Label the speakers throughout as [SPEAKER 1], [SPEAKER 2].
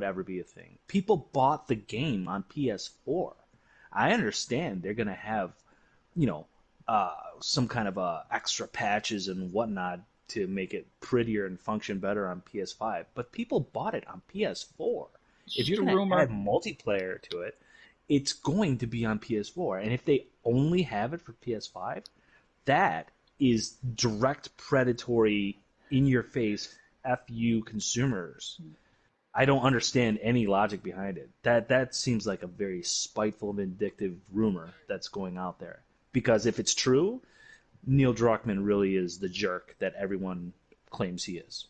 [SPEAKER 1] ever be a thing. People bought the game on PS4. I understand they're gonna have, you know, some kind of extra patches and whatnot to make it prettier and function better on PS5, but people bought it on PS4.
[SPEAKER 2] It's
[SPEAKER 1] If
[SPEAKER 2] just
[SPEAKER 1] you're
[SPEAKER 2] a
[SPEAKER 1] gonna add
[SPEAKER 2] rumor.
[SPEAKER 1] multiplayer to it, it's going to be on PS4. And if they only have it for PS5, that is direct predatory, in your face, fu consumers. I don't understand any logic behind it. That seems like a very spiteful, vindictive rumor that's going out there. Because if it's true, Neil Druckmann really is the jerk that everyone claims he is.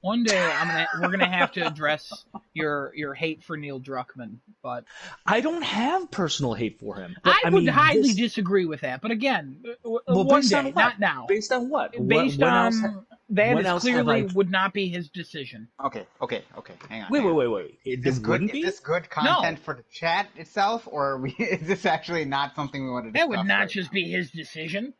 [SPEAKER 2] One day we're gonna have to address your hate for Neil Druckmann, but
[SPEAKER 1] I don't have personal hate for him, but
[SPEAKER 2] I
[SPEAKER 1] I
[SPEAKER 2] would
[SPEAKER 1] mean
[SPEAKER 2] highly
[SPEAKER 1] this.
[SPEAKER 2] disagree with that. But again,
[SPEAKER 1] Well,
[SPEAKER 2] one
[SPEAKER 1] based on
[SPEAKER 2] day,
[SPEAKER 1] what?
[SPEAKER 2] not now.
[SPEAKER 1] Based on what?
[SPEAKER 2] Based
[SPEAKER 1] When else?
[SPEAKER 2] on that
[SPEAKER 1] When
[SPEAKER 2] is
[SPEAKER 1] else have
[SPEAKER 2] clearly
[SPEAKER 1] I?
[SPEAKER 2] would not be his decision.
[SPEAKER 3] Okay, okay, okay. Hang on,
[SPEAKER 1] Wait,
[SPEAKER 3] hang
[SPEAKER 1] wait,
[SPEAKER 3] on.
[SPEAKER 1] wait, wait.
[SPEAKER 3] Is
[SPEAKER 1] It
[SPEAKER 3] this good?
[SPEAKER 1] wouldn't
[SPEAKER 3] Is
[SPEAKER 1] be.
[SPEAKER 3] this good content
[SPEAKER 2] No,
[SPEAKER 3] for the chat itself, or is this actually not something we want to
[SPEAKER 2] that would
[SPEAKER 3] discuss
[SPEAKER 2] not
[SPEAKER 3] right
[SPEAKER 2] just
[SPEAKER 3] now?
[SPEAKER 2] be his decision.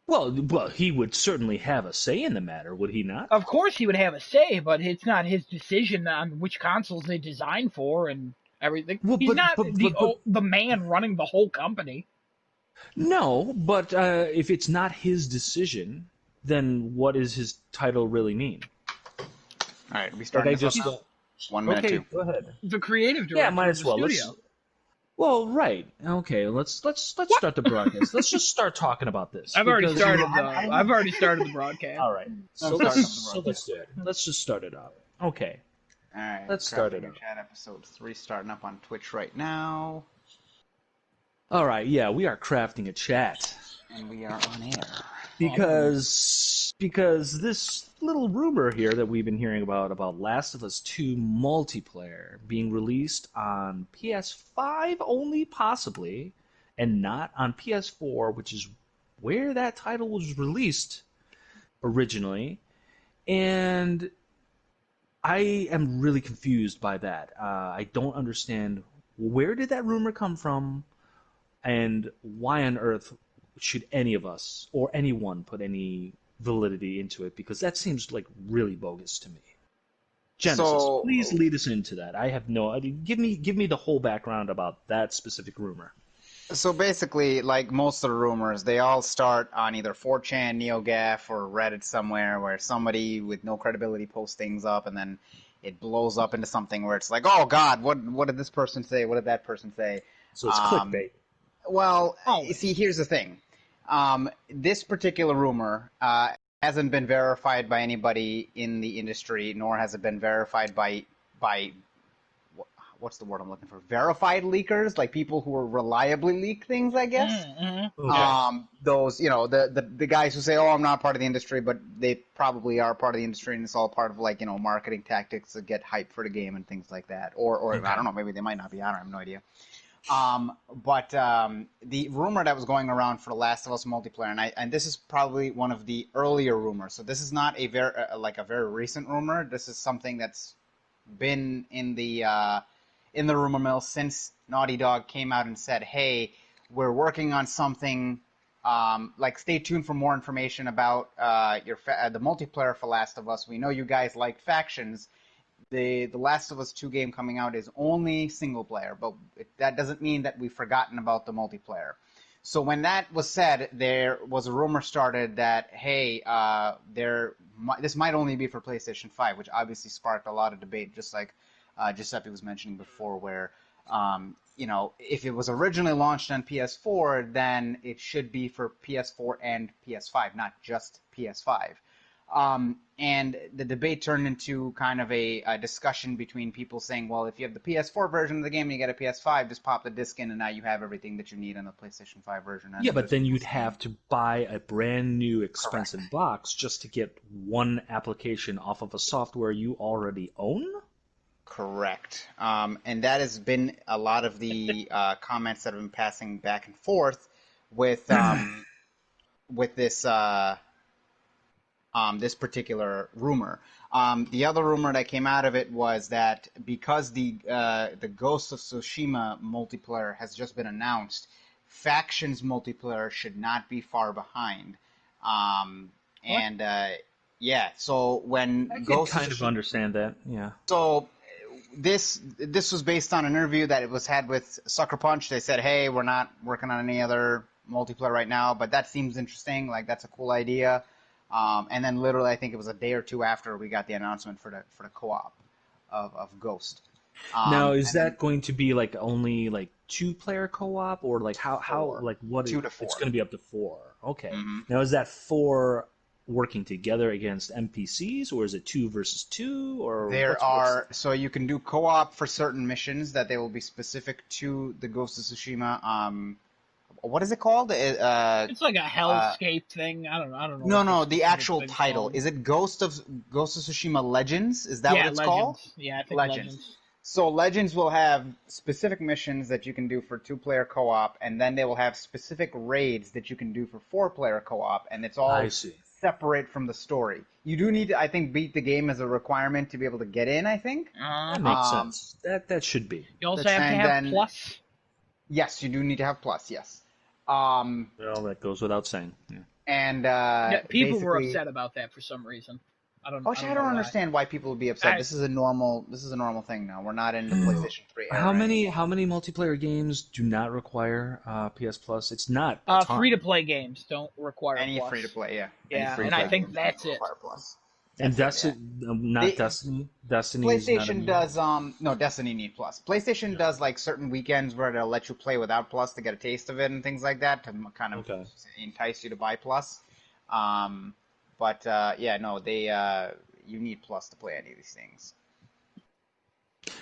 [SPEAKER 1] Well, he would certainly have a say in the matter, would he not?
[SPEAKER 2] Of course, he would have a say, but it's not his decision on which consoles they design for and everything.
[SPEAKER 1] Well,
[SPEAKER 2] He's not
[SPEAKER 1] but
[SPEAKER 2] the man running the whole company.
[SPEAKER 1] no. But if it's not his decision, then what does his title really mean?
[SPEAKER 3] All right, we
[SPEAKER 1] Like
[SPEAKER 3] starting
[SPEAKER 1] I
[SPEAKER 3] this up
[SPEAKER 1] just
[SPEAKER 3] now? 1 minute
[SPEAKER 1] okay,
[SPEAKER 3] too.
[SPEAKER 1] go ahead.
[SPEAKER 2] The creative
[SPEAKER 1] Yeah,
[SPEAKER 2] director
[SPEAKER 1] might
[SPEAKER 2] of
[SPEAKER 1] as
[SPEAKER 2] the
[SPEAKER 1] well.
[SPEAKER 2] studio.
[SPEAKER 1] Well, right. Okay, let's start the broadcast. Let's just start talking about this
[SPEAKER 2] I've already
[SPEAKER 1] because
[SPEAKER 2] started the.
[SPEAKER 3] I
[SPEAKER 2] I've already started the broadcast.
[SPEAKER 1] all right.
[SPEAKER 3] I'm
[SPEAKER 1] So
[SPEAKER 3] starting
[SPEAKER 1] let's
[SPEAKER 3] up the
[SPEAKER 1] so let's
[SPEAKER 3] broadcast.
[SPEAKER 1] do it. Let's just start it out. Okay,
[SPEAKER 3] All right,
[SPEAKER 1] let's start it
[SPEAKER 3] crafting
[SPEAKER 1] out.
[SPEAKER 3] chat episode 3 starting up on Twitch right now,
[SPEAKER 1] All right. Yeah, we are crafting a chat
[SPEAKER 3] and we are on air.
[SPEAKER 1] because this little rumor here that we've been hearing about Last of Us 2 multiplayer being released on PS5 only possibly and not on PS4, which is where that title was released originally. And I am really confused by that. I don't understand where did that rumor come from and why on earth should any of us or anyone put any validity into it because that seems like really bogus to me. Genesis, please
[SPEAKER 3] So,
[SPEAKER 1] lead us into that. I have no idea. Give me the whole background about that specific rumor.
[SPEAKER 3] so basically, like most of the rumors, they all start on either 4chan, NeoGAF, or Reddit somewhere where somebody with no credibility posts things up, and then it blows up into something where it's like, oh God, what did this person say? What did that person say?
[SPEAKER 1] So it's
[SPEAKER 3] Um,
[SPEAKER 1] clickbait.
[SPEAKER 3] well, you
[SPEAKER 2] Always.
[SPEAKER 3] see, here's the thing. This particular rumor hasn't been verified by anybody in the industry, nor has it been verified by what's the word I'm looking for? Verified leakers, like people who reliably leak things, I guess.
[SPEAKER 2] Mm-hmm.
[SPEAKER 1] Okay.
[SPEAKER 3] Those, the guys who say, "Oh, I'm not part of the industry," but they probably are part of the industry, and it's all part of like marketing tactics to get hype for the game and things like that. Or I
[SPEAKER 1] Okay.
[SPEAKER 3] don't know, maybe they might not be. I have no idea. But the rumor that was going around for The Last of Us multiplayer, and this is probably one of the earlier rumors. So this is not a very recent rumor. This is something that's been in the rumor mill since Naughty Dog came out and said, "Hey, we're working on something. Like, stay tuned for more information about the multiplayer for Last of Us. We know you guys like factions. The Last of Us 2 game coming out is only single player, but that doesn't mean that we've forgotten about the multiplayer." So when that was said, there was a rumor started that, hey, this might only be for PlayStation 5, which obviously sparked a lot of debate, just like Giuseppe was mentioning before, where if it was originally launched on PS4, then it should be for PS4 and PS5, not just PS5. And the debate turned into kind of a discussion between people saying, well, if you have the PS4 version of the game and you get a PS5, just pop the disc in and now you have everything that you need on the PlayStation 5 version. And
[SPEAKER 1] Yeah, but
[SPEAKER 3] there's
[SPEAKER 1] then
[SPEAKER 3] people
[SPEAKER 1] you'd
[SPEAKER 3] saying,
[SPEAKER 1] have to buy a brand new expensive
[SPEAKER 3] correct.
[SPEAKER 1] box just to get one application off of a software you already own?
[SPEAKER 3] Correct. And that has been a lot of the comments that have been passing back and forth with with this particular rumor. The other rumor that came out of it was that because the Ghost of Tsushima multiplayer has just been announced, Factions multiplayer should not be far behind. And yeah, so when
[SPEAKER 1] I can
[SPEAKER 3] Ghost of
[SPEAKER 1] kind of
[SPEAKER 3] Tsushima,
[SPEAKER 1] understand that. Yeah.
[SPEAKER 3] so this was based on an interview that it was had with Sucker Punch. They said, hey, we're not working on any other multiplayer right now, but that seems interesting. Like, that's a cool idea. And then literally, I think it was a day or two after we got the announcement for the co-op of Ghost.
[SPEAKER 1] Now, is
[SPEAKER 3] And then
[SPEAKER 1] that going to be like only like 2-player co-op, or like how
[SPEAKER 3] four,
[SPEAKER 1] like what?
[SPEAKER 3] 2 to
[SPEAKER 1] It's
[SPEAKER 3] 4.
[SPEAKER 1] going to be up to 4. Okay.
[SPEAKER 3] hmm
[SPEAKER 1] Now, is that 4 working together against NPCs, or is it 2 versus 2, or
[SPEAKER 3] There
[SPEAKER 1] what's
[SPEAKER 3] are, so you can do co-op for certain missions that they will be specific to the Ghost of Tsushima. What is it called?
[SPEAKER 2] It's like a hellscape thing. I don't know.
[SPEAKER 3] No,
[SPEAKER 2] What the
[SPEAKER 3] no, the
[SPEAKER 2] specific
[SPEAKER 3] actual
[SPEAKER 2] thing's
[SPEAKER 3] title.
[SPEAKER 2] called.
[SPEAKER 3] Is it Ghost of Tsushima Legends? Is that what
[SPEAKER 2] Yeah,
[SPEAKER 3] it's called?
[SPEAKER 2] Legends. Yeah, I think
[SPEAKER 3] Legends.
[SPEAKER 2] Legends.
[SPEAKER 3] So Legends will have specific missions that you can do for 2-player co-op, and then they will have specific raids that you can do for 4-player co-op, and it's
[SPEAKER 1] I
[SPEAKER 3] all
[SPEAKER 1] see.
[SPEAKER 3] separate from the story. You do need to, I think, beat the game as a requirement to be able to get in, I think.
[SPEAKER 1] That makes
[SPEAKER 3] Um,
[SPEAKER 1] sense. That should be.
[SPEAKER 2] You also
[SPEAKER 1] That's
[SPEAKER 2] have to
[SPEAKER 3] and
[SPEAKER 2] have
[SPEAKER 3] then,
[SPEAKER 2] Plus.
[SPEAKER 3] yes, you do need to have Plus, yes. Um,
[SPEAKER 1] Well, that goes without saying. Yeah.
[SPEAKER 3] and
[SPEAKER 2] Yeah, people were
[SPEAKER 3] basically,
[SPEAKER 2] upset about that for some reason. I don't
[SPEAKER 3] which I
[SPEAKER 2] know
[SPEAKER 3] don't
[SPEAKER 2] why.
[SPEAKER 3] understand why people would be upset.
[SPEAKER 2] I,
[SPEAKER 3] This is a normal thing now. We're not in the PlayStation 3
[SPEAKER 1] How
[SPEAKER 3] era
[SPEAKER 1] many
[SPEAKER 3] anymore.
[SPEAKER 1] multiplayer games do not require PS Plus? It's not a ton.
[SPEAKER 2] Free to play games don't require
[SPEAKER 3] Any
[SPEAKER 2] Plus.
[SPEAKER 3] free to play, yeah. Any
[SPEAKER 2] Yeah,
[SPEAKER 3] free to
[SPEAKER 2] and I
[SPEAKER 3] play
[SPEAKER 2] think
[SPEAKER 3] games don't
[SPEAKER 2] that's it.
[SPEAKER 3] require Plus.
[SPEAKER 1] And
[SPEAKER 3] That's it, yeah.
[SPEAKER 1] Not
[SPEAKER 3] They,
[SPEAKER 1] Destiny. Destiny is not a
[SPEAKER 3] PlayStation does no, Destiny need Plus. PlayStation does like certain weekends where they'll let you play without Plus to get a taste of it and things like that to kind of
[SPEAKER 1] Okay.
[SPEAKER 3] entice you to buy Plus. But yeah, no, they you need Plus to play any of these things.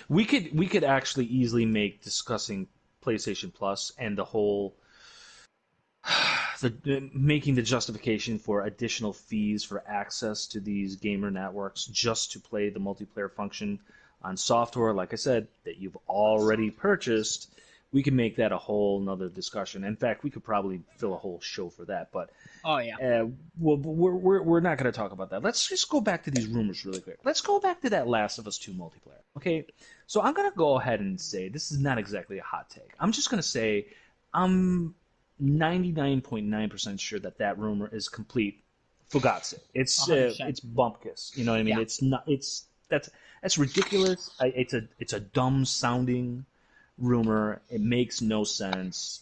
[SPEAKER 1] We could actually easily make discussing PlayStation Plus and the whole making the justification for additional fees for access to these gamer networks just to play the multiplayer function on software, like I said, that you've already purchased. We can make that a whole nother discussion. In fact, we could probably fill a whole show for that. But
[SPEAKER 2] Oh yeah.
[SPEAKER 1] we're not going to talk about that. Let's just go back to these rumors really quick. Let's go back to that Last of Us 2 multiplayer. Okay, so I'm going to go ahead and say this is not exactly a hot take. I'm just going to say I'm 99.9% sure that rumor is complete. For God's sake,
[SPEAKER 2] 100%.
[SPEAKER 1] it's bumpkiss. You know what I mean?
[SPEAKER 2] Yeah.
[SPEAKER 1] It's not. That's ridiculous. It's a dumb sounding rumor. It makes no sense.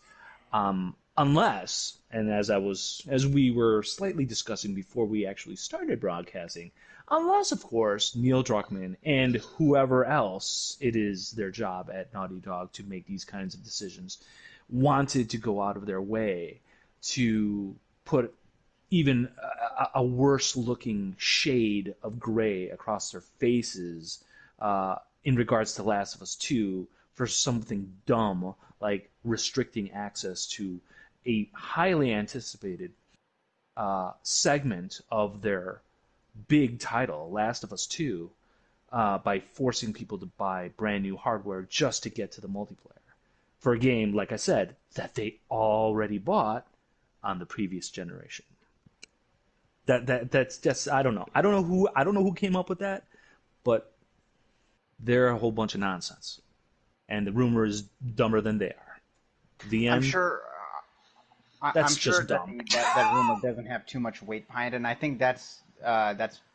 [SPEAKER 1] Unless, and as we were slightly discussing before we actually started broadcasting, unless of course Neil Druckmann and whoever else it is their job at Naughty Dog to make these kinds of decisions wanted to go out of their way to put even a worse looking shade of gray across their faces in regards to Last of Us 2 for something dumb like restricting access to a highly anticipated segment of their big title, Last of Us 2, by forcing people to buy brand new hardware just to get to the multiplayer for a game, like I said, that they already bought on the previous generation. That's just I don't know. I don't know who came up with that, but they're a whole bunch of nonsense, and the rumor is dumber than they are. The
[SPEAKER 3] I'm
[SPEAKER 1] end.
[SPEAKER 3] sure.
[SPEAKER 1] That's
[SPEAKER 3] I'm sure
[SPEAKER 1] just dumb.
[SPEAKER 3] that rumor doesn't have too much weight behind it, and I think that's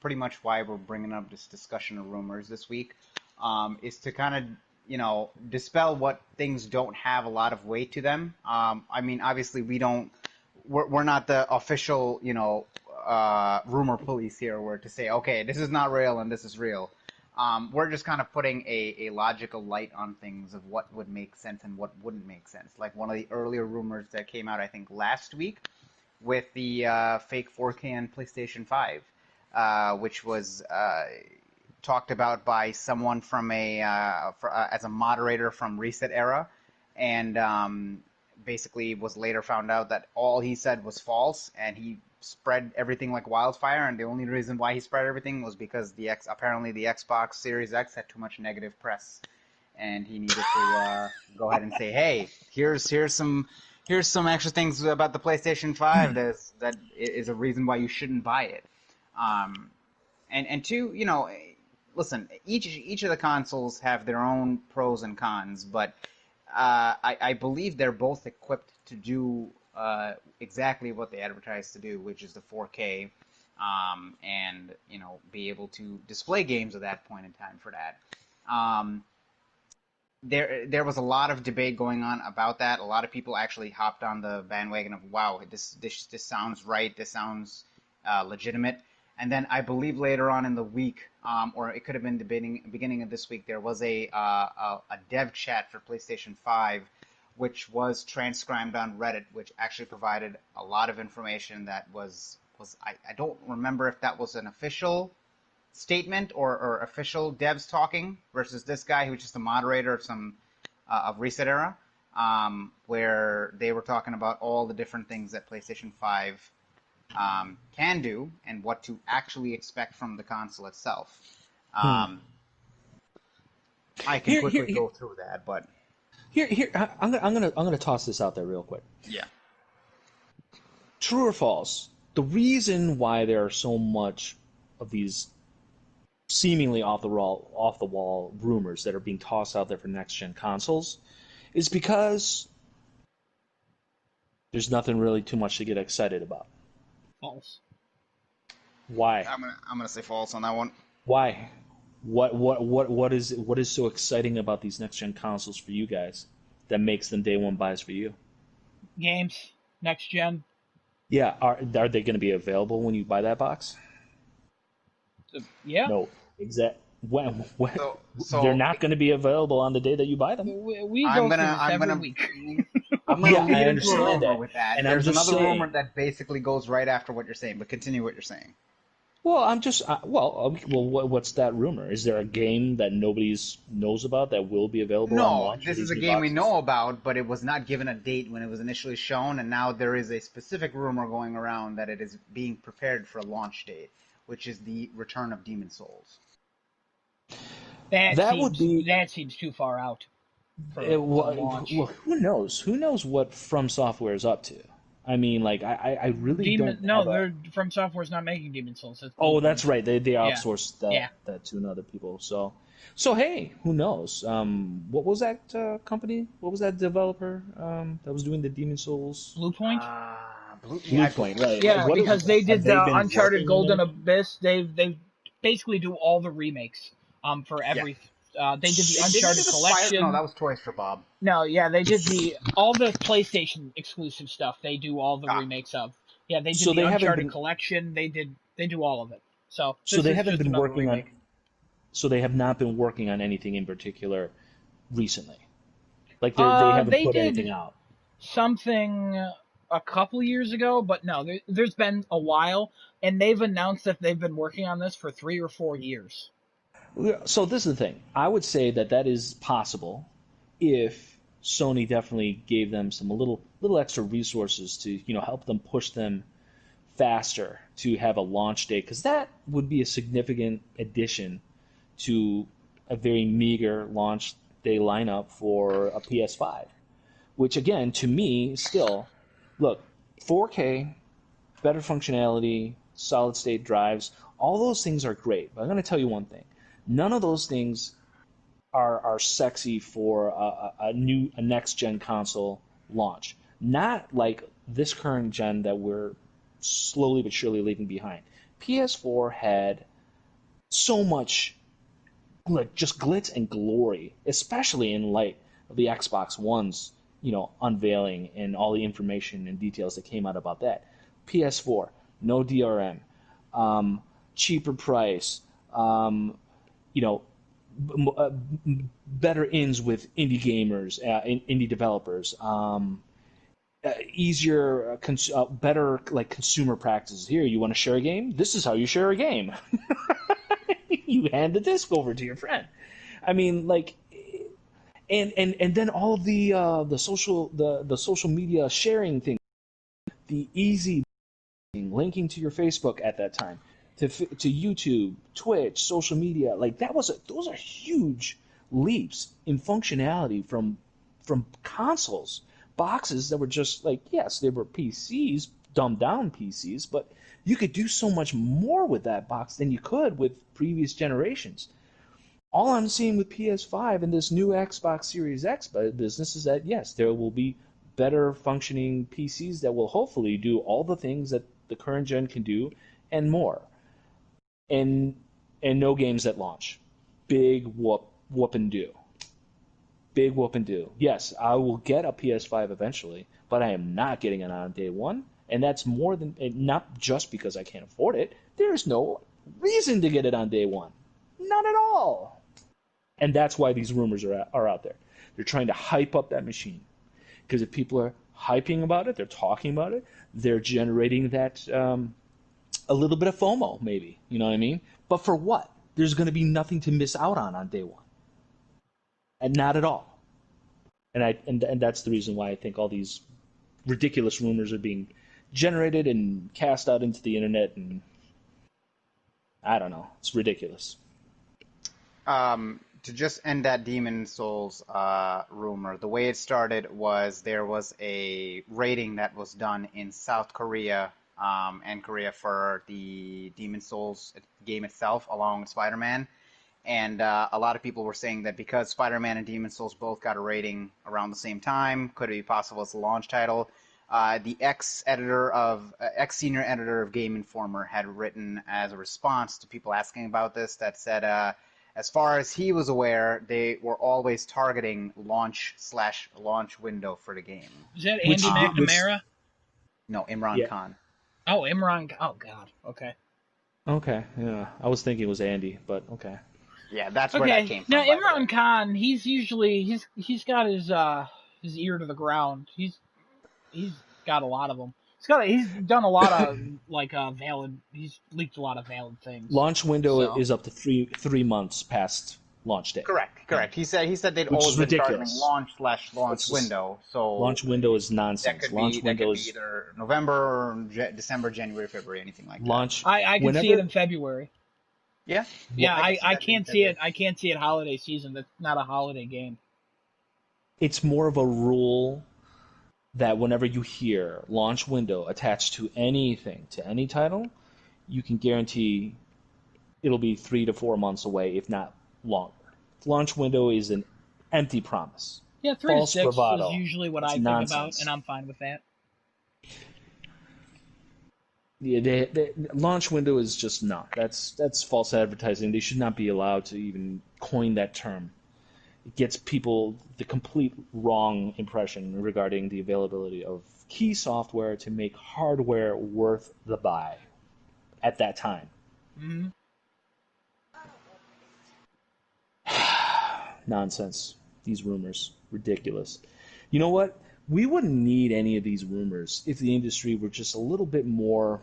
[SPEAKER 3] pretty much why we're bringing up this discussion of rumors this week, is to kind of dispel what things don't have a lot of weight to them. I mean, obviously we're not the official rumor police here, where to say okay, this is not real and this is real. We're just kind of putting a logical light on things of what would make sense and what wouldn't make sense. Like one of the earlier rumors that came out, I think, last week with the fake 4K on PlayStation 5, which was talked about by someone from as a moderator from Reset Era, and basically was later found out that all he said was false, and he spread everything like wildfire, and the only reason why he spread everything was because apparently the Xbox Series X had too much negative press, and he needed to go ahead and say, hey, here's some extra things about the PlayStation 5 that is a reason why you shouldn't buy it. And two, listen, each of the consoles have their own pros and cons, but I believe they're both equipped to do exactly what they advertise to do, which is the 4K, and be able to display games at that point in time for that. Um, there was a lot of debate going on about that. A lot of people actually hopped on the bandwagon of, wow, this sounds right. This sounds legitimate. And then I believe later on in the week, or it could have been the beginning of this week, there was a dev chat for PlayStation 5, which was transcribed on Reddit, which actually provided a lot of information that was I don't remember if that was an official statement or official devs talking versus this guy who's just a moderator of some of Reset Era, where they were talking about all the different things that PlayStation 5 can do and what to actually expect from the console itself. I can quickly go through that, but
[SPEAKER 1] I'm gonna toss this out there real quick.
[SPEAKER 3] yeah.
[SPEAKER 1] True or false? The reason why there are so much of these seemingly off the wall rumors that are being tossed out there for next gen consoles is because there's nothing really too much to get excited about.
[SPEAKER 2] False.
[SPEAKER 1] Why?
[SPEAKER 3] I'm gonna say false on that one.
[SPEAKER 1] Why? What is so exciting about these next gen consoles for you guys that makes them day one buys for you?
[SPEAKER 2] Games, next gen.
[SPEAKER 1] Yeah, are they going to be available when you buy that box?
[SPEAKER 2] Yeah.
[SPEAKER 1] No, exact. When
[SPEAKER 3] So
[SPEAKER 1] they're not going to be available on the day that you buy them.
[SPEAKER 2] We go through this every week.
[SPEAKER 3] I'm gonna
[SPEAKER 1] Yeah,
[SPEAKER 3] lead
[SPEAKER 1] I
[SPEAKER 3] into a
[SPEAKER 1] understand
[SPEAKER 3] rumor
[SPEAKER 1] that.
[SPEAKER 3] with that.
[SPEAKER 1] And I'm
[SPEAKER 3] There's
[SPEAKER 1] just
[SPEAKER 3] another
[SPEAKER 1] saying-
[SPEAKER 3] rumor that basically goes right after what you're saying, but continue what you're saying.
[SPEAKER 1] Well, I'm just what's that rumor? Is there a game that nobody knows about that will be available on
[SPEAKER 3] No,
[SPEAKER 1] launch?
[SPEAKER 3] this
[SPEAKER 1] for
[SPEAKER 3] is a
[SPEAKER 1] these new
[SPEAKER 3] game we
[SPEAKER 1] boxes?
[SPEAKER 3] know about, but it was not given a date when it was initially shown, and now there is a specific rumor going around that it is being prepared for a launch date, which is the return of Demon Souls.
[SPEAKER 2] That seems too far out for launch.
[SPEAKER 1] Well, who knows? Who knows what From Software is up to? I mean, like I really don't.
[SPEAKER 2] They're From Software's not making Demon Souls.
[SPEAKER 1] Oh, that's right. They
[SPEAKER 2] Yeah.
[SPEAKER 1] outsourced
[SPEAKER 2] Yeah.
[SPEAKER 1] that to other people. So hey, who knows? What was that company? What was that developer that was doing the Demon Souls?
[SPEAKER 2] Bluepoint.
[SPEAKER 1] Bluepoint, right?
[SPEAKER 2] Yeah,
[SPEAKER 1] What
[SPEAKER 2] because they did
[SPEAKER 1] have they
[SPEAKER 2] the
[SPEAKER 1] been
[SPEAKER 2] Uncharted
[SPEAKER 1] working
[SPEAKER 2] Golden
[SPEAKER 1] on it?
[SPEAKER 2] Abyss. They basically do all the remakes for every. They did the Uncharted collection.
[SPEAKER 3] No, that was Toys for Bob.
[SPEAKER 2] No, yeah, they did all the PlayStation exclusive stuff. They do all the remakes of. Yeah, they did
[SPEAKER 1] So
[SPEAKER 2] the
[SPEAKER 1] they haven't
[SPEAKER 2] Uncharted
[SPEAKER 1] been-
[SPEAKER 2] collection. They do all of it. So
[SPEAKER 1] So
[SPEAKER 2] this
[SPEAKER 1] they
[SPEAKER 2] is
[SPEAKER 1] haven't
[SPEAKER 2] just
[SPEAKER 1] been
[SPEAKER 2] another
[SPEAKER 1] working on.
[SPEAKER 2] remake.
[SPEAKER 1] So they have not been working on anything in particular recently. Like they haven't
[SPEAKER 2] they
[SPEAKER 1] put
[SPEAKER 2] did
[SPEAKER 1] anything out.
[SPEAKER 2] something a couple years ago, but no, there's been a while, and they've announced that they've been working on this for 3 or 4 years.
[SPEAKER 1] So this is the thing. I would say that is possible if Sony definitely gave them some little extra resources to help them push them faster to have a launch date, because that would be a significant addition to a very meager launch day lineup for a PS5. Which again, to me, still, look, 4K, better functionality, solid state drives, all those things are great. But I'm going to tell you one thing: none of those things are sexy for a next gen console launch. Not like this current gen that we're slowly but surely leaving behind. PS4 had so much just glitz and glory, especially in light of the Xbox One's unveiling and all the information and details that came out about that. PS4, no DRM, cheaper price, better ins with indie gamers, indie developers, easier, better like consumer practices. Here, you want to share a game? This is how you share a game. You hand the disc over to your friend. I mean, like, and then all of the social media sharing thing, the easy linking to your Facebook at that time, to YouTube, Twitch, social media, like those are huge leaps in functionality from consoles, boxes that were just like, yes, they were PCs, dumbed down PCs, but you could do so much more with that box than you could with previous generations. All I'm seeing with PS5 and this new Xbox Series X business is that, yes, there will be better functioning PCs that will hopefully do all the things that the current gen can do and more. And no games at launch. Big whoop. whoop and do. Big whoop and do. Yes, I will get a PS5 eventually, but I am not getting it on day one. And that's more than, not just because I can't afford it. There's no reason to get it on day one. None at all. And that's why these rumors are out there. They're trying to hype up that machine. Because if people are hyping about it, they're talking about it, they're generating that a little bit of FOMO, maybe. You know what I mean? But for what? There's going to be nothing to miss out on day one. And not at all. And that's the reason why I think all these ridiculous rumors are being generated and cast out into the internet, and I don't know. It's ridiculous.
[SPEAKER 3] To just end that Demon Souls rumor, the way it started was there was a rating that was done in South Korea and Korea for the Demon Souls game itself, along with Spider-Man. And a lot of people were saying that because Spider-Man and Demon Souls both got a rating around the same time, could it be possible it's a launch title? The ex-senior editor of Game Informer had written as a response to people asking about this that said, as far as he was aware, they were always targeting launch/launch window for the game.
[SPEAKER 2] Is that Andy McNamara?
[SPEAKER 3] No, Imran Khan.
[SPEAKER 2] Oh, Imran. Oh, God. Okay.
[SPEAKER 1] Okay, yeah. I was thinking it was Andy, but okay.
[SPEAKER 3] Yeah, that's where that came from.
[SPEAKER 2] Now, Imran Khan, he's usually he's got his ear to the ground. He's got a lot of them. He's done a lot of he's leaked a lot of valid things.
[SPEAKER 1] Launch window is up to three months past launch day.
[SPEAKER 3] Correct. He said they'd
[SPEAKER 1] Which
[SPEAKER 3] always
[SPEAKER 1] is
[SPEAKER 3] been targeting
[SPEAKER 1] ridiculous.
[SPEAKER 3] launch window. So
[SPEAKER 1] launch window is nonsense.
[SPEAKER 3] That could be either November or December, January, February, anything like that.
[SPEAKER 1] Launch.
[SPEAKER 2] I can see it in February.
[SPEAKER 3] Yeah.
[SPEAKER 2] Yeah, I can't see it. I can't see it holiday season. That's not a holiday game.
[SPEAKER 1] It's more of a rule that whenever you hear launch window attached to anything, to any title, you can guarantee it'll be 3 to 4 months away, if not longer. Launch window is an empty promise.
[SPEAKER 2] Yeah, 3
[SPEAKER 1] False
[SPEAKER 2] to 6
[SPEAKER 1] bravado.
[SPEAKER 2] is usually what I think about, and I'm fine with that.
[SPEAKER 1] Yeah, the launch window is just not. That's false advertising. They should not be allowed to even coin that term. It gets people the complete wrong impression regarding the availability of key software to make hardware worth the buy at that time.
[SPEAKER 2] Mm-hmm.
[SPEAKER 1] Nonsense. These rumors. Ridiculous. You know what? We wouldn't need any of these rumors if the industry were just a little bit more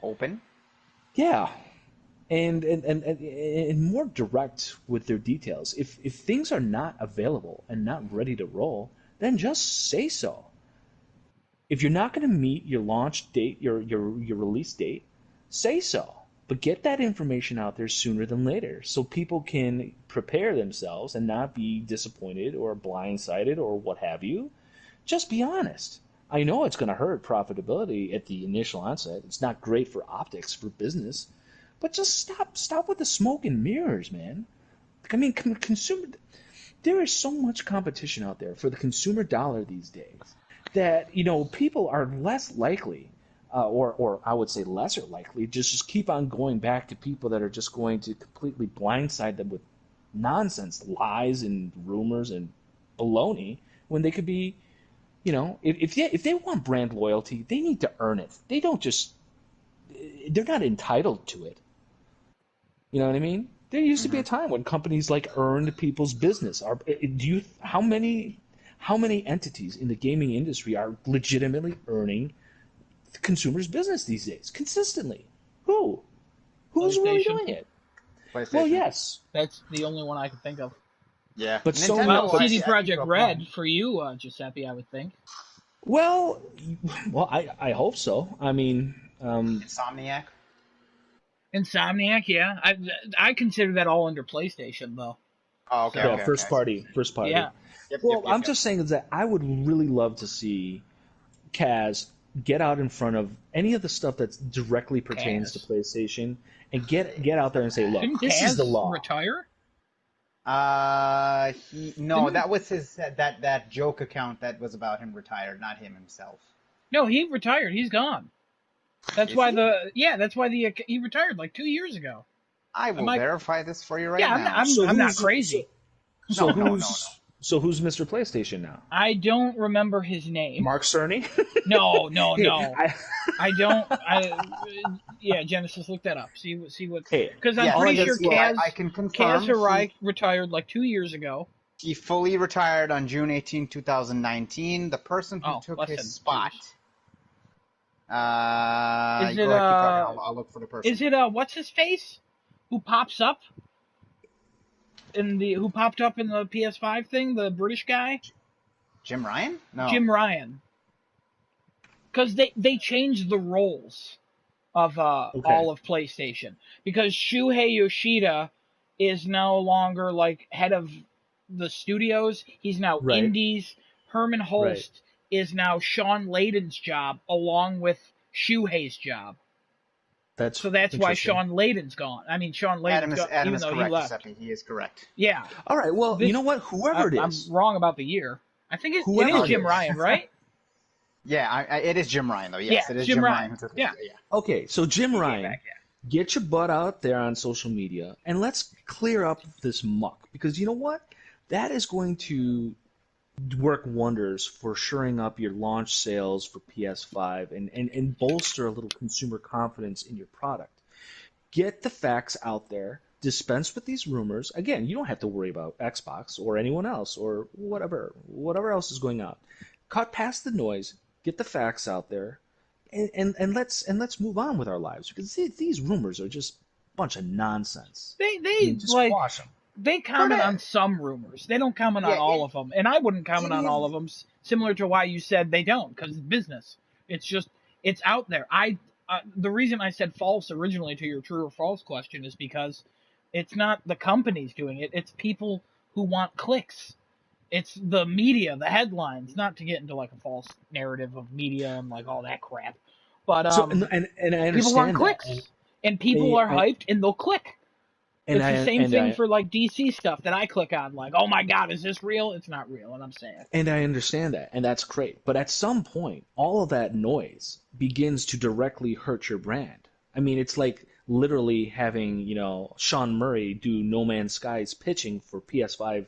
[SPEAKER 3] open.
[SPEAKER 1] Yeah. And more direct with their details. If things are not available and not ready to roll, then just say so. If you're not going to meet your launch date, your release date, say so. But get that information out there sooner than later so people can prepare themselves and not be disappointed or blindsided or what have you. Just be honest. I know it's going to hurt profitability at the initial onset. It's not great for optics, for business. But just stop with the smoke and mirrors, man. I mean, consumer. There is so much competition out there for the consumer dollar these days that people are less likely, or I would say lesser likely, just keep on going back to people that are just going to completely blindside them with nonsense, lies and rumors and baloney when they could be, if they want brand loyalty, they need to earn it. They don't just. They're not entitled to it. You know what I mean? There used to be a time when companies earned people's business. How many entities in the gaming industry are legitimately earning the consumer's business these days consistently? Who's really doing it? Well, yes.
[SPEAKER 2] That's the only one I can think of.
[SPEAKER 3] Yeah,
[SPEAKER 1] but
[SPEAKER 2] CD Projekt Red for you, Giuseppe, I would think.
[SPEAKER 1] Well, I hope so. I mean,
[SPEAKER 3] Insomniac.
[SPEAKER 2] Insomniac, yeah. I consider that all under PlayStation, though.
[SPEAKER 3] Oh, okay.
[SPEAKER 1] So, first party.
[SPEAKER 2] Yeah.
[SPEAKER 1] Yep, I'm just saying that I would really love to see Kaz get out in front of any of the stuff that directly pertains to PlayStation and get out there and say, look, this is the law.
[SPEAKER 2] Retire?
[SPEAKER 3] That was his that joke account that was about him retired, not him himself.
[SPEAKER 2] No, he retired. He's gone. That's why he retired 2 years ago.
[SPEAKER 3] I will verify this for you right
[SPEAKER 2] Yeah,
[SPEAKER 3] now.
[SPEAKER 2] I'm not crazy.
[SPEAKER 1] So
[SPEAKER 3] No.
[SPEAKER 1] who's Mr. PlayStation now?
[SPEAKER 2] I don't remember his name.
[SPEAKER 1] Mark Cerny?
[SPEAKER 2] No.
[SPEAKER 1] Hey,
[SPEAKER 2] I don't. Yeah, Genesis, look that up. See what.
[SPEAKER 1] Hey,
[SPEAKER 2] Because I'm
[SPEAKER 3] Yes,
[SPEAKER 2] pretty
[SPEAKER 3] because,
[SPEAKER 2] sure
[SPEAKER 3] well, I can confirm
[SPEAKER 2] Kaz retired like 2 years ago.
[SPEAKER 3] he fully retired on June 18, 2019. The person who took
[SPEAKER 2] less
[SPEAKER 3] his
[SPEAKER 2] than 2
[SPEAKER 3] spot.
[SPEAKER 2] years.
[SPEAKER 3] Go ahead,
[SPEAKER 2] Is
[SPEAKER 3] keep
[SPEAKER 2] it
[SPEAKER 3] talking. I'll look for the person.
[SPEAKER 2] Is it what's his face? Who pops up who popped up in the PS5 thing? The British guy?
[SPEAKER 3] Jim Ryan? No.
[SPEAKER 2] Jim Ryan. Because they changed the roles of all of PlayStation. Because Shuhei Yoshida is no longer like head of the studios. He's now
[SPEAKER 1] Right.
[SPEAKER 2] Indies. Herman Holst is now Sean Layden's job along with Shuhei's job. So that's why Sean Layden's gone. I mean, Sean Layden's gone,
[SPEAKER 3] Adam
[SPEAKER 2] even
[SPEAKER 3] is
[SPEAKER 2] though
[SPEAKER 3] correct,
[SPEAKER 2] he left.
[SPEAKER 3] Giuseppe. He is correct.
[SPEAKER 2] Yeah.
[SPEAKER 1] All right. Well, you know what? Whoever it is,
[SPEAKER 2] I'm wrong about the year. I think it
[SPEAKER 1] Whoever
[SPEAKER 2] is Jim
[SPEAKER 1] it is.
[SPEAKER 2] Ryan, right?
[SPEAKER 3] Yeah, it is Jim Ryan, though. Yes,
[SPEAKER 2] Yeah,
[SPEAKER 3] it is
[SPEAKER 2] Jim
[SPEAKER 3] Jim
[SPEAKER 2] Ryan.
[SPEAKER 3] Ryan.
[SPEAKER 2] Yeah.
[SPEAKER 1] Okay, so Jim Ryan,
[SPEAKER 2] back,
[SPEAKER 1] get your butt out there on social media and let's clear up this muck, because you know what? That is going to work wonders for shoring up your launch sales for PS5 and bolster a little consumer confidence in your product. Get the facts out there. Dispense with these rumors. Again, you don't have to worry about Xbox or anyone else or whatever else is going on. Cut past the noise. Get the facts out there, and let's move on with our lives, because these rumors are just a bunch of nonsense.
[SPEAKER 2] They
[SPEAKER 1] Just
[SPEAKER 2] like
[SPEAKER 1] squash them.
[SPEAKER 2] they comment on some rumors. They don't comment on all of them, and I wouldn't comment on all of them. Similar to why you said they don't, because it's business. It's just it's out there. The reason I said false originally to your true or false question is because it's not the companies doing it. It's people who want clicks. It's the media, the headlines. Not to get into like a false narrative of media and like all that crap, but
[SPEAKER 1] So and I understand
[SPEAKER 2] people want
[SPEAKER 1] that.
[SPEAKER 2] clicks, and people are hyped and they'll click.
[SPEAKER 1] And
[SPEAKER 2] It's the same thing for like DC stuff that I click on. Like, oh my god, is this real? It's not real, and I'm saying.
[SPEAKER 1] And I understand that, and that's great. But at some point, all of that noise begins to directly hurt your brand. I mean, it's like literally having, Sean Murray do No Man's Sky's pitching for PS5,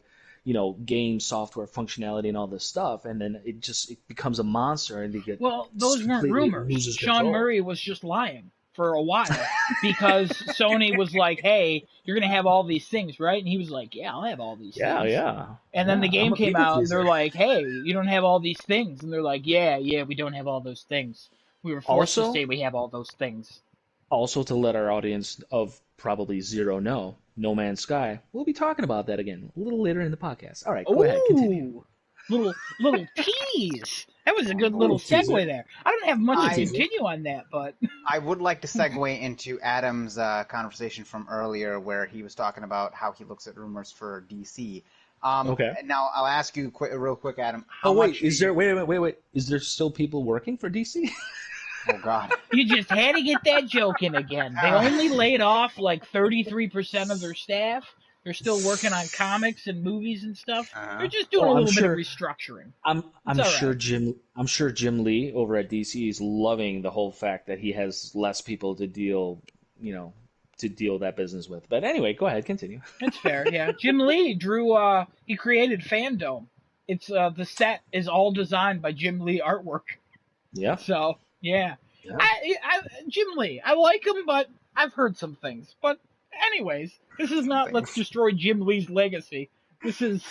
[SPEAKER 1] game software functionality and all this stuff, and then it becomes a monster, and they get
[SPEAKER 2] those weren't rumors. Sean Murray was just lying for a while because Sony was like, "Hey, you're gonna have all these things, right?" And he was like, "Yeah, I'll have all these things."
[SPEAKER 1] Yeah.
[SPEAKER 2] And then the game came out, and they're like, "Hey, you don't have all these things," and they're like, "Yeah, we don't have all those things. We were forced to say we have all those things."
[SPEAKER 1] Also, to let our audience of probably zero know, No Man's Sky, we'll be talking about that again a little later in the podcast. All right, go ahead, continue.
[SPEAKER 2] Little tease. That was a good little segue there. I don't have much to continue on that, but
[SPEAKER 3] I would like to segue into Adam's conversation from earlier, where he was talking about how he looks at rumors for DC.
[SPEAKER 1] Okay.
[SPEAKER 3] Now I'll ask you real quick, Adam.
[SPEAKER 1] Wait. Is there still people working for DC?
[SPEAKER 3] Oh God!
[SPEAKER 2] You just had to get that joke in again. They only laid off like 33% of their staff. They're still working on comics and movies and stuff. They're just doing a little bit of restructuring.
[SPEAKER 1] I'm sure Jim Lee over at DC is loving the whole fact that he has less people to deal that business with. But anyway, go ahead, continue.
[SPEAKER 2] That's fair. Yeah, Jim Lee he created Fandome. It's the set is all designed by Jim Lee artwork.
[SPEAKER 1] Yeah.
[SPEAKER 2] So yeah. Jim Lee, I like him, but I've heard some things. But anyways, this is not let's destroy Jim Lee's legacy. This is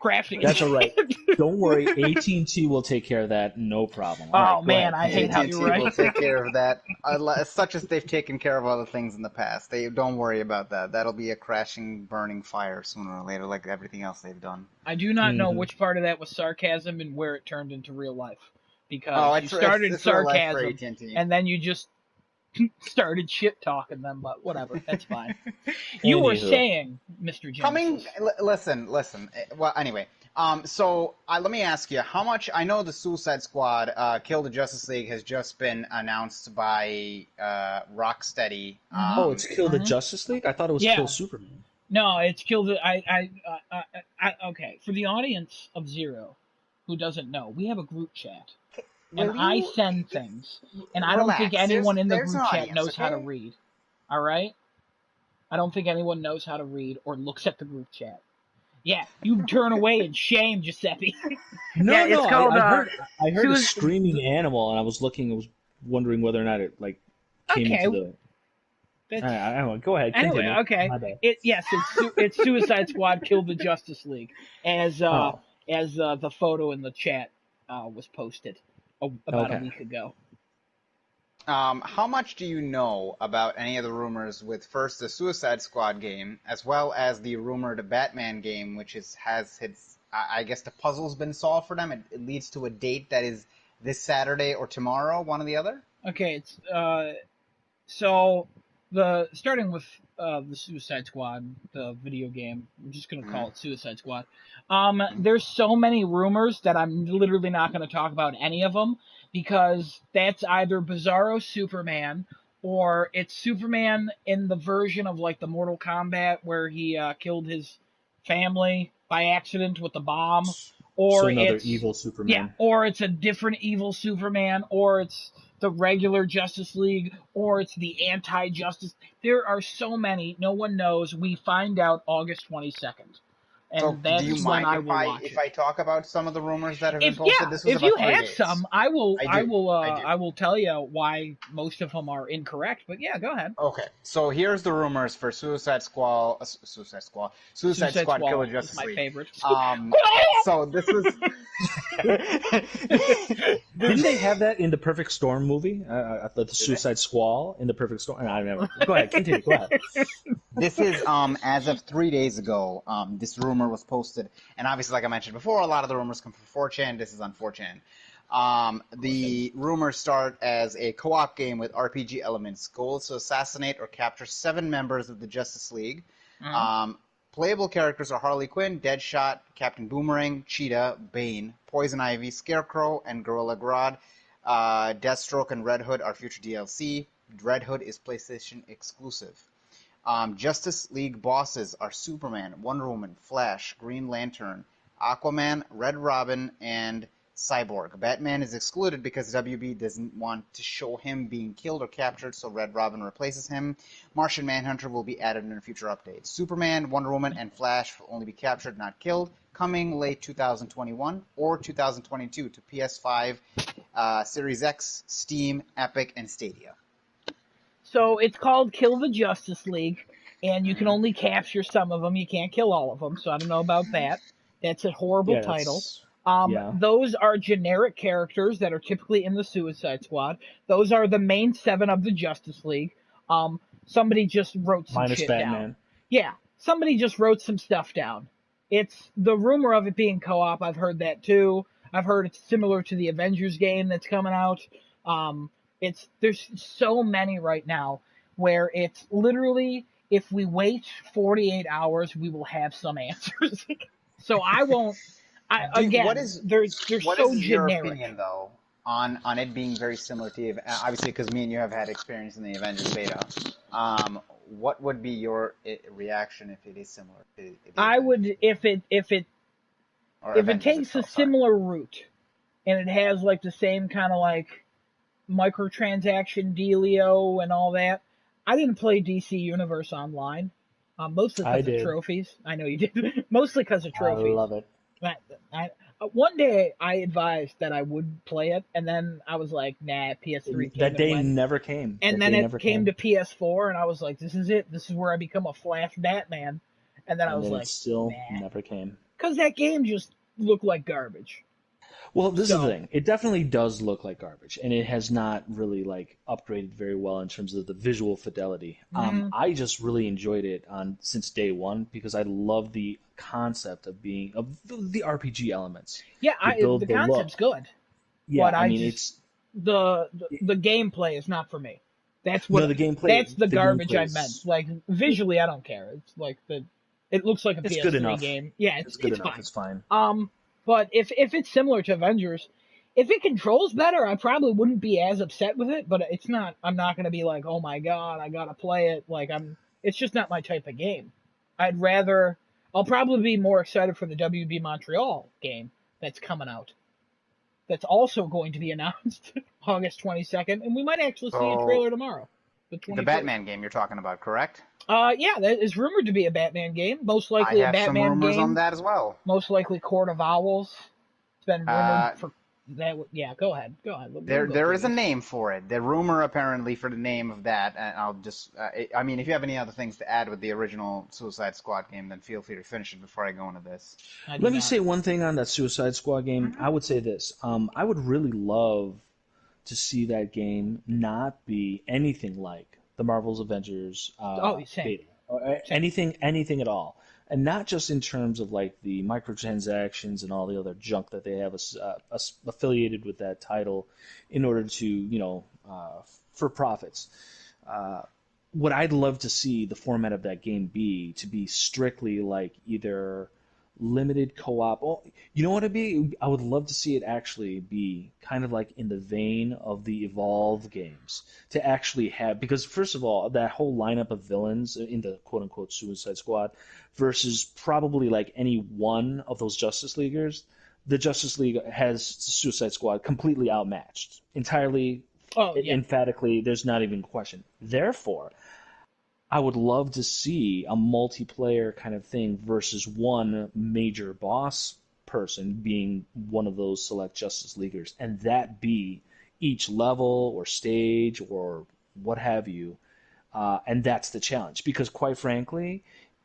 [SPEAKER 2] crafting.
[SPEAKER 1] That's all right. Don't worry, AT&T will take care of that. No problem.
[SPEAKER 2] All right, man, I hate how you're right.
[SPEAKER 3] AT&T will take care of that, such as they've taken care of other things in the past. Don't worry about that. That'll be a crashing, burning fire sooner or later, like everything else they've done.
[SPEAKER 2] I do not know which part of that was sarcasm and where it turned into real life. Because you started sarcasm, and then you just started shit talking them, but whatever, that's fine. You were saying, Mr. Genesis.
[SPEAKER 3] Listen. Well, anyway, so let me ask you, how much? I know the Suicide Squad, Kill the Justice League, has just been announced by Rocksteady.
[SPEAKER 1] It's Kill the Justice League? I thought it was Kill Superman.
[SPEAKER 2] No, it's Kill the. Okay, for the audience of Zero, who doesn't know, we have a group chat. And I send things. And I don't think anyone in the group chat knows how to read. All right? I don't think anyone knows how to read or looks at the group chat. Yeah, you turn away in shame, Giuseppe. Yeah,
[SPEAKER 1] No,
[SPEAKER 2] it's
[SPEAKER 1] no,
[SPEAKER 2] called
[SPEAKER 1] I heard a
[SPEAKER 2] Suicide.
[SPEAKER 1] screaming animal, and I was wondering whether or not it like came
[SPEAKER 2] Okay,
[SPEAKER 1] into the.
[SPEAKER 2] that's
[SPEAKER 1] I don't know. Go ahead,
[SPEAKER 2] anyway.
[SPEAKER 1] continue.
[SPEAKER 2] Okay,
[SPEAKER 1] My bad.
[SPEAKER 2] it's Suicide Squad killed the Justice League as
[SPEAKER 1] Oh,
[SPEAKER 2] the photo in the chat was posted about a
[SPEAKER 1] okay.
[SPEAKER 2] week ago.
[SPEAKER 3] How much do you know about any of the rumors with first the Suicide Squad game, as well as the rumored Batman game, which has its, I guess the puzzle's been solved for them. It leads to a date that is this Saturday or tomorrow, one or the other?
[SPEAKER 2] Okay, it's so starting with the Suicide Squad, the video game. I'm just gonna call it Suicide Squad. There's so many rumors that I'm literally not gonna talk about any of them because that's either Bizarro Superman or it's Superman in the version of like the Mortal Kombat where he killed his family by accident with the bomb,
[SPEAKER 1] So
[SPEAKER 2] or
[SPEAKER 1] another
[SPEAKER 2] it's
[SPEAKER 1] evil
[SPEAKER 2] yeah,
[SPEAKER 1] Superman.
[SPEAKER 2] or it's a different evil Superman, or it's the regular Justice League, or it's the anti-Justice. There are so many. No one knows. We find out August 22nd,
[SPEAKER 3] So
[SPEAKER 2] and
[SPEAKER 3] do you
[SPEAKER 2] that's when
[SPEAKER 3] mind
[SPEAKER 2] I
[SPEAKER 3] if
[SPEAKER 2] will
[SPEAKER 3] I
[SPEAKER 2] watch
[SPEAKER 3] if
[SPEAKER 2] it.
[SPEAKER 3] I talk about some of the rumors that have been
[SPEAKER 2] If
[SPEAKER 3] posted?
[SPEAKER 2] yeah,
[SPEAKER 3] This was
[SPEAKER 2] if you
[SPEAKER 3] about 3
[SPEAKER 2] have
[SPEAKER 3] days.
[SPEAKER 2] some, I will,
[SPEAKER 3] I
[SPEAKER 2] I
[SPEAKER 3] do.
[SPEAKER 2] will,
[SPEAKER 3] I do.
[SPEAKER 2] I will tell you why most of them are incorrect. But yeah, go ahead.
[SPEAKER 3] Okay, so here's the rumors for Suicide
[SPEAKER 2] Suicide
[SPEAKER 3] Squad Killer
[SPEAKER 2] Squad is
[SPEAKER 3] Justice
[SPEAKER 2] my
[SPEAKER 3] League.
[SPEAKER 2] favorite.
[SPEAKER 3] So this was.
[SPEAKER 1] Didn't they have that in the Perfect Storm movie? The
[SPEAKER 3] Did they?
[SPEAKER 1] Suicide Squall in the Perfect Storm. I never. Go ahead, continue. Go ahead.
[SPEAKER 3] This is as of 3 days ago. This rumor was posted, and obviously, like I mentioned before, a lot of the rumors come from 4chan. This is on 4chan. The rumors start as a co-op game with RPG elements. Goal is to assassinate or capture 7 members of the Justice League. Playable characters are Harley Quinn, Deadshot, Captain Boomerang, Cheetah, Bane, Poison Ivy, Scarecrow, and Gorilla Grodd. Deathstroke and Red Hood are future DLC. Red Hood is PlayStation exclusive. Justice League bosses are Superman, Wonder Woman, Flash, Green Lantern, Aquaman, Red Robin, and Cyborg. Batman is excluded because WB doesn't want to show him being killed or captured, so Red Robin replaces him. Martian Manhunter will be added in a future update. Superman, Wonder Woman, and Flash will only be captured, not killed, coming late 2021 or 2022 to PS5, Series X, Steam, Epic, and Stadia.
[SPEAKER 2] So it's called Kill the Justice League, and you can only capture some of them. You can't kill all of them, so I don't know about that. That's a horrible
[SPEAKER 1] Yeah,
[SPEAKER 2] title.
[SPEAKER 1] that's yeah.
[SPEAKER 2] Those are generic characters that are typically in the Suicide Squad. Those are the main 7 of the Justice League. Somebody just wrote some
[SPEAKER 1] Minus
[SPEAKER 2] shit down.
[SPEAKER 1] Batman.
[SPEAKER 2] Yeah, somebody just wrote some stuff down. It's the rumor of it being co-op. I've heard that too. I've heard it's similar to the Avengers game that's coming out. There's so many right now where it's literally if we wait 48 hours, we will have some answers. So I won't.
[SPEAKER 3] What
[SPEAKER 2] Again,
[SPEAKER 3] is
[SPEAKER 2] they're
[SPEAKER 3] what
[SPEAKER 2] so
[SPEAKER 3] is your
[SPEAKER 2] generic.
[SPEAKER 3] opinion though on it being very similar to obviously because me and you have had experience in the Avengers beta. What would be your reaction if it is similar to the
[SPEAKER 2] I
[SPEAKER 3] Avengers
[SPEAKER 2] would if it
[SPEAKER 3] or
[SPEAKER 2] if it
[SPEAKER 3] Avengers
[SPEAKER 2] takes a
[SPEAKER 3] itself? Sorry.
[SPEAKER 2] similar route and it has like the same kind of like microtransaction dealio and all that. I didn't play DC Universe Online, mostly
[SPEAKER 1] I
[SPEAKER 2] because of
[SPEAKER 1] did.
[SPEAKER 2] trophies. I know you did, mostly because of
[SPEAKER 1] I
[SPEAKER 2] trophies.
[SPEAKER 1] love it.
[SPEAKER 2] One day I advised that I would play it, and then I was like, nah, PS3 came
[SPEAKER 1] That
[SPEAKER 2] and
[SPEAKER 1] day
[SPEAKER 2] went.
[SPEAKER 1] never came.
[SPEAKER 2] And
[SPEAKER 1] That
[SPEAKER 2] then
[SPEAKER 1] day
[SPEAKER 2] it
[SPEAKER 1] never
[SPEAKER 2] came
[SPEAKER 1] came.
[SPEAKER 2] to PS4, and I was like, this is it. This is where I become a Flash Batman. And then I
[SPEAKER 1] And
[SPEAKER 2] was
[SPEAKER 1] then it
[SPEAKER 2] like,
[SPEAKER 1] still
[SPEAKER 2] nah.
[SPEAKER 1] never came.
[SPEAKER 2] Because that game just looked like garbage.
[SPEAKER 1] Well, this is the
[SPEAKER 2] So,
[SPEAKER 1] thing. It definitely does look like garbage, and it has not really like upgraded very well in terms of the visual fidelity. I just really enjoyed it on since day one because I love the concept of the RPG elements.
[SPEAKER 2] yeah,
[SPEAKER 1] They
[SPEAKER 2] the
[SPEAKER 1] build the
[SPEAKER 2] concept's
[SPEAKER 1] look.
[SPEAKER 2] good.
[SPEAKER 1] Yeah,
[SPEAKER 2] But
[SPEAKER 1] I
[SPEAKER 2] I
[SPEAKER 1] mean
[SPEAKER 2] just
[SPEAKER 1] it's
[SPEAKER 2] the gameplay is not for me. That's
[SPEAKER 1] no
[SPEAKER 2] what
[SPEAKER 1] the
[SPEAKER 2] that's the garbage
[SPEAKER 1] gameplay
[SPEAKER 2] I meant.
[SPEAKER 1] is
[SPEAKER 2] Like visually, I don't care. It's like it looks like a
[SPEAKER 1] it's good
[SPEAKER 2] PS3
[SPEAKER 1] enough.
[SPEAKER 2] game. Yeah,
[SPEAKER 1] It's good
[SPEAKER 2] it's
[SPEAKER 1] enough.
[SPEAKER 2] fine.
[SPEAKER 1] It's fine.
[SPEAKER 2] But if it's similar to Avengers, if it controls better, I probably wouldn't be as upset with it. But it's not. I'm not gonna be like, oh my god, I gotta play it. Like I'm. It's just not my type of game. I'd rather. I'll probably be more excited for the WB Montreal game that's coming out. That's also going to be announced August 22nd, and we might actually see a
[SPEAKER 3] So
[SPEAKER 2] trailer tomorrow, the
[SPEAKER 3] the
[SPEAKER 2] 21st.
[SPEAKER 3] Batman game you're talking about, correct?
[SPEAKER 2] Yeah, that is rumored to be a Batman game. Most
[SPEAKER 3] I
[SPEAKER 2] likely a
[SPEAKER 3] have some
[SPEAKER 2] Batman
[SPEAKER 3] rumors on
[SPEAKER 2] game.
[SPEAKER 3] that as well.
[SPEAKER 2] Most likely Court of Owls. It's been rumored
[SPEAKER 3] Uh,
[SPEAKER 2] for that. Yeah, go ahead. Go ahead. We'll
[SPEAKER 3] there
[SPEAKER 2] go
[SPEAKER 3] there
[SPEAKER 2] through
[SPEAKER 3] is a
[SPEAKER 2] this.
[SPEAKER 3] name for it. The rumor apparently for the name of that, and I'll just I mean, if you have any other things to add with the original Suicide Squad game, then feel free to finish it before I go into this.
[SPEAKER 2] I do
[SPEAKER 1] Let me
[SPEAKER 2] not.
[SPEAKER 1] say one thing on that Suicide Squad game.
[SPEAKER 3] Mm-hmm.
[SPEAKER 1] I would say this. I would really love to see that game not be anything like the Marvel's Avengers
[SPEAKER 2] Oh, same,
[SPEAKER 1] beta, or
[SPEAKER 2] same.
[SPEAKER 1] anything at all, and not just in terms of like the microtransactions and all the other junk that they have affiliated with that title, in order to for profits. Uh, what I'd love to see the format of that game be to be strictly like either limited co-op. Oh, you know what it'd be? I would love to see it actually be kind of like in the vein of the Evolve games to actually have, because first of all, that whole lineup of villains in the quote unquote Suicide Squad versus probably like any one of those Justice Leaguers, the Justice League has Suicide Squad completely outmatched. Entirely,
[SPEAKER 2] Oh yeah.
[SPEAKER 1] emphatically, there's not even a question. Therefore, I would love to see a multiplayer kind of thing versus one major boss person being one of those select Justice Leaguers, and that be each level or stage or what have you. And that's the challenge because, quite frankly,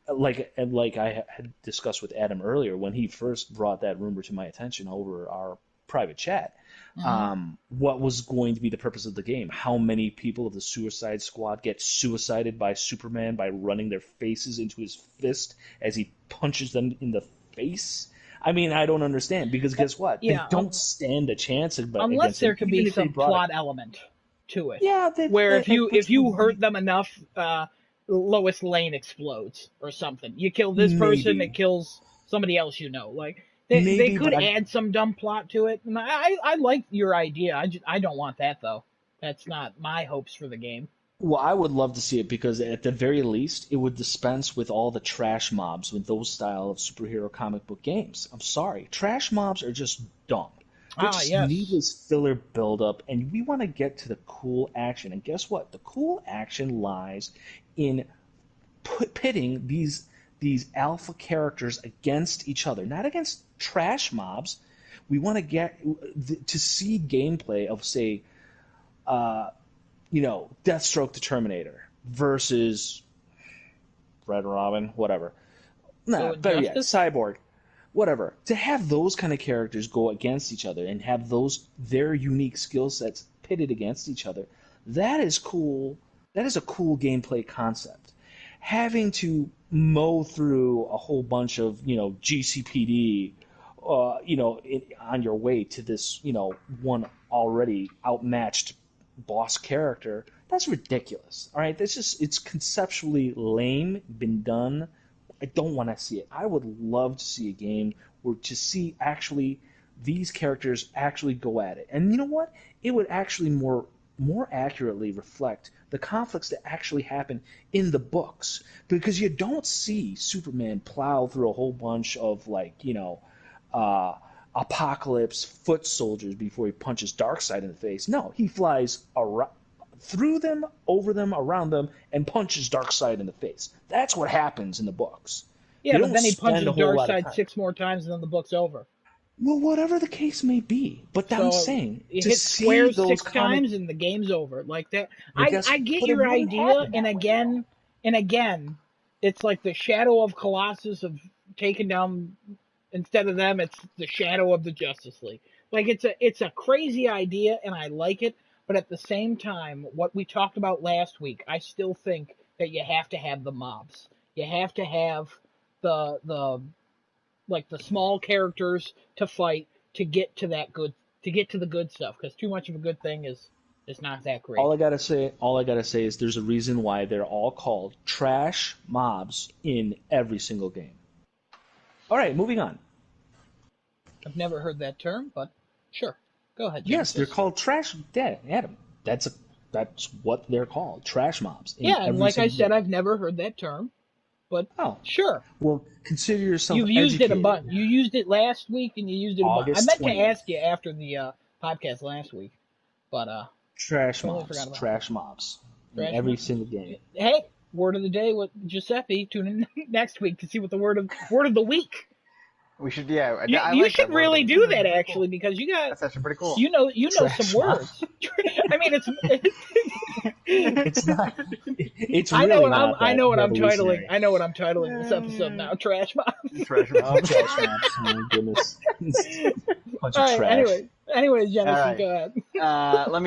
[SPEAKER 1] like I had discussed with Adam earlier when he first brought that rumor to my attention over our private chat,
[SPEAKER 2] Hmm.
[SPEAKER 1] what was going to be the purpose of the game? How many people of the Suicide Squad get suicided by Superman by running their faces into his fist as he punches them in the face? I mean, I don't understand because guess what? They
[SPEAKER 2] Yeah.
[SPEAKER 1] don't stand a chance
[SPEAKER 2] Unless
[SPEAKER 1] against him,
[SPEAKER 2] there could be
[SPEAKER 1] even if they
[SPEAKER 2] some
[SPEAKER 1] brought it.
[SPEAKER 2] plot element to it,
[SPEAKER 1] Yeah,
[SPEAKER 2] where
[SPEAKER 1] which
[SPEAKER 2] if you
[SPEAKER 1] would
[SPEAKER 2] hurt
[SPEAKER 1] be
[SPEAKER 2] them enough, Lois Lane explodes or something. You kill this person, it
[SPEAKER 1] maybe,
[SPEAKER 2] kills somebody else. Like they
[SPEAKER 1] maybe, but
[SPEAKER 2] could add some dumb plot to it. And I like your idea. I don't want that though. That's not my hopes for the game.
[SPEAKER 1] well, I would love to see it because at the very least, it would dispense with all the trash mobs with those style of superhero comic book games. I'm sorry, trash mobs are just dumb. They're
[SPEAKER 2] Ah
[SPEAKER 1] just
[SPEAKER 2] yes.
[SPEAKER 1] needless filler buildup, and we want to get to the cool action. And guess what? The cool action lies in pitting these alpha characters against each other, not against trash mobs. We want to get to see gameplay of, say, Deathstroke the Terminator versus Red Robin, whatever.
[SPEAKER 2] So
[SPEAKER 1] Nah, better yet,
[SPEAKER 2] Injustice.
[SPEAKER 1] Cyborg, whatever. To have those kind of characters go against each other and have those their unique skill sets pitted against each other, that is cool. That is a cool gameplay concept. Having to mow through a whole bunch of GCPD, on your way to this one already outmatched boss character, that's ridiculous. All right, it's conceptually lame, been done. I don't want to see it. I would love to see a game where to see actually these characters actually go at it. And you know what? It would actually more accurately reflect the conflicts that actually happen in the books, because you don't see Superman plow through a whole bunch of uh, apocalypse foot soldiers before he punches Darkseid in the face. No, he flies around, through them, over them, around them, and punches Darkseid in the face. That's what happens in the books.
[SPEAKER 2] Yeah,
[SPEAKER 1] They
[SPEAKER 2] but
[SPEAKER 1] don't
[SPEAKER 2] then he
[SPEAKER 1] spend a
[SPEAKER 2] punches
[SPEAKER 1] whole lot of
[SPEAKER 2] Darkseid
[SPEAKER 1] time.
[SPEAKER 2] 6 more times and then the book's over.
[SPEAKER 1] Well, whatever the case may be, but I'm
[SPEAKER 2] So
[SPEAKER 1] saying
[SPEAKER 2] you
[SPEAKER 1] to
[SPEAKER 2] hit
[SPEAKER 1] see
[SPEAKER 2] squares
[SPEAKER 1] those
[SPEAKER 2] six
[SPEAKER 1] comic,
[SPEAKER 2] times and the game's over. Like that.
[SPEAKER 1] I guess,
[SPEAKER 2] I get
[SPEAKER 1] but it
[SPEAKER 2] your
[SPEAKER 1] wouldn't
[SPEAKER 2] idea,
[SPEAKER 1] happen
[SPEAKER 2] and
[SPEAKER 1] that way.
[SPEAKER 2] again, it's like the shadow of Colossus of taking down. Instead of them, it's the shadow of the Justice League. Like it's a crazy idea, and I like it. But at the same time, what we talked about last week, I still think that you have to have the mobs. You have to have the like the small characters to fight to get to that good to get to the good stuff, because too much of a good thing is not that great.
[SPEAKER 1] All I gotta say is there's a reason why they're all called trash mobs in every single game. All right, moving on.
[SPEAKER 2] I've never heard that term, but sure, go ahead,
[SPEAKER 1] Yes, they're
[SPEAKER 2] Genesis.
[SPEAKER 1] called trash. Adam. That's what they're called. Trash mobs in
[SPEAKER 2] Yeah, and
[SPEAKER 1] every
[SPEAKER 2] like I
[SPEAKER 1] single
[SPEAKER 2] said,
[SPEAKER 1] game.
[SPEAKER 2] I've never heard that term, but
[SPEAKER 1] Oh,
[SPEAKER 2] sure.
[SPEAKER 1] well, consider yourself
[SPEAKER 2] You've used it a
[SPEAKER 1] educated.
[SPEAKER 2] bunch. You used it last week, and you used it a bunch. I
[SPEAKER 1] August
[SPEAKER 2] meant to
[SPEAKER 1] 20th.
[SPEAKER 2] ask you after the podcast last week, but
[SPEAKER 1] Trash
[SPEAKER 2] totally forgot
[SPEAKER 1] mobs.
[SPEAKER 2] about that.
[SPEAKER 1] Trash mobs in
[SPEAKER 2] Trash.
[SPEAKER 1] every single game.
[SPEAKER 2] Hey, word of the day with Giuseppe. Tune in next week to see what the word of the week.
[SPEAKER 3] We should, yeah. I
[SPEAKER 2] You
[SPEAKER 3] like
[SPEAKER 2] should
[SPEAKER 3] that word of the
[SPEAKER 2] really
[SPEAKER 3] week.
[SPEAKER 2] do
[SPEAKER 3] That's
[SPEAKER 2] that
[SPEAKER 3] pretty cool.
[SPEAKER 2] actually because
[SPEAKER 3] That's actually pretty cool.
[SPEAKER 2] you know some
[SPEAKER 1] Trash mom.
[SPEAKER 2] words. I mean,
[SPEAKER 1] It's not. It's
[SPEAKER 2] I know
[SPEAKER 1] really
[SPEAKER 2] what
[SPEAKER 1] not
[SPEAKER 2] I
[SPEAKER 1] that
[SPEAKER 2] know what I'm titling.
[SPEAKER 1] revolutionary.
[SPEAKER 2] I know what I'm titling this episode now. Trash mom.
[SPEAKER 3] Trash mom.
[SPEAKER 1] Trash mom. Oh my goodness. Bunch
[SPEAKER 2] All
[SPEAKER 1] of
[SPEAKER 2] right.
[SPEAKER 1] trash.
[SPEAKER 2] Anyways,
[SPEAKER 3] All
[SPEAKER 2] Genesis,
[SPEAKER 3] right.
[SPEAKER 2] go ahead.
[SPEAKER 3] Let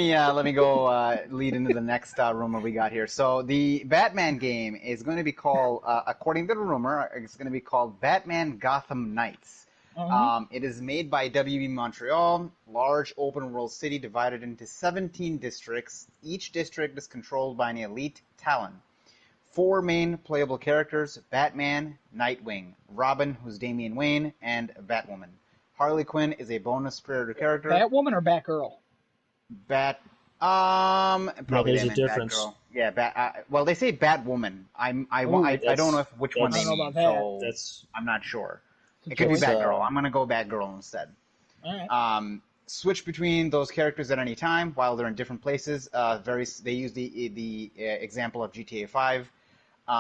[SPEAKER 3] me go lead into the next rumor we got here. So the Batman game is going to be called, according to the rumor, it's going to be called Batman Gotham Knights. It is made by WB Montreal, large open world city divided into 17 districts. Each district is controlled by an elite Talon. 4 main playable characters: Batman, Nightwing, Robin, who's Damian Wayne, and Batwoman. Harley Quinn is a bonus superior character.
[SPEAKER 2] Batwoman or Batgirl?
[SPEAKER 3] Bat.
[SPEAKER 1] Yeah,
[SPEAKER 3] Probably
[SPEAKER 1] there's
[SPEAKER 3] they
[SPEAKER 1] a
[SPEAKER 3] meant
[SPEAKER 1] difference.
[SPEAKER 3] Batgirl. Yeah, well, they say Batwoman. I don't know which one
[SPEAKER 2] I
[SPEAKER 3] they
[SPEAKER 2] don't know
[SPEAKER 3] mean,
[SPEAKER 2] about that.
[SPEAKER 3] so
[SPEAKER 1] That's
[SPEAKER 3] I'm not sure.
[SPEAKER 2] It's a
[SPEAKER 3] It could be
[SPEAKER 2] choice.
[SPEAKER 3] Batgirl. I'm gonna go Batgirl instead.
[SPEAKER 2] All right.
[SPEAKER 3] Switch between those characters at any time while they're in different places. They use the example of GTA 5.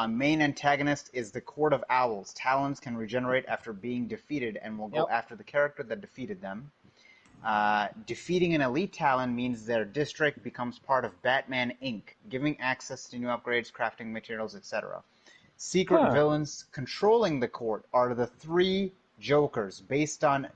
[SPEAKER 3] Main antagonist is the Court of Owls. Talons can regenerate after being defeated and will go
[SPEAKER 2] Yep.
[SPEAKER 3] after the character that defeated them. Defeating an elite Talon means their district becomes part of Batman Inc., giving access to new upgrades, crafting materials, etc. Secret villains controlling the court are the 3 Jokers, based on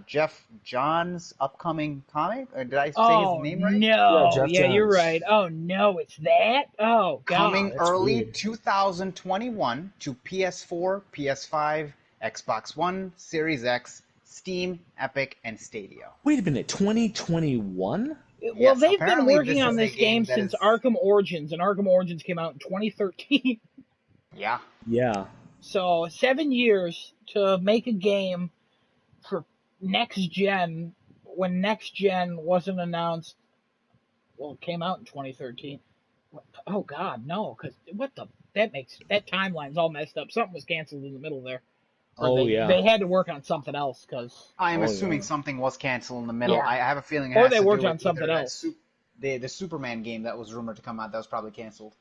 [SPEAKER 3] Jeff Johns' upcoming comic. Did I say his name right?
[SPEAKER 1] yeah,
[SPEAKER 2] No.
[SPEAKER 1] Jeff
[SPEAKER 2] Yeah, you're right.
[SPEAKER 1] Johns.
[SPEAKER 2] Oh no, it's that. Oh
[SPEAKER 3] Coming
[SPEAKER 2] god.
[SPEAKER 1] That's
[SPEAKER 3] early
[SPEAKER 1] weird.
[SPEAKER 3] 2021 to PS4, PS5, Xbox One, Series X, Steam, Epic, and Stadia.
[SPEAKER 1] Wait a minute, 2021?
[SPEAKER 2] Well,
[SPEAKER 3] Yes,
[SPEAKER 2] they've been
[SPEAKER 3] apparently
[SPEAKER 2] working
[SPEAKER 3] this
[SPEAKER 2] on
[SPEAKER 3] is a
[SPEAKER 2] this game
[SPEAKER 3] that
[SPEAKER 2] since
[SPEAKER 3] is.
[SPEAKER 2] Arkham Origins, and Arkham Origins came out in 2013.
[SPEAKER 3] Yeah.
[SPEAKER 1] Yeah.
[SPEAKER 2] So 7 years to make a game for next gen when next gen wasn't announced. Well, it came out in 2013. Oh God, no! Because that timeline's all messed up. Something was canceled in the middle there, or
[SPEAKER 1] Oh
[SPEAKER 2] they
[SPEAKER 1] yeah.
[SPEAKER 2] had to work on something else. Because
[SPEAKER 3] I am
[SPEAKER 1] Oh
[SPEAKER 3] assuming
[SPEAKER 1] yeah.
[SPEAKER 3] something was canceled in the middle.
[SPEAKER 2] Yeah.
[SPEAKER 3] I have a feeling it
[SPEAKER 2] Or
[SPEAKER 3] has
[SPEAKER 2] they
[SPEAKER 3] to
[SPEAKER 2] worked
[SPEAKER 3] do
[SPEAKER 2] on
[SPEAKER 3] with
[SPEAKER 2] something
[SPEAKER 3] either
[SPEAKER 2] else.
[SPEAKER 3] the Superman game that was rumored to come out that was probably canceled.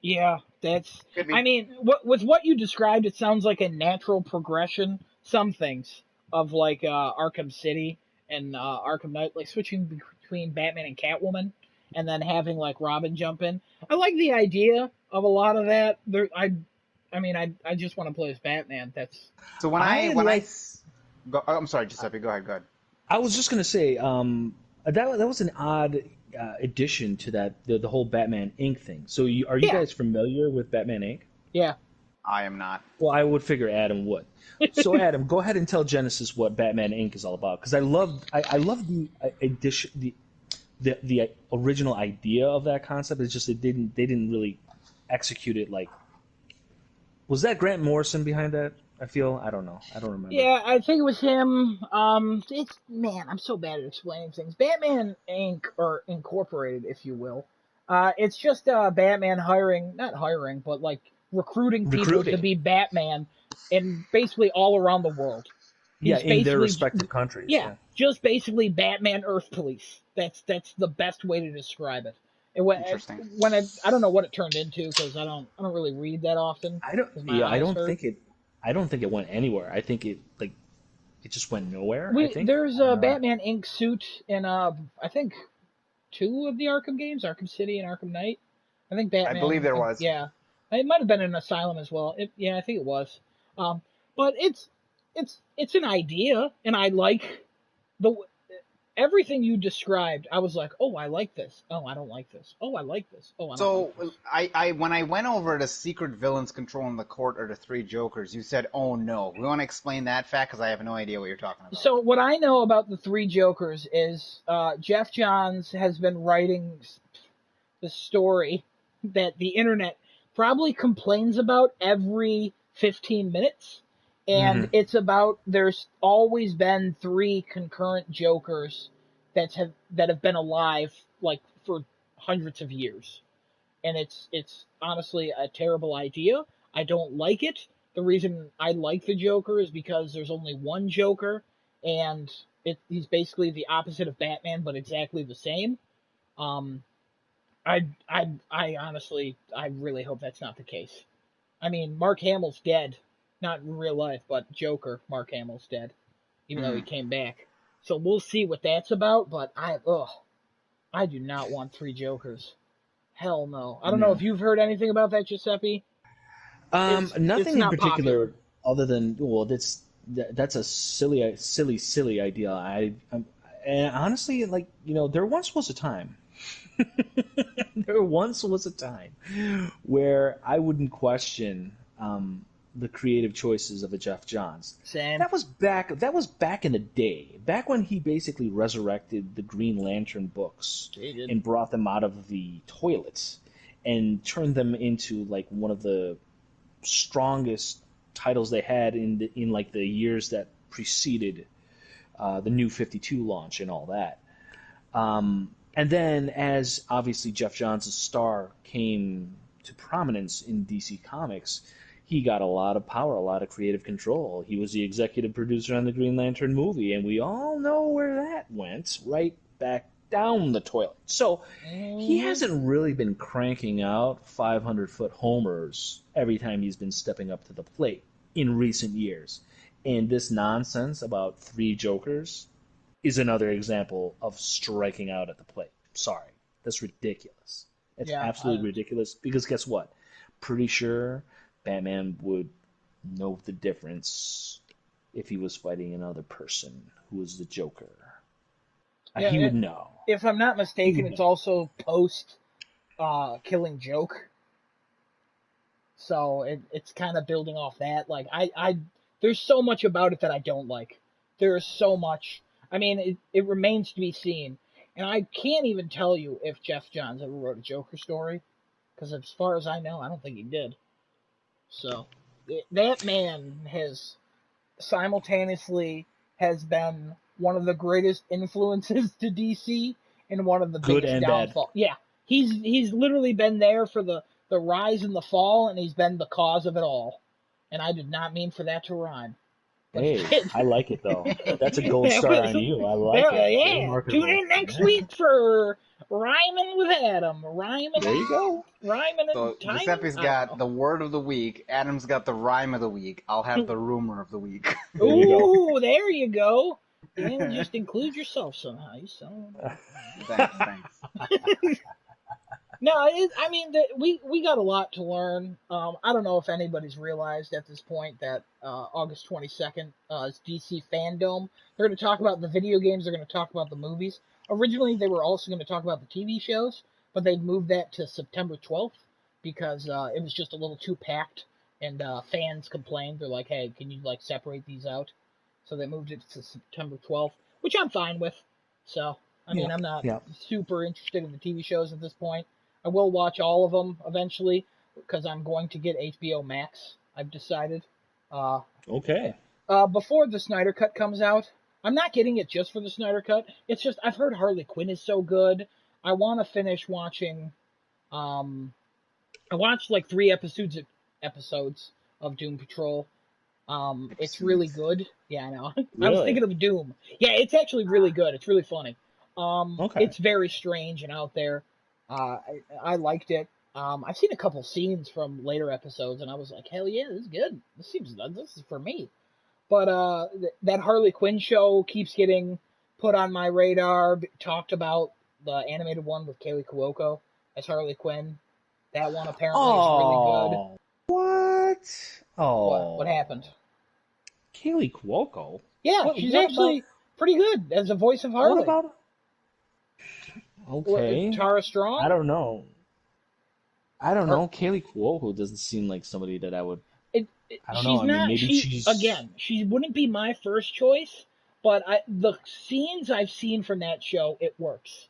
[SPEAKER 2] yeah, that's.
[SPEAKER 3] Could
[SPEAKER 2] I
[SPEAKER 3] be.
[SPEAKER 2] mean, with what you described, it sounds like a natural progression. Some things of like Arkham City and Arkham Knight, like switching between Batman and Catwoman, and then having like Robin jump in. I like the idea of a lot of that. I mean, I just want to play as Batman. That's
[SPEAKER 3] So
[SPEAKER 1] I like.
[SPEAKER 3] I'm sorry, Giuseppe. Go ahead. Go ahead.
[SPEAKER 1] I was just gonna say, that was an odd addition to the whole Batman Inc. thing. So are you
[SPEAKER 2] yeah,
[SPEAKER 1] guys familiar with Batman Inc.?
[SPEAKER 2] yeah.
[SPEAKER 3] I am not.
[SPEAKER 1] Well, I would figure Adam would. So Adam, go ahead and tell Genesis what Batman Inc. is all about, because I love the addition the original idea of that concept. It's just they didn't really execute it like. Was that Grant Morrison behind that? I don't know. I don't remember.
[SPEAKER 2] Yeah, I think it was him. It's man, I'm so bad at explaining things. Batman Inc. or Incorporated, if you will. It's just Batman not hiring, but like recruiting people to
[SPEAKER 1] Recruiting.
[SPEAKER 2] be Batman, and basically all around the world.
[SPEAKER 1] Yeah,
[SPEAKER 2] He's
[SPEAKER 1] in their
[SPEAKER 2] basically
[SPEAKER 1] respective countries.
[SPEAKER 2] yeah,
[SPEAKER 1] Yeah.
[SPEAKER 2] just basically Batman Earth Police. That's the best way to describe it.
[SPEAKER 3] Interesting.
[SPEAKER 2] I don't know what it turned into because I don't really read that often
[SPEAKER 1] I don't.
[SPEAKER 2] because my
[SPEAKER 1] Yeah,
[SPEAKER 2] eyes hurt.
[SPEAKER 1] I don't think it went anywhere. I think it just went nowhere. I think.
[SPEAKER 2] There's a Batman Inc. suit in I think 2 of the Arkham games, Arkham City and Arkham Knight. I think
[SPEAKER 3] I believe there was.
[SPEAKER 2] yeah, it might have been an Asylum as well. Yeah, I think it was. But it's an idea, and I like the everything you described. I was like, oh, I like this. Oh, I don't like this. Oh, I like this. Oh, I don't
[SPEAKER 3] So
[SPEAKER 2] like this.
[SPEAKER 3] I when I went over the secret villains controlling the court or the 3 Jokers, you said, "Oh no." We want to explain that fact because I have no idea what you're talking about.
[SPEAKER 2] So what I know about the 3 Jokers is Jeff Johns has been writing the story that the internet probably complains about every 15 minutes. And it's about there's always been 3 concurrent Jokers that have been alive like for hundreds of years. And it's honestly a terrible idea. I don't like it. The reason I like the Joker is because there's only one Joker, and he's basically the opposite of Batman, but exactly the same. Um, I honestly, I really hope that's not the case. I mean, Mark Hamill's dead, not in real life, but Joker, Mark Hamill's dead, even though he
[SPEAKER 3] Mm.
[SPEAKER 2] came back. So we'll see what that's about. But I do not want three Jokers. Hell no. I don't know
[SPEAKER 1] Yeah.
[SPEAKER 2] if you've heard anything about that, Giuseppe. It's
[SPEAKER 1] Nothing in
[SPEAKER 2] not popular.
[SPEAKER 1] particular other than well, that's a silly idea. And honestly, like there once was a time. There once was a time where I wouldn't question the creative choices of a Jeff Johns.
[SPEAKER 2] Same.
[SPEAKER 1] That was back in the day, back when he basically resurrected the Green Lantern books
[SPEAKER 2] He did.
[SPEAKER 1] and brought them out of the toilets and turned them into like one of the strongest titles they had in like the years that preceded the New 52 launch and all that. And then, as obviously Jeff Johns' star came to prominence in DC Comics, he got a lot of power, a lot of creative control. He was the executive producer on the Green Lantern movie, and we all know where that went, right back down the toilet. So he hasn't really been cranking out 500-foot homers every time he's been stepping up to the plate in recent years. And this nonsense about three Jokers is another example of striking out at the plate. Sorry, that's ridiculous. It's
[SPEAKER 2] Yeah.
[SPEAKER 1] absolutely ridiculous because guess what? Pretty sure Batman would know the difference if he was fighting another person who was the Joker.
[SPEAKER 2] Yeah.
[SPEAKER 1] He would know.
[SPEAKER 2] If I'm not
[SPEAKER 1] He
[SPEAKER 2] mistaken,
[SPEAKER 1] would
[SPEAKER 2] it's
[SPEAKER 1] know.
[SPEAKER 2] also post Killing Joke. So it's kind of building off that. Like there's so much about it that I don't like. There is so much. I mean, it remains to be seen, and I can't even tell you if Jeff Johns ever wrote a Joker story, because as far as I know, I don't think he did. So that man has simultaneously has been one of the greatest influences to DC and one of the
[SPEAKER 1] Good
[SPEAKER 2] biggest
[SPEAKER 1] and bad.
[SPEAKER 2] downfall. Yeah, he's literally been there for the rise and the fall, and he's been the cause of it all. And I did not mean for that to rhyme, but
[SPEAKER 1] Hey,
[SPEAKER 2] it
[SPEAKER 1] I like it though. That's a
[SPEAKER 2] did.
[SPEAKER 1] gold
[SPEAKER 2] That
[SPEAKER 1] star
[SPEAKER 2] was
[SPEAKER 1] on you. I like it. Very
[SPEAKER 2] yeah. Tune
[SPEAKER 1] marketable.
[SPEAKER 2] in next
[SPEAKER 1] Yeah.
[SPEAKER 2] week for rhyming with Adam,
[SPEAKER 1] There you go.
[SPEAKER 2] rhyming
[SPEAKER 3] So
[SPEAKER 2] and timing.
[SPEAKER 3] Giuseppe's
[SPEAKER 2] I don't
[SPEAKER 3] got
[SPEAKER 2] know.
[SPEAKER 3] the word of the week. Adam's got the rhyme of the week. I'll have the rumor of the week.
[SPEAKER 1] There you go.
[SPEAKER 2] Ooh, there you go. And just include yourself somehow. You son of
[SPEAKER 3] Thanks.
[SPEAKER 2] No, I mean, we got a lot to learn. I don't know if anybody's realized at this point that August 22nd is DC Fandome. They're going to talk about the video games. They're going to talk about the movies. Originally, they were also going to talk about the TV shows, but they moved that to September 12th because it was just a little too packed, and fans complained. They're like, "Hey, can you like separate these out?" So they moved it to September 12th, which I'm fine with. So, I mean,
[SPEAKER 1] Yeah.
[SPEAKER 2] I'm not
[SPEAKER 1] Yeah.
[SPEAKER 2] super interested in the TV shows at this point. I will watch all of them eventually because I'm going to get HBO Max. I've decided. Uh,
[SPEAKER 1] Okay.
[SPEAKER 2] Before the Snyder Cut comes out, I'm not getting it just for the Snyder Cut. It's just I've heard Harley Quinn is so good. I want to finish watching. Um, I watched like 3 episodes of Doom Patrol. It's really good. Yeah, I know. I was
[SPEAKER 1] Really?
[SPEAKER 2] thinking of Doom. Yeah, it's actually really good. It's really funny.
[SPEAKER 1] Okay.
[SPEAKER 2] It's very strange and out there. I liked it. I've seen a couple scenes from later episodes, and I was like, hell yeah, this is good. This is for me. But that Harley Quinn show keeps getting put on my radar. Talked about the animated one with Kaylee Cuoco as Harley Quinn. That one apparently is really good.
[SPEAKER 1] Oh, what?
[SPEAKER 2] What
[SPEAKER 1] Oh,
[SPEAKER 2] happened?
[SPEAKER 1] Kaylee Cuoco.
[SPEAKER 2] Yeah,
[SPEAKER 1] What?
[SPEAKER 2] she's
[SPEAKER 1] What about?
[SPEAKER 2] actually pretty good as a voice of
[SPEAKER 1] What
[SPEAKER 2] Harley.
[SPEAKER 1] about? Okay.
[SPEAKER 2] Tara
[SPEAKER 1] I
[SPEAKER 2] Strong?
[SPEAKER 1] don't know. I don't
[SPEAKER 2] Or
[SPEAKER 1] know. Kaylee Cuoco doesn't seem like somebody that I would. I don't know.
[SPEAKER 2] she's
[SPEAKER 1] I mean,
[SPEAKER 2] not
[SPEAKER 1] maybe she's.
[SPEAKER 2] she wouldn't be my first choice, but the scenes I've seen from that show, it works.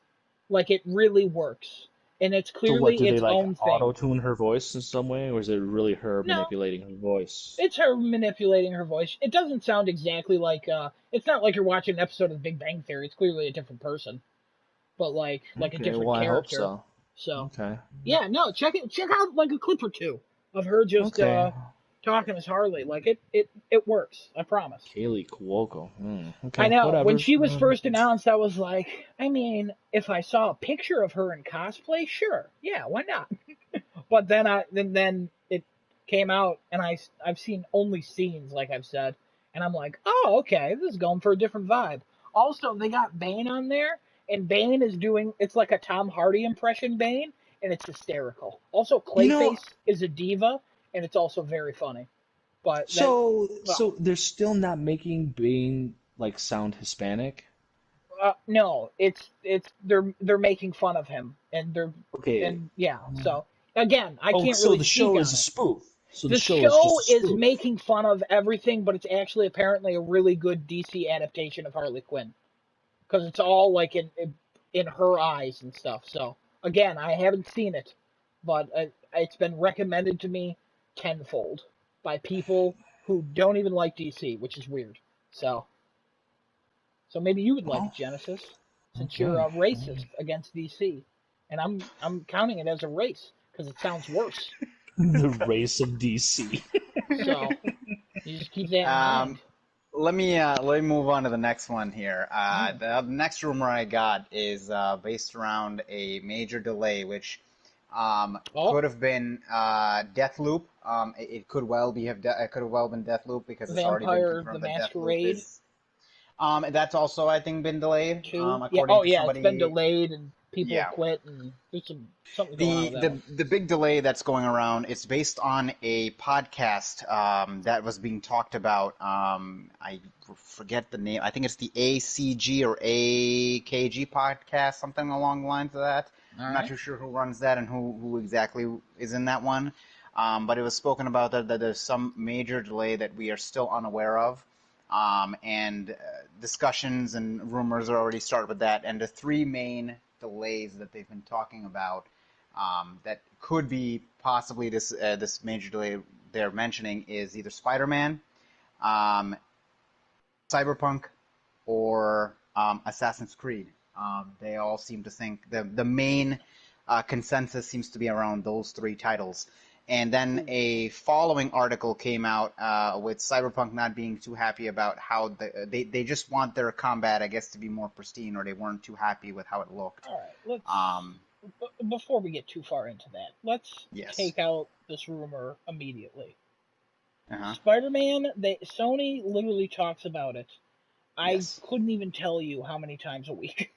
[SPEAKER 2] Like it really works. And it's
[SPEAKER 1] So what?
[SPEAKER 2] clearly
[SPEAKER 1] Do they
[SPEAKER 2] its
[SPEAKER 1] like
[SPEAKER 2] own thing.
[SPEAKER 1] auto tune her voice in some way, or is it really her
[SPEAKER 2] No,
[SPEAKER 1] manipulating her voice?
[SPEAKER 2] it's her manipulating her voice. It doesn't sound exactly like it's not like you're watching an episode of The Big Bang Theory. It's clearly a different person, but like a
[SPEAKER 1] Okay.
[SPEAKER 2] different
[SPEAKER 1] Well, I hope
[SPEAKER 2] character.
[SPEAKER 1] so.
[SPEAKER 2] So,
[SPEAKER 1] Okay.
[SPEAKER 2] yeah, no, check out like a clip or two of her just
[SPEAKER 1] Okay.
[SPEAKER 2] talking as Harley. Like it works. I promise.
[SPEAKER 1] Kaylee Cuoco.
[SPEAKER 2] I
[SPEAKER 1] Okay,
[SPEAKER 2] know. When
[SPEAKER 1] whatever.
[SPEAKER 2] she was first announced, I was like, I mean, if I saw a picture of her in cosplay, sure, yeah, why not? But then it came out, and I've seen only scenes, like I've said, and I'm like, oh, okay, this is going for a different vibe. Also, they got Bane on there, and Bane is doing it's like a Tom Hardy impression Bane, and it's hysterical. Also,
[SPEAKER 1] You know,
[SPEAKER 2] Clayface is a diva, and it's also very funny. But that well,
[SPEAKER 1] so they're still not making Bane like sound Hispanic.
[SPEAKER 2] no, it's they're making fun of him, and
[SPEAKER 1] Okay.
[SPEAKER 2] yeah. So again, I
[SPEAKER 1] Oh,
[SPEAKER 2] can't
[SPEAKER 1] so
[SPEAKER 2] really
[SPEAKER 1] the
[SPEAKER 2] speak
[SPEAKER 1] show is
[SPEAKER 2] on
[SPEAKER 1] a
[SPEAKER 2] it.
[SPEAKER 1] spoof. So the
[SPEAKER 2] The
[SPEAKER 1] show is just
[SPEAKER 2] show
[SPEAKER 1] a
[SPEAKER 2] is
[SPEAKER 1] spoof.
[SPEAKER 2] making fun of everything, but it's actually apparently a really good DC adaptation of Harley Quinn because it's all like in her eyes and stuff. So again, I haven't seen it, but it's been recommended to me tenfold by people who don't even like DC, which is weird. So so maybe you would like
[SPEAKER 1] Well,
[SPEAKER 2] it, Genesis, since you're
[SPEAKER 1] okay.
[SPEAKER 2] a racist against DC, and I'm counting it as a race because it sounds worse.
[SPEAKER 1] The race of DC.
[SPEAKER 2] So you just keep that in mind.
[SPEAKER 3] Um, let me move on to the next one here.
[SPEAKER 2] Mm.
[SPEAKER 3] The next rumor I got is based around a major delay, which
[SPEAKER 2] Oh,
[SPEAKER 3] could have been Deathloop. It could well be it could have well been Deathloop because it's already been
[SPEAKER 2] Vampire the
[SPEAKER 3] confirmed that Deathloop
[SPEAKER 2] Masquerade
[SPEAKER 3] is. That's also I think been delayed,
[SPEAKER 2] 2. Yeah.
[SPEAKER 3] according
[SPEAKER 2] Oh
[SPEAKER 3] to
[SPEAKER 2] yeah, it's been
[SPEAKER 3] somebody.
[SPEAKER 2] delayed and people have
[SPEAKER 3] Yeah.
[SPEAKER 2] quit and there's something going on
[SPEAKER 3] The,
[SPEAKER 2] with that
[SPEAKER 3] the
[SPEAKER 2] one.
[SPEAKER 3] the big delay that's going around is based on a podcast that was being talked about. I forget the name. I think it's the ACG or AKG podcast, something along the lines of that.
[SPEAKER 2] All
[SPEAKER 3] I'm not
[SPEAKER 2] right.
[SPEAKER 3] too sure who runs that and who exactly is in that one. But it was spoken about that there's some major delay that we are still unaware of. And discussions and rumors are already started with that. And the three main delays that they've been talking about that could be possibly this major delay they're mentioning is either Spider-Man, um, Cyberpunk, or Assassin's Creed. They all seem to think the main consensus seems to be around those three titles. And then a following article came out with Cyberpunk not being too happy about how they just want their combat, I guess, to be more pristine, or they weren't too happy with how it looked.
[SPEAKER 2] All right. Let's
[SPEAKER 3] Um,
[SPEAKER 2] before we get too far into that, let's
[SPEAKER 3] yes.
[SPEAKER 2] take out this rumor immediately.
[SPEAKER 3] Uh-huh.
[SPEAKER 2] Spider-Man, Sony literally talks about it. I
[SPEAKER 3] Yes.
[SPEAKER 2] couldn't even tell you how many times a week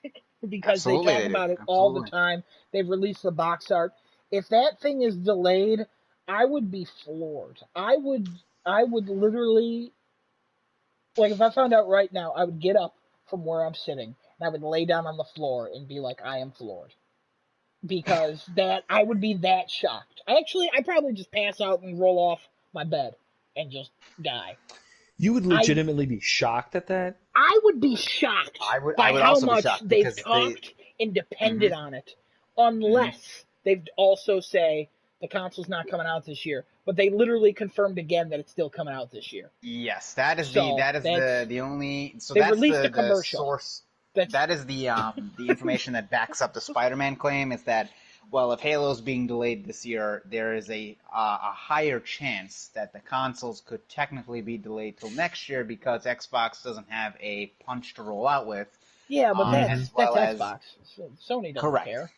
[SPEAKER 2] because they
[SPEAKER 3] Absolutely,
[SPEAKER 2] talk
[SPEAKER 3] they do.
[SPEAKER 2] about it all the
[SPEAKER 3] Absolutely.
[SPEAKER 2] time. They've released the box art. If that thing is delayed, I would be floored. I would literally like if I found out right now, I would get up from where I'm sitting and I would lay down on the floor and be like, I am floored. Because that I would be that shocked. I probably just pass out and roll off my bed and just die.
[SPEAKER 1] You would
[SPEAKER 2] I
[SPEAKER 1] legitimately be shocked at that?
[SPEAKER 2] I would be shocked
[SPEAKER 3] I
[SPEAKER 2] by
[SPEAKER 3] would
[SPEAKER 2] how
[SPEAKER 3] also be
[SPEAKER 2] much
[SPEAKER 3] shocked
[SPEAKER 2] they've
[SPEAKER 3] because they.
[SPEAKER 2] talked and
[SPEAKER 3] Hmm.
[SPEAKER 2] depended on it,
[SPEAKER 3] Hmm.
[SPEAKER 2] unless they've also say the console's not coming out this year. But they literally confirmed again that it's still coming out this year.
[SPEAKER 3] Yes, that is the
[SPEAKER 2] So
[SPEAKER 3] that is
[SPEAKER 2] that's
[SPEAKER 3] the only. So
[SPEAKER 2] they
[SPEAKER 3] that's
[SPEAKER 2] released a
[SPEAKER 3] the
[SPEAKER 2] commercial.
[SPEAKER 3] source.
[SPEAKER 2] That's
[SPEAKER 3] That is the information that backs up the Spider-Man claim is that well, if Halo's being delayed this year, there is a higher chance that the consoles could technically be delayed till next year because Xbox doesn't have a punch to roll out with,
[SPEAKER 2] yeah, but
[SPEAKER 1] Mm-hmm.
[SPEAKER 3] as
[SPEAKER 2] that's
[SPEAKER 3] well as
[SPEAKER 2] Xbox. So Sony doesn't
[SPEAKER 3] correct,
[SPEAKER 2] care.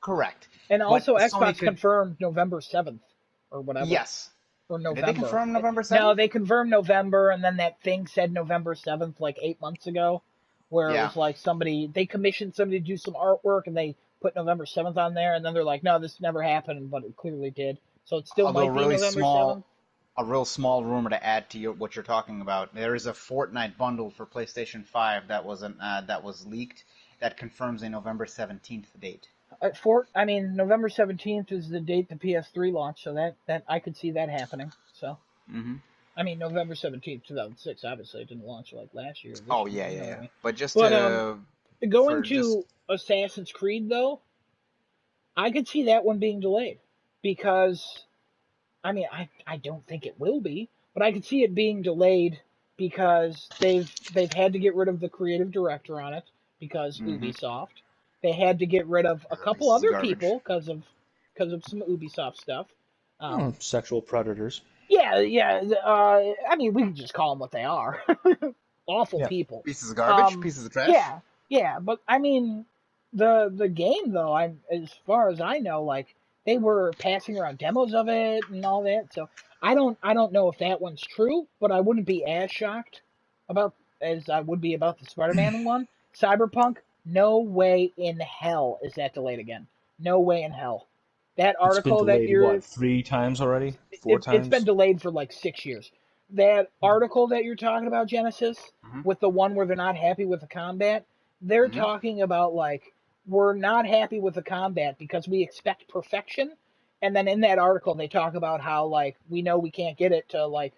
[SPEAKER 3] correct.
[SPEAKER 2] And
[SPEAKER 3] But
[SPEAKER 2] also
[SPEAKER 3] Sony
[SPEAKER 2] Xbox
[SPEAKER 3] could
[SPEAKER 2] confirmed November 7th or whatever.
[SPEAKER 3] yes.
[SPEAKER 2] Or
[SPEAKER 3] Did they
[SPEAKER 2] November.
[SPEAKER 3] confirm November
[SPEAKER 2] No,
[SPEAKER 3] 7th?
[SPEAKER 2] they confirmed November, and then that thing said November 7th, like 8 months ago, where it
[SPEAKER 3] Yeah.
[SPEAKER 2] was like they commissioned somebody to do some artwork, and they put November 7th on there, and then they're like, no, this never happened, but it clearly did. So it still
[SPEAKER 3] Although
[SPEAKER 2] might be November 7th.
[SPEAKER 3] a real small rumor to add to what you're talking about. There is a Fortnite bundle for PlayStation 5 that was leaked that confirms a November 17th date.
[SPEAKER 2] November 17th is the date the PS3 launched, so that I could see that happening. So,
[SPEAKER 3] Hmm.
[SPEAKER 2] November 17th, 2006, obviously, it didn't launch like last year or this
[SPEAKER 3] Oh
[SPEAKER 2] year,
[SPEAKER 3] yeah,
[SPEAKER 2] you
[SPEAKER 3] yeah,
[SPEAKER 2] know what I
[SPEAKER 3] yeah.
[SPEAKER 2] mean?
[SPEAKER 3] But just
[SPEAKER 2] But,
[SPEAKER 3] to
[SPEAKER 2] going
[SPEAKER 3] for just
[SPEAKER 2] to Assassin's Creed, though, I could see that one being delayed because I don't think it will be, but I could see it being delayed because they've had to get rid of the creative director on it because
[SPEAKER 3] hmm
[SPEAKER 2] Ubisoft. They had to get rid of a
[SPEAKER 3] this
[SPEAKER 2] couple
[SPEAKER 3] is
[SPEAKER 2] other
[SPEAKER 3] garbage.
[SPEAKER 2] people because of some Ubisoft stuff.
[SPEAKER 1] Oh,
[SPEAKER 2] Um,
[SPEAKER 1] sexual predators.
[SPEAKER 2] Yeah. I mean, we can just call them what they are. Awful
[SPEAKER 1] Yeah.
[SPEAKER 2] people.
[SPEAKER 3] Pieces of garbage,
[SPEAKER 2] Um,
[SPEAKER 3] pieces of trash.
[SPEAKER 2] yeah, yeah, but I mean, the game though, as far as I know, like they were passing around demos of it and all that. So I don't know if that one's true, but I wouldn't be as shocked about as I would be about the Spider-Man one. Cyberpunk, no way in hell is that delayed again. No way in hell. That
[SPEAKER 1] It's been
[SPEAKER 2] article that
[SPEAKER 1] delayed,
[SPEAKER 2] you're
[SPEAKER 1] what, 3 times already? Four
[SPEAKER 2] it's been
[SPEAKER 1] times?
[SPEAKER 2] delayed for like 6 years. That article that you're talking about, Genesis,
[SPEAKER 3] Hmm.
[SPEAKER 2] with the one where they're not happy with the combat, they're
[SPEAKER 3] Hmm.
[SPEAKER 2] talking about like we're not happy with the combat because we expect perfection. And then in that article, they talk about how like we know we can't get it to like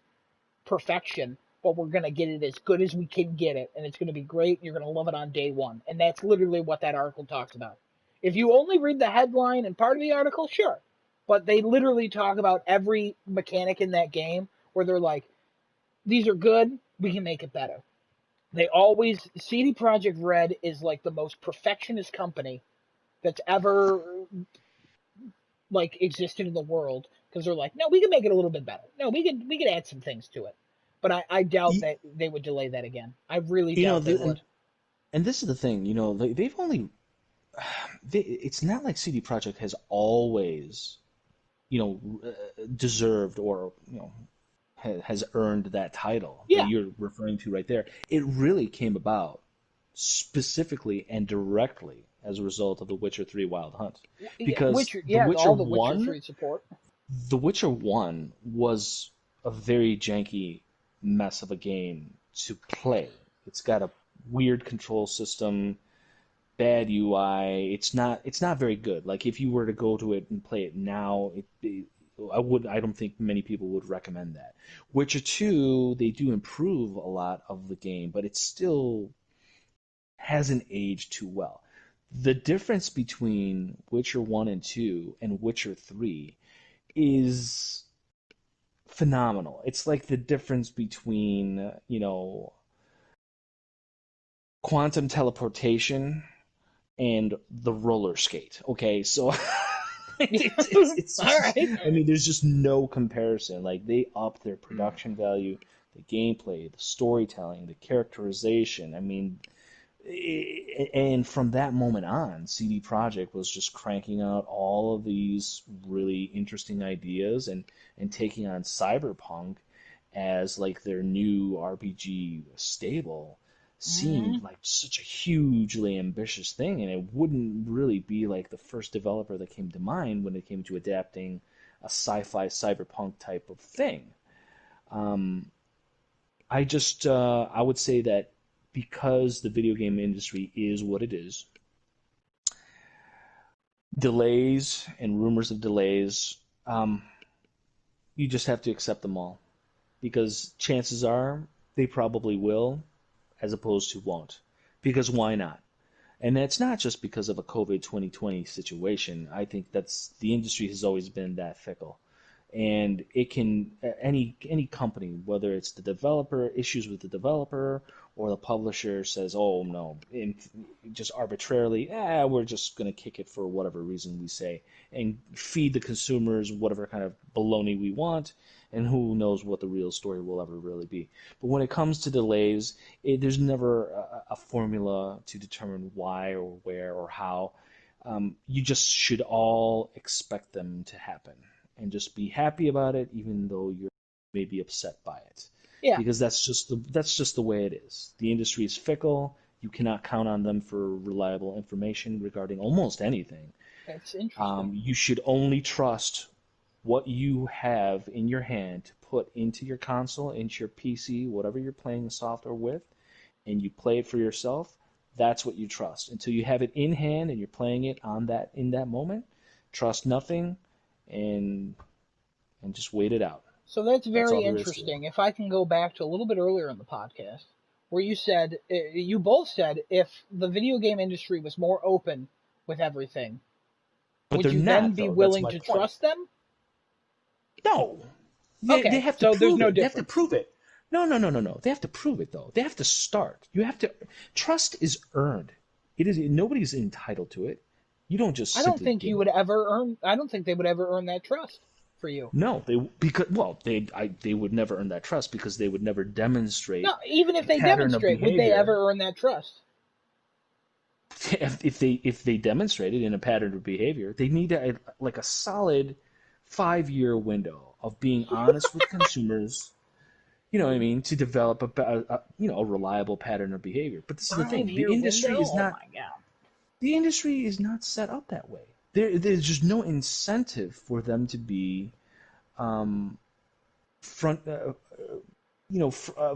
[SPEAKER 2] perfection, but we're gonna get it as good as we can get it, and it's gonna be great. And you're gonna love it on day one, and that's literally what that article talks about. If you only read the headline and part of the article, sure, but they literally talk about every mechanic in that game where they're like, these are good, we can make it better. They always CD Projekt Red is like the most perfectionist company that's ever like existed in the world because they're like, no, we can make it a little bit better. No, we could add some things to it. But I doubt
[SPEAKER 1] Y-
[SPEAKER 2] that they would delay that again. I really
[SPEAKER 1] You know,
[SPEAKER 2] doubt they would.
[SPEAKER 1] and this is the thing, they've only, it's not like CD Projekt has always, deserved or, has earned that title that
[SPEAKER 2] Yeah,
[SPEAKER 1] you're referring to right there. It really came about specifically and directly as a result of The Witcher 3 Wild Hunt.
[SPEAKER 2] yeah,
[SPEAKER 1] Because
[SPEAKER 2] Witcher. Yeah, all the Witcher 3 support.
[SPEAKER 1] The Witcher 1 was a very janky mess of a game to play. It's got a weird control system, bad UI. It's not very good. Like if you were to go to it and play it now, I don't think many people would recommend that. Witcher 2, they do improve a lot of the game, but it still hasn't aged too well. The difference between Witcher 1 and 2 and Witcher 3 is phenomenal. It's like the difference between, quantum teleportation and the roller skate. Okay, so it's
[SPEAKER 2] All right.
[SPEAKER 1] just, I mean, there's just no comparison. Like they upped their production value, the gameplay, the storytelling, the characterization. I mean, and from that moment on, CD Projekt was just cranking out all of these really interesting ideas and taking on Cyberpunk as like their new RPG stable seemed
[SPEAKER 2] Mm-hmm.
[SPEAKER 1] like such a hugely ambitious thing, and it wouldn't really be like the first developer that came to mind when it came to adapting a sci-fi cyberpunk type of thing. Um, I would say that because the video game industry is what it is, delays and rumors of delays, um, you just have to accept them all because chances are they probably will, as opposed to won't. Because why not? And that's not just because of a COVID 2020 situation. I think that's the industry has always been that fickle. And it can any company, whether it's the developer issues with the developer or the publisher says, oh no, and just arbitrarily, we're just going to kick it for whatever reason we say, and feed the consumers whatever kind of baloney we want, and who knows what the real story will ever really be. But when it comes to delays, there's never a formula to determine why or where or how. You just should all expect them to happen and just be happy about it, even though you're maybe upset by it,
[SPEAKER 2] Yeah,
[SPEAKER 1] because that's just the way it is. The industry is fickle. You cannot count on them for reliable information regarding almost anything.
[SPEAKER 2] that's interesting.
[SPEAKER 1] You should only trust what you have in your hand to put into your console, into your PC, whatever you're playing the software with, and you play it for yourself. That's what you trust. Until you have it in hand and you're playing it on that in that moment, trust nothing, and just wait it out.
[SPEAKER 2] So that's
[SPEAKER 1] That's all
[SPEAKER 2] very
[SPEAKER 1] there is to it.
[SPEAKER 2] interesting. If I can go back to a little bit earlier in the podcast, where you both said, if the video game industry was more open with everything,
[SPEAKER 1] But
[SPEAKER 2] would
[SPEAKER 1] they're
[SPEAKER 2] you then
[SPEAKER 1] not,
[SPEAKER 2] be
[SPEAKER 1] though. That's
[SPEAKER 2] willing
[SPEAKER 1] my
[SPEAKER 2] to
[SPEAKER 1] point.
[SPEAKER 2] trust them?
[SPEAKER 1] No, they
[SPEAKER 2] Okay,
[SPEAKER 1] have to
[SPEAKER 2] so there's
[SPEAKER 1] prove
[SPEAKER 2] no
[SPEAKER 1] it. They have to
[SPEAKER 2] difference.
[SPEAKER 1] prove it. No, no, no, no, no. They have to prove it though. They have to start. You have to. Trust is earned. It is. Nobody's entitled to it. You don't just
[SPEAKER 2] I don't
[SPEAKER 1] simply
[SPEAKER 2] think
[SPEAKER 1] get
[SPEAKER 2] you
[SPEAKER 1] it.
[SPEAKER 2] would ever earn. I don't think they would ever earn that trust. for you?
[SPEAKER 1] No, they would never earn that trust because they would never demonstrate
[SPEAKER 2] No, even if
[SPEAKER 1] a
[SPEAKER 2] they
[SPEAKER 1] pattern of
[SPEAKER 2] demonstrate, would they
[SPEAKER 1] behavior.
[SPEAKER 2] ever earn that trust?
[SPEAKER 1] If they demonstrated in a pattern of behavior, they need like a solid 5-year window of being honest with consumers. You know what I mean? To develop a reliable pattern of behavior. But this is the thing:
[SPEAKER 2] 5 year window? Oh my god.
[SPEAKER 1] the industry is not set up that way. There's just no incentive for them to be um, front,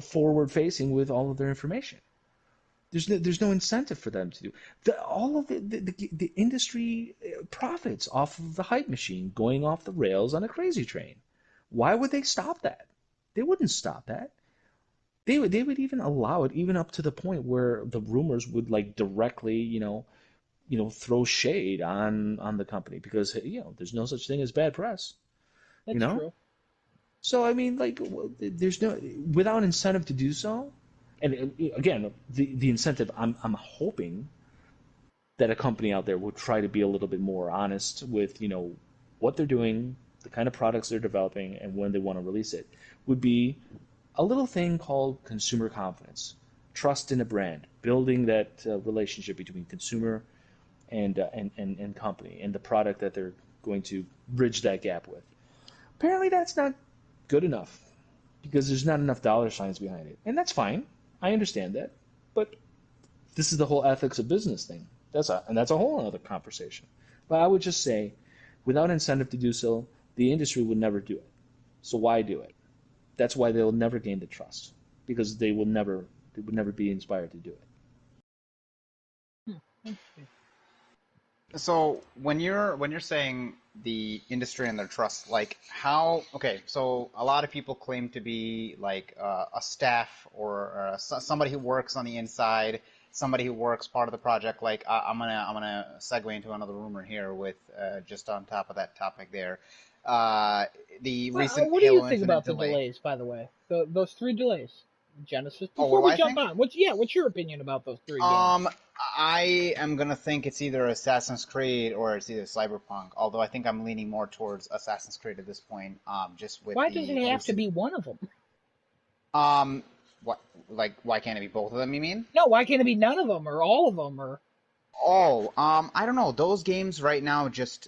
[SPEAKER 1] forward facing with all of their information. There's no incentive for them to do. All of the industry profits off of the hype machine going off the rails on a crazy train. Why would they stop that? They wouldn't stop that. They would even allow it even up to the point where the rumors would like directly throw shade on the company because there's no such thing as bad press. You
[SPEAKER 2] That's
[SPEAKER 1] know.
[SPEAKER 2] true.
[SPEAKER 1] So I mean, like, there's no without incentive to do so. And again, the incentive, I'm hoping that a company out there will try to be a little bit more honest with what they're doing, the kind of products they're developing, and when they want to release it. Would be a little thing called consumer confidence, trust in a brand, building that relationship between consumer and company and the product that they're going to bridge that gap with. Apparently, that's not good enough because there's not enough dollar signs behind it, and that's fine. I understand that, but this is the whole ethics of business thing. That's a whole other conversation. But I would just say, without incentive to do so, the industry would never do it. So why do it? That's why they'll never gain the trust because they would never be inspired to do it.
[SPEAKER 2] Interesting.
[SPEAKER 3] So when you're saying the industry and their trust, like how? Okay, so a lot of people claim to be like a staff or somebody who works on the inside, somebody who works part of the project. Like I'm gonna segue into another rumor here with just on top of that topic there, uh, the recent
[SPEAKER 2] What do you
[SPEAKER 3] Halo
[SPEAKER 2] think
[SPEAKER 3] Infinite
[SPEAKER 2] about the
[SPEAKER 3] delay.
[SPEAKER 2] delays, by the way? Those 3 delays. Genesis.
[SPEAKER 3] Oh, what
[SPEAKER 2] Before
[SPEAKER 3] do
[SPEAKER 2] we
[SPEAKER 3] I
[SPEAKER 2] jump
[SPEAKER 3] think?
[SPEAKER 2] on, what's your opinion about those 3 games?
[SPEAKER 3] Um, I am gonna think it's either Assassin's Creed or it's either Cyberpunk. Although I think I'm leaning more towards Assassin's Creed at this point, just with
[SPEAKER 2] Why does it
[SPEAKER 3] the
[SPEAKER 2] have to
[SPEAKER 3] recent.
[SPEAKER 2] be one of them?
[SPEAKER 3] Um, what like why can't it be both of them? You mean?
[SPEAKER 2] No, why can't it be none of them or all of them or?
[SPEAKER 3] Oh, I don't know. Those games right now just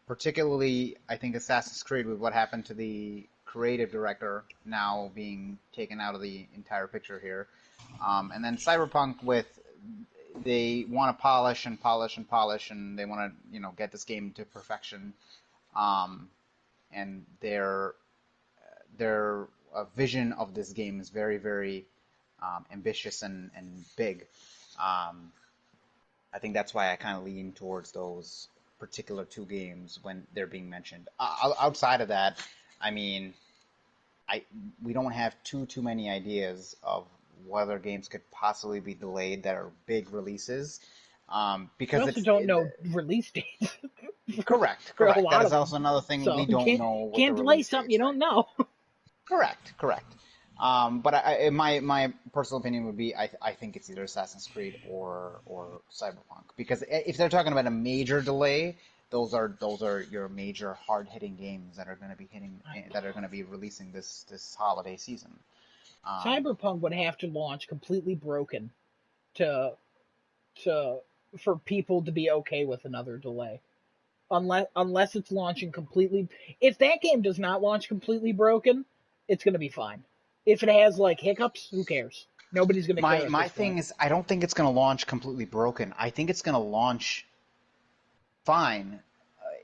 [SPEAKER 3] particularly I think Assassin's Creed with what happened to the creative director now being taken out of the entire picture here, and then Cyberpunk with they want to polish and polish and polish, and they want to get this game to perfection. Um, and their vision of this game is very very ambitious and big. Um, I think that's why I kind of lean towards those particular 2 games when they're being mentioned. Outside of that, I mean, I we don't have too many ideas of whether games could possibly be delayed that are big releases,
[SPEAKER 2] We
[SPEAKER 3] because
[SPEAKER 2] also don't know release dates
[SPEAKER 3] correct,
[SPEAKER 2] for a
[SPEAKER 3] correct. That
[SPEAKER 2] lot
[SPEAKER 3] is
[SPEAKER 2] of them,
[SPEAKER 3] also another thing
[SPEAKER 2] so
[SPEAKER 3] we
[SPEAKER 2] you
[SPEAKER 3] don't know what the
[SPEAKER 2] can't delay
[SPEAKER 3] release
[SPEAKER 2] something you
[SPEAKER 3] dates,
[SPEAKER 2] don't
[SPEAKER 3] right?
[SPEAKER 2] know.
[SPEAKER 3] Correct, correct. But my personal opinion would be I think it's either Assassin's Creed or Cyberpunk because if they're talking about a major delay, those are your major hard hitting games that are going to be releasing this holiday season. Um,
[SPEAKER 2] Cyberpunk would have to launch completely broken to to for people to be okay with another delay. Unless it's launching completely. If that game does not launch completely broken, it's gonna be fine. If it has like hiccups, who cares? Nobody's gonna
[SPEAKER 3] my
[SPEAKER 2] care at
[SPEAKER 3] my
[SPEAKER 2] this
[SPEAKER 3] thing
[SPEAKER 2] point.
[SPEAKER 3] is I don't think it's going to launch completely broken. I think it's going to launch fine.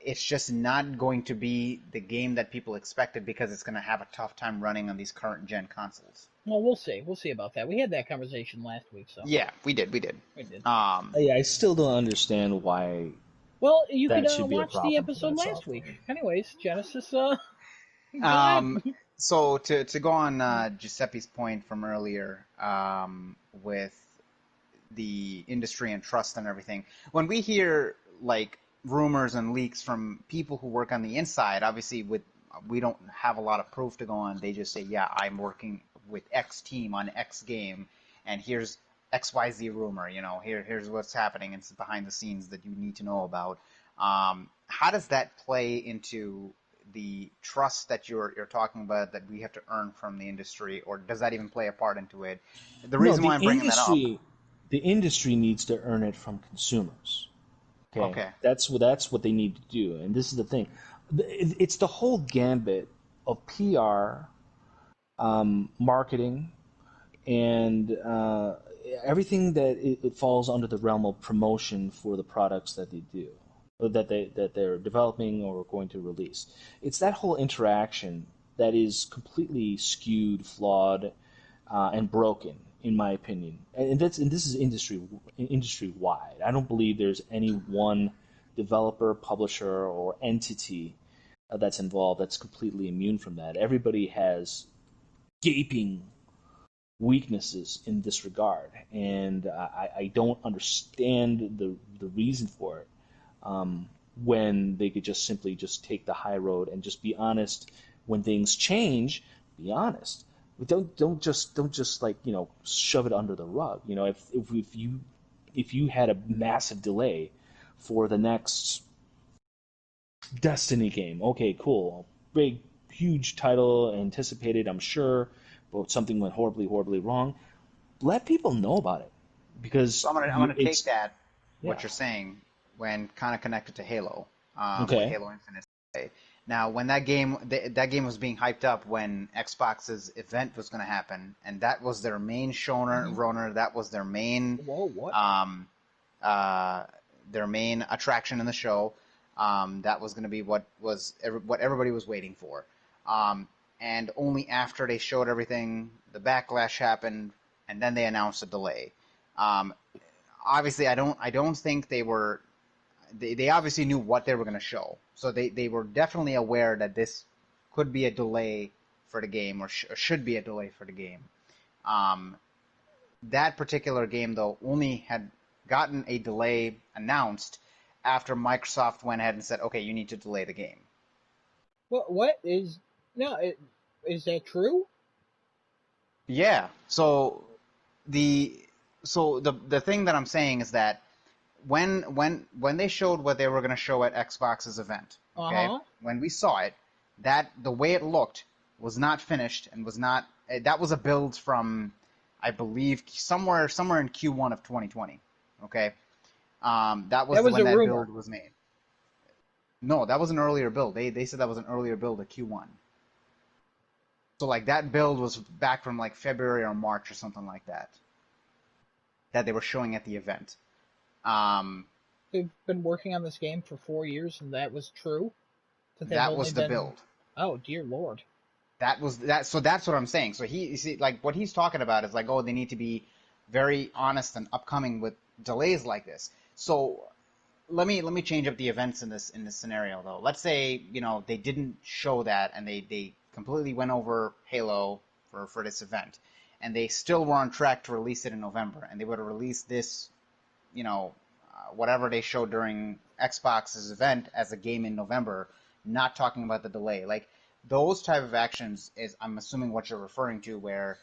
[SPEAKER 3] It's just not going to be the game that people expected because it's going to have a tough time running on these current gen consoles.
[SPEAKER 2] Well, we'll see. We'll see about that. We had that conversation last week, so
[SPEAKER 3] Yeah, we did.
[SPEAKER 2] we did.
[SPEAKER 1] Yeah, I still don't understand why
[SPEAKER 2] Well, you could
[SPEAKER 1] that should be a
[SPEAKER 2] watch the
[SPEAKER 1] problem for
[SPEAKER 2] episode
[SPEAKER 1] that
[SPEAKER 2] last week.
[SPEAKER 1] software.
[SPEAKER 2] Anyways, Genesis, go ahead.
[SPEAKER 3] Um, so to go on Giuseppe's point from earlier, with the industry and trust and everything, when we hear like rumors and leaks from people who work on the inside, obviously we don't have a lot of proof to go on. They just say, yeah, I'm working with X team on X game, and here's XYZ rumor. Here's what's happening. It's behind the scenes that you need to know about. How does that play into the trust that you're talking about that we have to earn from the industry, or does that even play a part into it? The
[SPEAKER 1] No,
[SPEAKER 3] reason why I'm bringing that up.
[SPEAKER 1] the industry needs to earn it from consumers. Okay,
[SPEAKER 3] Okay.
[SPEAKER 1] that's what they need to do, and this is the thing. It's the whole gambit of PR, marketing, and everything that it falls under the realm of promotion for the products that they do, or that they're developing or going to release. It's that whole interaction that is completely skewed, flawed, and broken, in my opinion. And this is industry wide. I don't believe there's any one developer, publisher, or entity that's involved that's completely immune from that. Everybody has gaping weaknesses in this regard, and I don't understand the reason for it. When they could just simply just take the high road and just be honest when things change, be honest. Don't just like shove it under the rug. If you had a massive delay for the next Destiny game, okay, cool, big huge title anticipated, I'm sure, but something went horribly wrong. Let people know about it because
[SPEAKER 3] So I'm gonna take that
[SPEAKER 1] yeah.
[SPEAKER 3] what you're saying when kind of connected to Halo, with
[SPEAKER 1] Okay.
[SPEAKER 3] Halo Infinite. Now, when that game was being hyped up when Xbox's event was going to happen, and that was their main runner, that was
[SPEAKER 2] Whoa, what?
[SPEAKER 3] uh, their main attraction in the show. That was going to be what everybody was waiting for. And only after they showed everything, the backlash happened, and then they announced a delay. Obviously, I don't think they were. They obviously knew what they were going to show, so they were definitely aware that this could be a delay for the game, or should be a delay for the game. That particular game, though, only had gotten a delay announced after Microsoft went ahead and said, "Okay, you need to delay the game."
[SPEAKER 2] What is no? Is that true?
[SPEAKER 3] Yeah. So the thing that I'm saying is that when they showed what they were going to show at Xbox's event, okay,
[SPEAKER 2] Uh-huh.
[SPEAKER 3] when we saw it, that the way it looked was not finished and was not. That was a build from, I believe, somewhere in Q1 of 2020. Okay, that was
[SPEAKER 2] That was
[SPEAKER 3] when
[SPEAKER 2] a
[SPEAKER 3] that
[SPEAKER 2] rumor.
[SPEAKER 3] build was made. No, that was an earlier build. They said that was an earlier build of Q1. So like that build was back from like February or March or something like that they were showing at the event. Um,
[SPEAKER 2] They've been working on this game for 4 years, and that was true. That they've
[SPEAKER 3] that
[SPEAKER 2] only
[SPEAKER 3] was the
[SPEAKER 2] been.
[SPEAKER 3] build.
[SPEAKER 2] Oh dear lord.
[SPEAKER 3] That was that. So that's what I'm saying. So you see, like what he's talking about is like, oh, they need to be very honest and upcoming with delays like this. So let me change up the events in this scenario though. Let's say they didn't show that and they completely went over Halo for this event, and they still were on track to release it in November, and they would have released this, whatever they showed during Xbox's event as a game in November, not talking about the delay. Like those type of actions is, I'm assuming, what you're referring to, where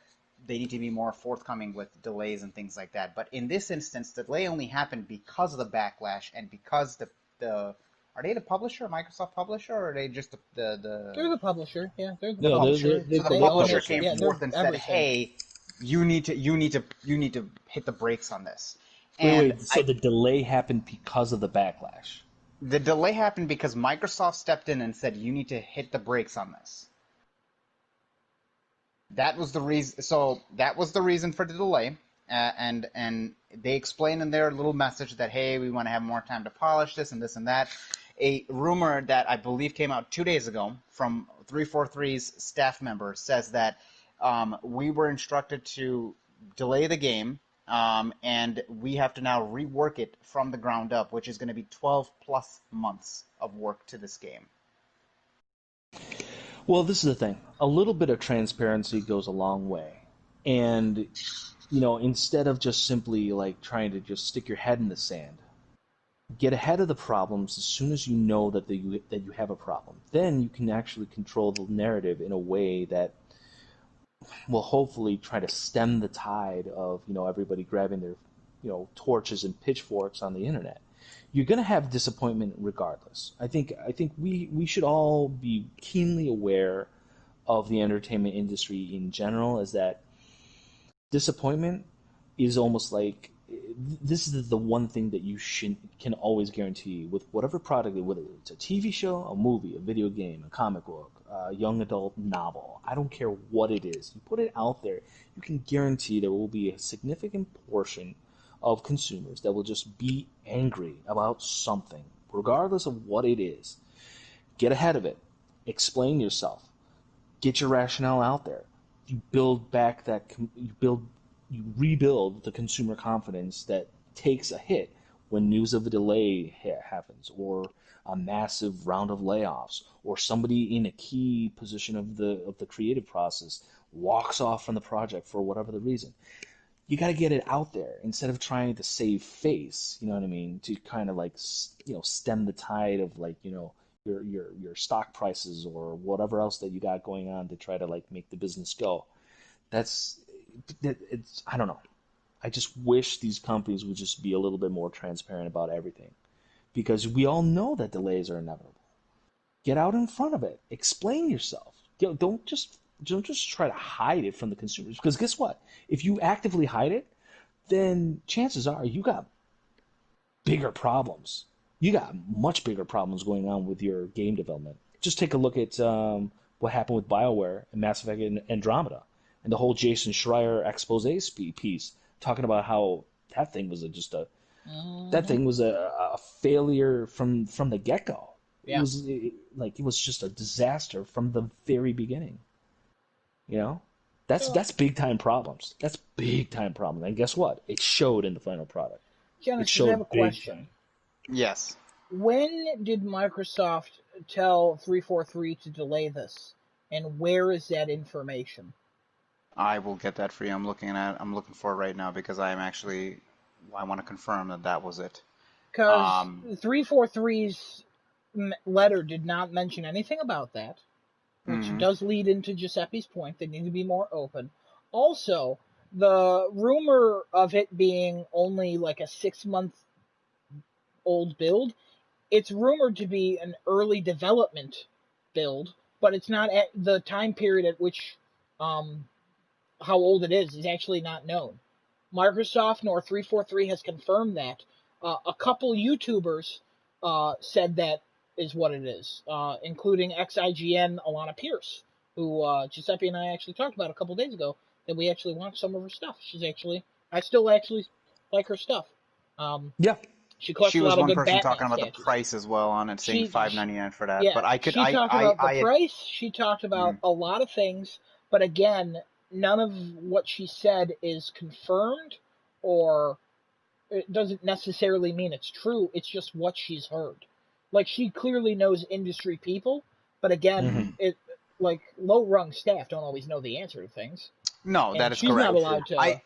[SPEAKER 3] they need to be more forthcoming with delays and things like that. But in this instance, the delay only happened because of the backlash and because the are they the publisher, Microsoft publisher, or are they just
[SPEAKER 2] They're the publisher. Yeah, they're the
[SPEAKER 3] the
[SPEAKER 1] No,
[SPEAKER 3] publisher?
[SPEAKER 2] publisher.
[SPEAKER 3] So the
[SPEAKER 2] They own
[SPEAKER 3] publisher
[SPEAKER 2] it.
[SPEAKER 3] came
[SPEAKER 2] Yeah, they're
[SPEAKER 3] forth and said,
[SPEAKER 2] everything.
[SPEAKER 3] "Hey, you need to hit the brakes on this." And
[SPEAKER 1] Wait. So the delay happened because of the backlash.
[SPEAKER 3] the delay happened because Microsoft stepped in and said, "You need to hit the brakes on this." That was the reason. So that was the reason for the delay, and they explained in their little message that, hey, we want to have more time to polish this and this and that. A rumor that I believe came out 2 days ago from 343's staff member says that we were instructed to delay the game, and we have to now rework it from the ground up, which is going to be 12 plus months of work to this game.
[SPEAKER 1] Well, this is the thing. A little bit of transparency goes a long way. And, instead of just simply like trying to just stick your head in the sand, get ahead of the problems as soon as you know that you have a problem. Then you can actually control the narrative in a way that will hopefully try to stem the tide of, everybody grabbing their, torches and pitchforks on the internet. you're going to have disappointment regardless. I think we should all be keenly aware of the entertainment industry in general, is that disappointment is almost like this is the one thing that you can always guarantee with whatever product, whether it's a TV show, a movie, a video game, a comic book, a young adult novel. I don't care what it is. You put it out there, you can guarantee there will be a significant portion of consumers that will just be angry about something, regardless of what it is. Get ahead of it. Explain yourself. Get your rationale out there. You build back that. You rebuild the consumer confidence that takes a hit when news of a delay happens, or a massive round of layoffs, or somebody in a key position of the creative process walks off from the project for whatever the reason. You got to get it out there instead of trying to save face. You know what I mean? To kind of like stem the tide of like your stock prices or whatever else that you got going on to try to like make the business go. It's I don't know. I just wish these companies would just be a little bit more transparent about everything, because we all know that delays are inevitable. Get out in front of it. Explain yourself. Don't just try to hide it from the consumers, because guess what? If you actively hide it, then chances are you got bigger problems. You got much bigger problems going on with your game development. Just take a look at what happened with BioWare and Mass Effect and Andromeda, and the whole Jason Schreier expose piece, talking about how that thing was a failure from the get go.
[SPEAKER 2] Yeah.
[SPEAKER 1] It was just a disaster from the very beginning. You know, that's
[SPEAKER 2] So,
[SPEAKER 1] that's big time problems. That's big time problems. And guess what? It showed in the final product. It
[SPEAKER 2] Genesis, I have a
[SPEAKER 1] showed big
[SPEAKER 2] question.
[SPEAKER 1] time.
[SPEAKER 3] Yes.
[SPEAKER 2] When did Microsoft tell 343 to delay this? And where is that information?
[SPEAKER 3] I will get that for you. I'm looking for it right now because I want to confirm that was it.
[SPEAKER 2] Because 343's letter did not mention anything about that, which does lead into Giuseppe's point. They need to be more open. Also, the rumor of it being only like a 6-month old build, it's rumored to be an early development build, but it's not at the time period at which how old it is actually not known. Microsoft nor 343 has confirmed that. A couple YouTubers said that is what it is, including ex-IGN Alana Pierce, who Giuseppe and I actually talked about a couple days ago, that we actually watched some of her stuff. I still actually like her stuff.
[SPEAKER 1] Yeah.
[SPEAKER 2] She collects
[SPEAKER 3] She
[SPEAKER 2] a
[SPEAKER 3] was
[SPEAKER 2] lot of
[SPEAKER 3] one
[SPEAKER 2] good
[SPEAKER 3] person
[SPEAKER 2] Batman
[SPEAKER 3] talking about the
[SPEAKER 2] statues.
[SPEAKER 3] price as well on it, saying $5.99 for that.
[SPEAKER 2] Yeah,
[SPEAKER 3] But I could,
[SPEAKER 2] she talked about the
[SPEAKER 3] I
[SPEAKER 2] price. She talked about a lot of things, but again, none of what she said is confirmed, or it doesn't necessarily mean it's true. It's just what she's heard. Like, she clearly knows industry people, but again, it like low rung staff don't always know the answer to things,
[SPEAKER 3] No, that
[SPEAKER 2] and
[SPEAKER 3] is
[SPEAKER 2] she's not
[SPEAKER 3] correct.
[SPEAKER 2] allowed to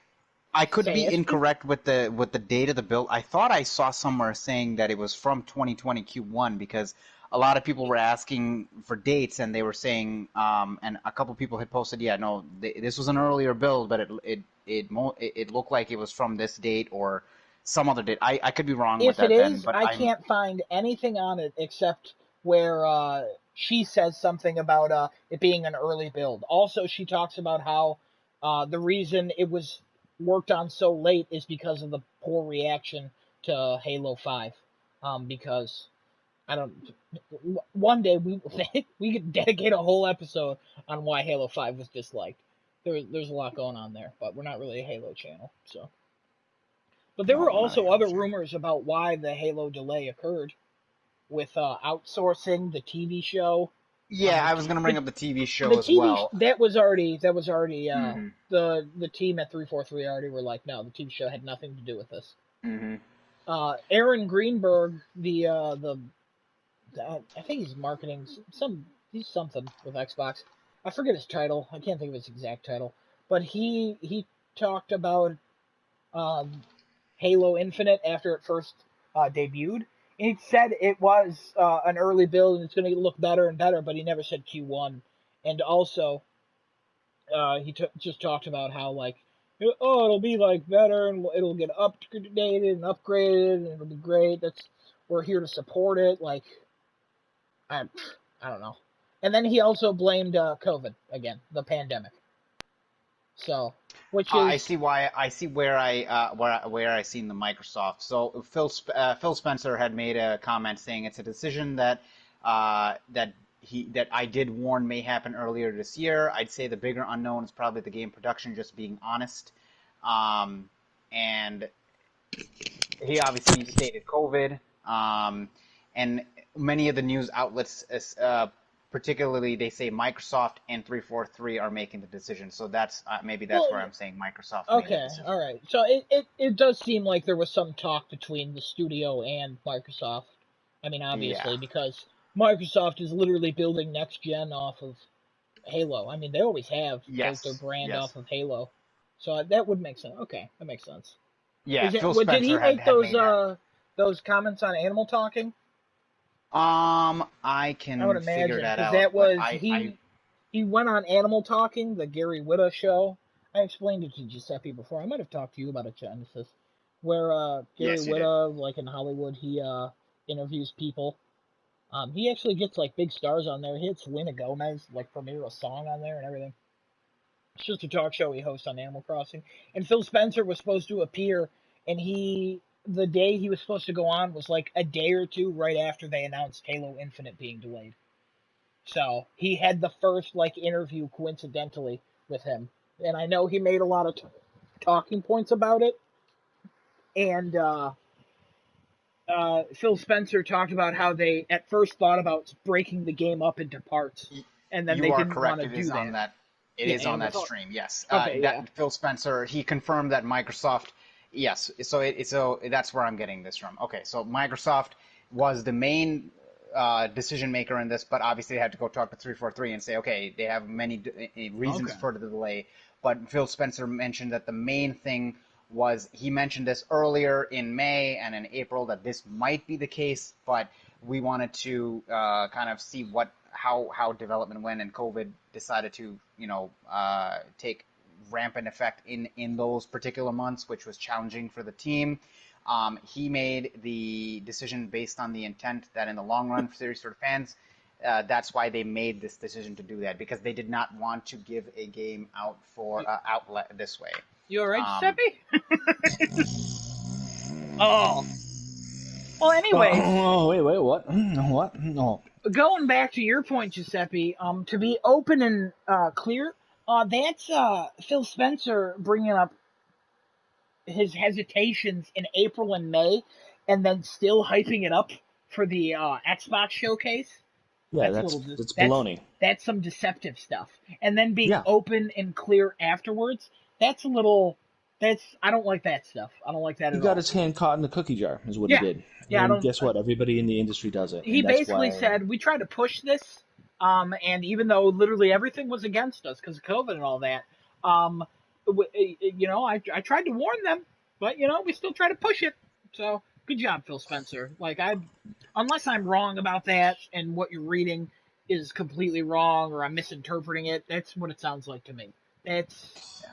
[SPEAKER 3] I could
[SPEAKER 2] say
[SPEAKER 3] be
[SPEAKER 2] it.
[SPEAKER 3] incorrect with the date of the build. I thought I saw somewhere saying that it was from 2020 Q1 because a lot of people were asking for dates and they were saying, and a couple people had posted, yeah, no, this was an earlier build, but it looked like it was from this date or some other date. I could be wrong with
[SPEAKER 2] If it
[SPEAKER 3] that then,
[SPEAKER 2] is,
[SPEAKER 3] but
[SPEAKER 2] I can't find anything on it except where she says something about it being an early build. Also, she talks about how the reason it was worked on so late is because of the poor reaction to Halo 5. Because I don't. One day we could dedicate a whole episode on why Halo 5 was disliked. There's a lot going on there, but we're not really a Halo channel, so. But there
[SPEAKER 3] no,
[SPEAKER 2] were
[SPEAKER 3] we're not a
[SPEAKER 2] also
[SPEAKER 3] Halo
[SPEAKER 2] other
[SPEAKER 3] fan.
[SPEAKER 2] rumors about why the Halo delay occurred, with outsourcing the TV show.
[SPEAKER 3] Yeah, I was gonna bring up the TV show
[SPEAKER 2] The
[SPEAKER 3] as
[SPEAKER 2] TV
[SPEAKER 3] well.
[SPEAKER 2] that was already
[SPEAKER 3] Mm-hmm.
[SPEAKER 2] the team at 343 already were like, no, the TV show had nothing to do with this.
[SPEAKER 3] Mm-hmm.
[SPEAKER 2] Aaron Greenberg, the I think he's marketing he's something with Xbox. I forget his title. I can't think of his exact title, but he talked about Halo Infinite after it first debuted. He said it was an early build and it's going to look better and better, but he never said Q1. And also, he just talked about how like, oh, it'll be like better and it'll get updated and upgraded and it'll be great. we're here to support it. Like, I, I don't know. And then he also blamed COVID again, the pandemic. So, which
[SPEAKER 3] I
[SPEAKER 2] is
[SPEAKER 3] see why. I see where I seen the Microsoft. So Phil Spencer had made a comment saying it's a decision that that I did warn may happen earlier this year. I'd say the bigger unknown is probably the game production. Just being honest, and he obviously stated COVID, and many of the news outlets, particularly they say Microsoft and 343 are making the decision. So that's maybe that's where
[SPEAKER 2] well,
[SPEAKER 3] I'm saying Microsoft made the
[SPEAKER 2] okay,
[SPEAKER 3] decision.
[SPEAKER 2] all right. So it does seem like there was some talk between the studio and Microsoft. I mean,
[SPEAKER 3] Yeah.
[SPEAKER 2] obviously, because Microsoft is literally building next gen off of Halo. I mean, they always have built their
[SPEAKER 3] Yes.
[SPEAKER 2] brand
[SPEAKER 3] Yes.
[SPEAKER 2] off of Halo, so that would make sense. Okay, that makes sense.
[SPEAKER 3] Yeah.
[SPEAKER 2] Is it?
[SPEAKER 3] Phil
[SPEAKER 2] What did he
[SPEAKER 3] Spencer
[SPEAKER 2] make
[SPEAKER 3] had made that.
[SPEAKER 2] those comments on animal talking?
[SPEAKER 3] I
[SPEAKER 2] I would
[SPEAKER 3] can figure
[SPEAKER 2] imagine
[SPEAKER 3] that
[SPEAKER 2] because
[SPEAKER 3] out,
[SPEAKER 2] that
[SPEAKER 3] but
[SPEAKER 2] was he went on Animal Talking, the Gary Whitta show. I explained it to Giuseppe before. I might have talked to you about it, Genesis, where Gary
[SPEAKER 3] yes, you did.
[SPEAKER 2] Whitta, like in Hollywood, he interviews people. He actually gets like big stars on there. He had Selena Gomez like premiere a song on there and everything. It's just a talk show he hosts on Animal Crossing. And Phil Spencer was supposed to appear, and the day he was supposed to go on was like a day or two right after they announced Halo Infinite being delayed. So he had the first like interview coincidentally with him, and I know he made a lot of talking points about it. And Phil Spencer talked about how they at first thought about breaking the game up into parts, and then they
[SPEAKER 3] You are
[SPEAKER 2] didn't want
[SPEAKER 3] correct.
[SPEAKER 2] to
[SPEAKER 3] It
[SPEAKER 2] do
[SPEAKER 3] is on
[SPEAKER 2] that.
[SPEAKER 3] that. It
[SPEAKER 2] Yeah,
[SPEAKER 3] is
[SPEAKER 2] it
[SPEAKER 3] on
[SPEAKER 2] was
[SPEAKER 3] that stream. Yes.
[SPEAKER 2] okay. Yeah,
[SPEAKER 3] That Phil Spencer he confirmed that Microsoft. Yes. So that's where I'm getting this from. Okay. So Microsoft was the main decision maker in this, but obviously they had to go talk to 343 and say, okay, they have many reasons
[SPEAKER 2] okay.
[SPEAKER 3] for the delay. But Phil Spencer mentioned that the main thing was he mentioned this earlier in May and in April that this might be the case, but we wanted to kind of see how development went, and COVID decided to take rampant effect in those particular months, which was challenging for the team. He made the decision based on the intent that in the long run, for series sort of fans, that's why they made this decision to do that, because they did not want to give a game out for outlet this way.
[SPEAKER 2] You all right,
[SPEAKER 3] Um,
[SPEAKER 2] Giuseppe? Oh, well. Anyways,
[SPEAKER 1] Wait, what? What? No.
[SPEAKER 2] going back to your point, Giuseppe, to be open and clear, that's Phil Spencer bringing up his hesitations in April and May, and then still hyping it up for the Xbox showcase.
[SPEAKER 1] Yeah,
[SPEAKER 2] That's a little
[SPEAKER 1] that's
[SPEAKER 2] that's
[SPEAKER 1] baloney.
[SPEAKER 2] that's some deceptive stuff. And then being
[SPEAKER 1] Yeah,
[SPEAKER 2] open and clear afterwards, that's a little. That's I don't like that stuff. I don't like that
[SPEAKER 1] he
[SPEAKER 2] at
[SPEAKER 1] got
[SPEAKER 2] all.
[SPEAKER 1] his hand caught in the cookie jar, is what he
[SPEAKER 2] Yeah,
[SPEAKER 1] did.
[SPEAKER 2] yeah. I
[SPEAKER 1] And
[SPEAKER 2] don't.
[SPEAKER 1] guess what? Everybody in the industry does it,
[SPEAKER 2] He
[SPEAKER 1] and that's
[SPEAKER 2] basically
[SPEAKER 1] why.
[SPEAKER 2] said we tried to push this, and even though literally everything was against us because of COVID and all that, um, I tried to warn them, but we still try to push it. So good job, Phil Spencer. Like unless I'm wrong about that and what you're reading is completely wrong or I'm misinterpreting it, that's what it sounds like to me. That's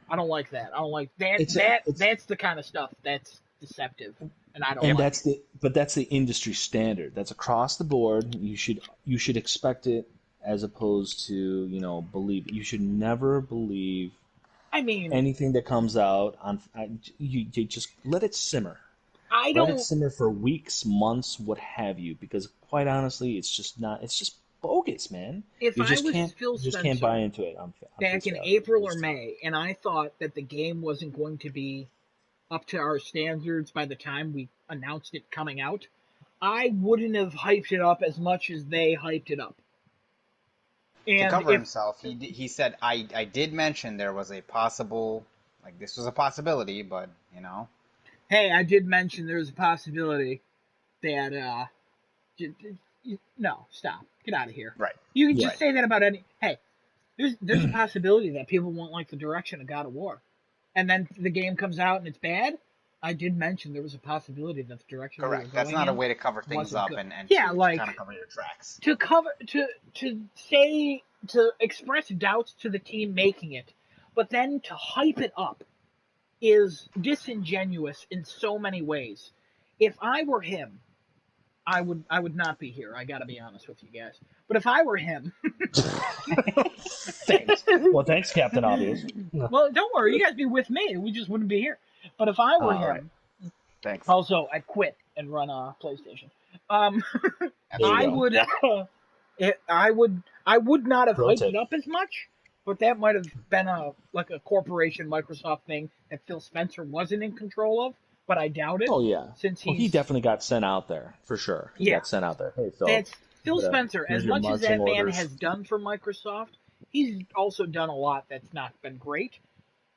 [SPEAKER 2] I don't like that. I don't like that.
[SPEAKER 1] It's
[SPEAKER 2] That's the kind of stuff that's deceptive, and I don't
[SPEAKER 1] and
[SPEAKER 2] like.
[SPEAKER 1] that's the industry standard. That's across the board. You should expect it, as opposed to believe. You should never believe
[SPEAKER 2] I mean,
[SPEAKER 1] anything that comes out on. You just let it simmer.
[SPEAKER 2] I
[SPEAKER 1] Let it
[SPEAKER 2] don't.
[SPEAKER 1] simmer for weeks, months, what have you. Because quite honestly, it's just not. It's just bogus, man.
[SPEAKER 2] If I was Phil
[SPEAKER 1] You just can't buy
[SPEAKER 2] Spencer
[SPEAKER 1] into it on
[SPEAKER 2] back
[SPEAKER 1] face
[SPEAKER 2] in
[SPEAKER 1] value.
[SPEAKER 2] April
[SPEAKER 1] You
[SPEAKER 2] or
[SPEAKER 1] just can't.
[SPEAKER 2] May, and I thought that the game wasn't going to be up to our standards by the time we announced it coming out, I wouldn't have hyped it up as much as they hyped it up.
[SPEAKER 3] to
[SPEAKER 2] And
[SPEAKER 3] cover
[SPEAKER 2] if
[SPEAKER 3] himself, he said, I did mention there was a possible, like this was a possibility, but
[SPEAKER 2] hey, I did mention there's a possibility that no, stop, get out of here.
[SPEAKER 3] right,
[SPEAKER 2] You can
[SPEAKER 1] Yeah.
[SPEAKER 2] just say that about any. Hey, there's a possibility that people won't like the direction of God of War, and then the game comes out and it's bad. I did mention there was a possibility that the direction we were
[SPEAKER 3] correct. That's
[SPEAKER 2] going
[SPEAKER 3] not a
[SPEAKER 2] in
[SPEAKER 3] way to cover things
[SPEAKER 2] wasn't
[SPEAKER 3] up
[SPEAKER 2] good.
[SPEAKER 3] and
[SPEAKER 2] Yeah,
[SPEAKER 3] to
[SPEAKER 2] like
[SPEAKER 3] kind of cover your tracks.
[SPEAKER 2] to cover to express doubts to the team making it, but then to hype it up is disingenuous in so many ways. If I were him, I would not be here. I got to be honest with you guys. But if I were him,
[SPEAKER 1] Thanks. Well, thanks, Captain Obvious.
[SPEAKER 2] well, don't worry, you guys be with me. We just wouldn't be here. But if I were
[SPEAKER 1] All right.
[SPEAKER 2] him,
[SPEAKER 3] Thanks.
[SPEAKER 2] also I'd quit and run a PlayStation. Um,
[SPEAKER 1] There you
[SPEAKER 2] I
[SPEAKER 1] go.
[SPEAKER 2] would, I would not have
[SPEAKER 1] Pro
[SPEAKER 2] hyped
[SPEAKER 1] tip.
[SPEAKER 2] it up as much. But that might have been a corporation Microsoft thing that Phil Spencer wasn't in control of. But I doubt it,
[SPEAKER 1] Oh yeah.
[SPEAKER 2] since
[SPEAKER 1] Well, he
[SPEAKER 2] he's
[SPEAKER 1] definitely got sent out there for sure. He
[SPEAKER 2] yeah.
[SPEAKER 1] got sent out there. Hey, Phil.
[SPEAKER 2] That's Phil Spencer. As
[SPEAKER 1] Here's your
[SPEAKER 2] much as
[SPEAKER 1] marching
[SPEAKER 2] that man
[SPEAKER 1] orders.
[SPEAKER 2] has done for Microsoft, he's also done a lot that's not been great.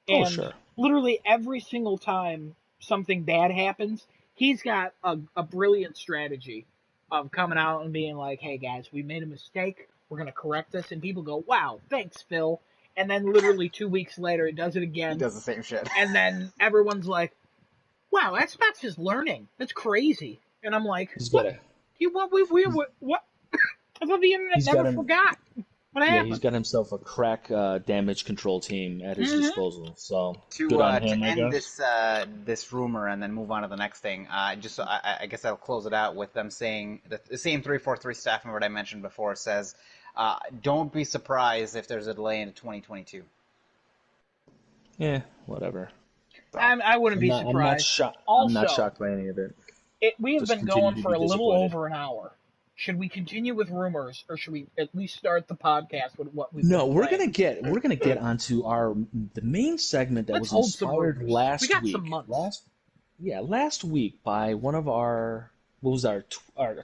[SPEAKER 1] Oh
[SPEAKER 2] And
[SPEAKER 1] sure.
[SPEAKER 2] literally every single time something bad happens, he's got a brilliant strategy of coming out and being like, "Hey guys, we made a mistake. We're gonna correct this." And people go, "Wow, thanks, Phil." And then literally 2 weeks later, he does it
[SPEAKER 3] He
[SPEAKER 2] again,
[SPEAKER 3] does the same shit.
[SPEAKER 2] and then everyone's like, "Wow, Xbox is learning. That's crazy." And I'm like,
[SPEAKER 1] He's got
[SPEAKER 2] "What?
[SPEAKER 1] a.
[SPEAKER 2] What? I thought the internet
[SPEAKER 1] He's
[SPEAKER 2] never
[SPEAKER 1] got him.
[SPEAKER 2] forgot. What
[SPEAKER 1] Yeah,
[SPEAKER 2] happened?"
[SPEAKER 1] he's got himself a crack damage control team at his
[SPEAKER 2] Mhm.
[SPEAKER 1] disposal. So
[SPEAKER 3] To
[SPEAKER 1] good on him,
[SPEAKER 3] to
[SPEAKER 1] I
[SPEAKER 3] end
[SPEAKER 1] guess.
[SPEAKER 3] this rumor and then move on to the next thing. I guess I'll close it out with them saying that the same 343 staff member that I mentioned before says, "Don't be surprised if there's a delay into 2022."
[SPEAKER 1] Yeah, whatever.
[SPEAKER 2] I wouldn't be
[SPEAKER 1] I'm not
[SPEAKER 2] surprised.
[SPEAKER 1] shocked. I'm not
[SPEAKER 2] Also,
[SPEAKER 1] shocked by any of it.
[SPEAKER 2] we have
[SPEAKER 1] Just
[SPEAKER 2] been
[SPEAKER 1] continue
[SPEAKER 2] going
[SPEAKER 1] to
[SPEAKER 2] for
[SPEAKER 1] be
[SPEAKER 2] a little
[SPEAKER 1] disappointed.
[SPEAKER 2] over an hour. Should we continue with rumors, or should we at least start the podcast with what we've
[SPEAKER 1] No,
[SPEAKER 2] been
[SPEAKER 1] we're
[SPEAKER 2] playing?
[SPEAKER 1] gonna get onto the main segment that
[SPEAKER 2] Let's
[SPEAKER 1] was
[SPEAKER 2] hold some
[SPEAKER 1] inspired
[SPEAKER 2] rumors.
[SPEAKER 1] last
[SPEAKER 2] We got
[SPEAKER 1] week.
[SPEAKER 2] some months.
[SPEAKER 1] Last week by one of our what was our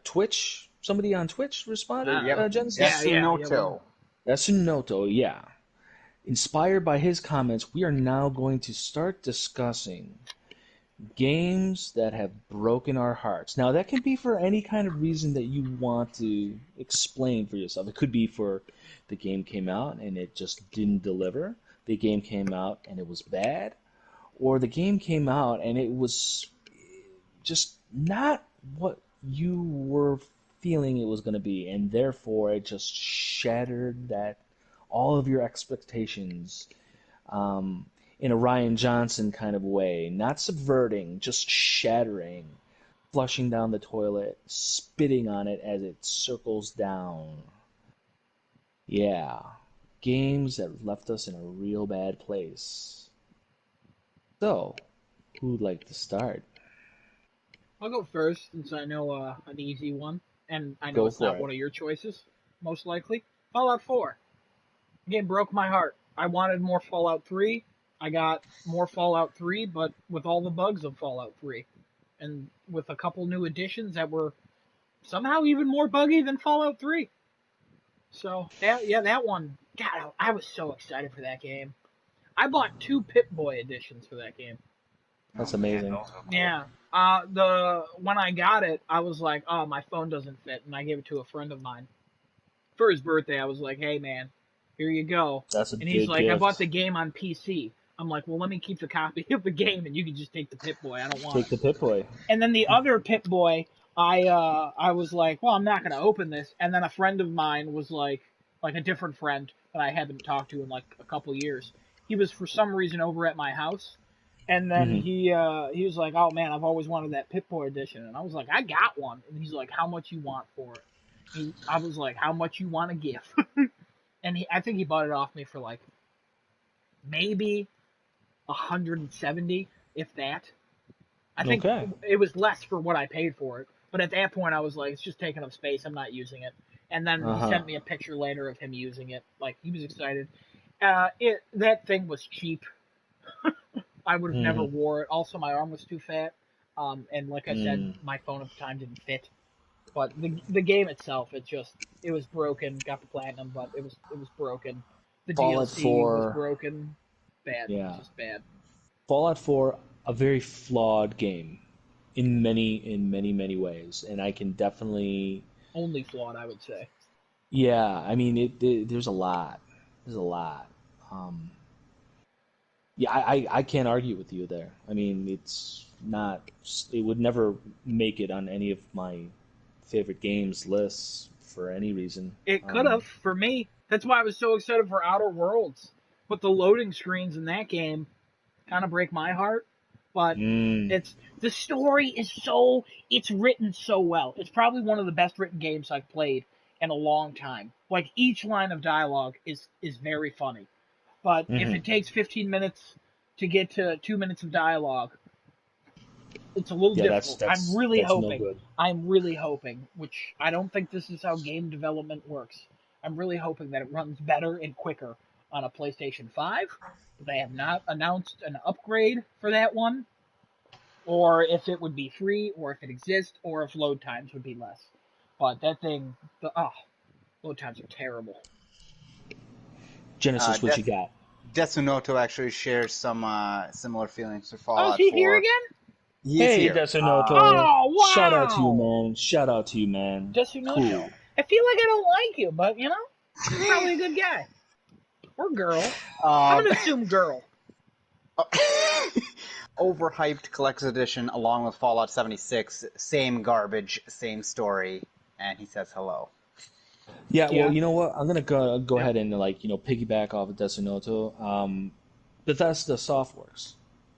[SPEAKER 1] Twitch, somebody on Twitch responded.
[SPEAKER 3] Yep.
[SPEAKER 1] Genesis.
[SPEAKER 3] Yasunoto.
[SPEAKER 1] Yasunoto, yeah. Inspired by his comments, we are now going to start discussing games that have broken our hearts. Now, that can be for any kind of reason that you want to explain for yourself. It could be for the game came out and it just didn't deliver, the game came out and it was bad, or the game came out and it was just not what you were feeling it was going to be, and therefore it just shattered that all of your expectations in a Ryan Johnson kind of way, not subverting, just shattering, flushing down the toilet, spitting on it as it circles down. Yeah, games that left us in a real bad place. So, who'd like to start?
[SPEAKER 2] I'll go first since I know an easy one, and I know
[SPEAKER 1] Go
[SPEAKER 2] it's
[SPEAKER 1] for
[SPEAKER 2] not
[SPEAKER 1] it.
[SPEAKER 2] one of your choices, most likely. Fallout 4. The game broke my heart. I wanted more Fallout 3. I got more Fallout 3, but with all the bugs of Fallout 3. And with a couple new additions that were somehow even more buggy than Fallout 3. So, that one. God, I was so excited for that game. I bought 2 Pip-Boy editions for that game.
[SPEAKER 1] That's amazing.
[SPEAKER 2] Yeah. When I got it, I was like, oh, my phone doesn't fit, and I gave it to a friend of mine. For his birthday, I was like, hey, man, here you go.
[SPEAKER 1] That's a
[SPEAKER 2] And he's
[SPEAKER 1] good
[SPEAKER 2] like, I
[SPEAKER 1] gift.
[SPEAKER 2] bought the game on PC. I'm like, well, let me keep the copy of the game, and you can just take the Pip-Boy. I don't want
[SPEAKER 1] Take
[SPEAKER 2] it.
[SPEAKER 1] the Pip-Boy.
[SPEAKER 2] And then the other Pip-Boy, I was like, well, I'm not going to open this. And then a friend of mine was like a different friend that I haven't talked to in like a couple years. He was for some reason over at my house, and then
[SPEAKER 1] Mhm.
[SPEAKER 2] he was like, oh man, I've always wanted that Pip-Boy edition. And I was like, I got one. And he's like, how much you want for it? I was like, how much you want to give? And I think he bought it off me for like maybe 170, if that. I think
[SPEAKER 1] Okay.
[SPEAKER 2] it was less for what I paid for it. But at that point, I was like, it's just taking up space. I'm not using it. And then he sent me a picture later of him using it. Like, he was excited. That thing was cheap. I would have never wore it. Also, my arm was too fat. And like I said, my phone at the time didn't fit. But the game itself, it was broken. Got the platinum, but it was broken. The
[SPEAKER 1] Fallout
[SPEAKER 2] DLC was
[SPEAKER 1] 4.
[SPEAKER 2] broken. Bad.
[SPEAKER 1] Yeah.
[SPEAKER 2] Just bad.
[SPEAKER 1] Fallout 4, a very flawed game in many ways, and I can definitely.
[SPEAKER 2] Only flawed, I would say.
[SPEAKER 1] Yeah, I mean, there's a lot. There's a lot. Um, yeah, I can't argue with you there. I mean, it's not. It would never make it on any of my favorite games lists for any reason.
[SPEAKER 2] It could have, for me. That's why I was so excited for Outer Worlds. But the loading screens in that game kind of break my heart. but the story is it's written so well. It's probably one of the best written games I've played in a long time. Like, each line of dialogue is very funny. But if it takes 15 minutes to get to 2 minutes of dialogue, it's a little difficult. I'm really hoping.
[SPEAKER 1] No good.
[SPEAKER 2] I'm really hoping, which I don't think this is how game development works. I'm really hoping that it runs better and quicker on a PlayStation 5. They have not announced an upgrade for that one, or if it would be free, or if it exists, or if load times would be less. But that thing, load times are terrible.
[SPEAKER 1] Genesis, what you got?
[SPEAKER 3] Desunoto actually shares some similar feelings for Fallout 4.
[SPEAKER 2] Oh, is he here again?
[SPEAKER 1] Hey, Desunoto.
[SPEAKER 2] Oh, wow.
[SPEAKER 1] Shout out to you, man. Shout out to you, man.
[SPEAKER 2] Desunoto.
[SPEAKER 1] Cool.
[SPEAKER 2] I feel like I don't like you, but, you're probably a good guy. Or girl. I'm going to assume girl.
[SPEAKER 3] Overhyped collector's edition along with Fallout 76. Same garbage, same story. And he says hello.
[SPEAKER 1] Yeah, well, you know what? I'm gonna go ahead and piggyback off of Desunoto. Bethesda Softworks,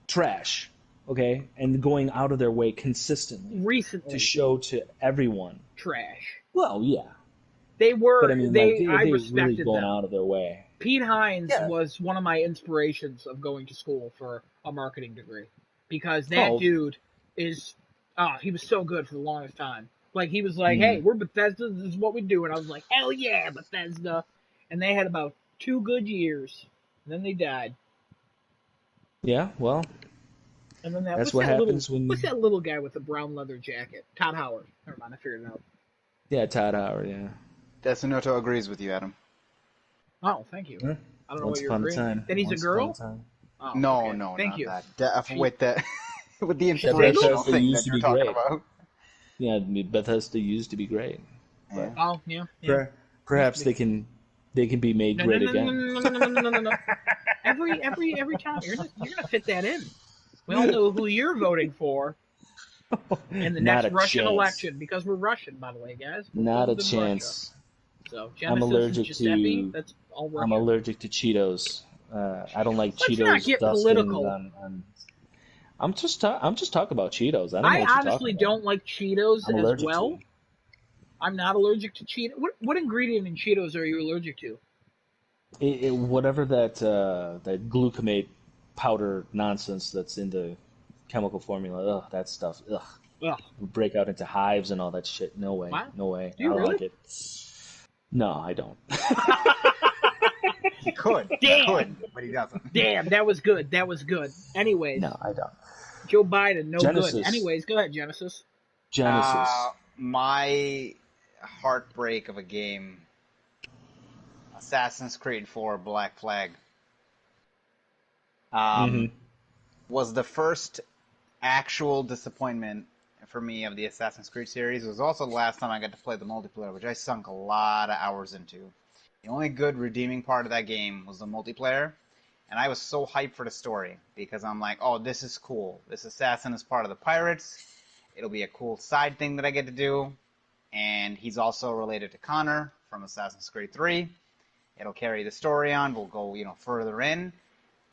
[SPEAKER 1] trash, okay, and going out of their way consistently
[SPEAKER 2] recently
[SPEAKER 1] to show to everyone
[SPEAKER 2] trash.
[SPEAKER 1] Well, yeah,
[SPEAKER 2] they were.
[SPEAKER 1] But I mean,
[SPEAKER 2] they
[SPEAKER 1] respected really going
[SPEAKER 2] them.
[SPEAKER 1] Out of their way.
[SPEAKER 2] Pete Hines was one of my inspirations of going to school for a marketing degree because that dude is. He was so good for the longest time. Like, he was like, hey, we're Bethesda, this is what we do. And I was like, hell yeah, Bethesda. And they had about 2 good years. And then they died.
[SPEAKER 1] Yeah, well,
[SPEAKER 2] and then
[SPEAKER 1] that's what happens when...
[SPEAKER 2] What's that little guy with the brown leather jacket? Todd Howard. Never mind, I figured it out.
[SPEAKER 1] Yeah, Todd Howard, yeah.
[SPEAKER 3] Desunoto agrees with you, Adam.
[SPEAKER 2] Oh, thank you.
[SPEAKER 1] Yeah.
[SPEAKER 2] I don't know what you're agreeing. That he's a girl?
[SPEAKER 3] Oh, no,
[SPEAKER 2] okay.
[SPEAKER 3] no,
[SPEAKER 2] thank you.
[SPEAKER 3] With the inspirational thing that you're talking about.
[SPEAKER 1] Yeah, Bethesda used to be great.
[SPEAKER 2] But, oh, yeah.
[SPEAKER 1] Perhaps they can be made great again.
[SPEAKER 2] No. Every time you're gonna fit that in. We all know who you're voting for in the next Russian election because we're Russian, by the way, guys.
[SPEAKER 1] Not a chance.
[SPEAKER 2] So Genesis, I'm allergic Giuseppe, that's all Russian.
[SPEAKER 1] I'm allergic to Cheetos. I don't like
[SPEAKER 2] Let's
[SPEAKER 1] Cheetos.
[SPEAKER 2] Not get political.
[SPEAKER 1] I'm just talking about Cheetos.
[SPEAKER 2] I honestly don't like Cheetos as well. I'm not allergic to Cheetos. What ingredient in Cheetos are you allergic to?
[SPEAKER 1] Whatever that glucamate powder nonsense that's in the chemical formula. Ugh, that stuff. Ugh. Break out into hives and all that shit. No way.
[SPEAKER 2] Wow.
[SPEAKER 1] No way.
[SPEAKER 2] Do you really?
[SPEAKER 1] Like it. No, I don't.
[SPEAKER 3] He could.
[SPEAKER 2] Damn.
[SPEAKER 3] He could, but he doesn't.
[SPEAKER 2] Damn, that was good. Anyways.
[SPEAKER 1] No, I don't.
[SPEAKER 2] Joe Biden, no
[SPEAKER 1] Genesis.
[SPEAKER 2] good. Anyways, go ahead, Genesis.
[SPEAKER 3] My heartbreak of a game, Assassin's Creed 4 Black Flag, was the first actual disappointment for me of the Assassin's Creed series. It was also the last time I got to play the multiplayer, which I sunk a lot of hours into. The only good redeeming part of that game was the multiplayer, and I was so hyped for the story because I'm like, oh, this is cool. This assassin is part of the pirates. It'll be a cool side thing that I get to do, and he's also related to Connor from Assassin's Creed 3. It'll carry the story on. We'll go, further in.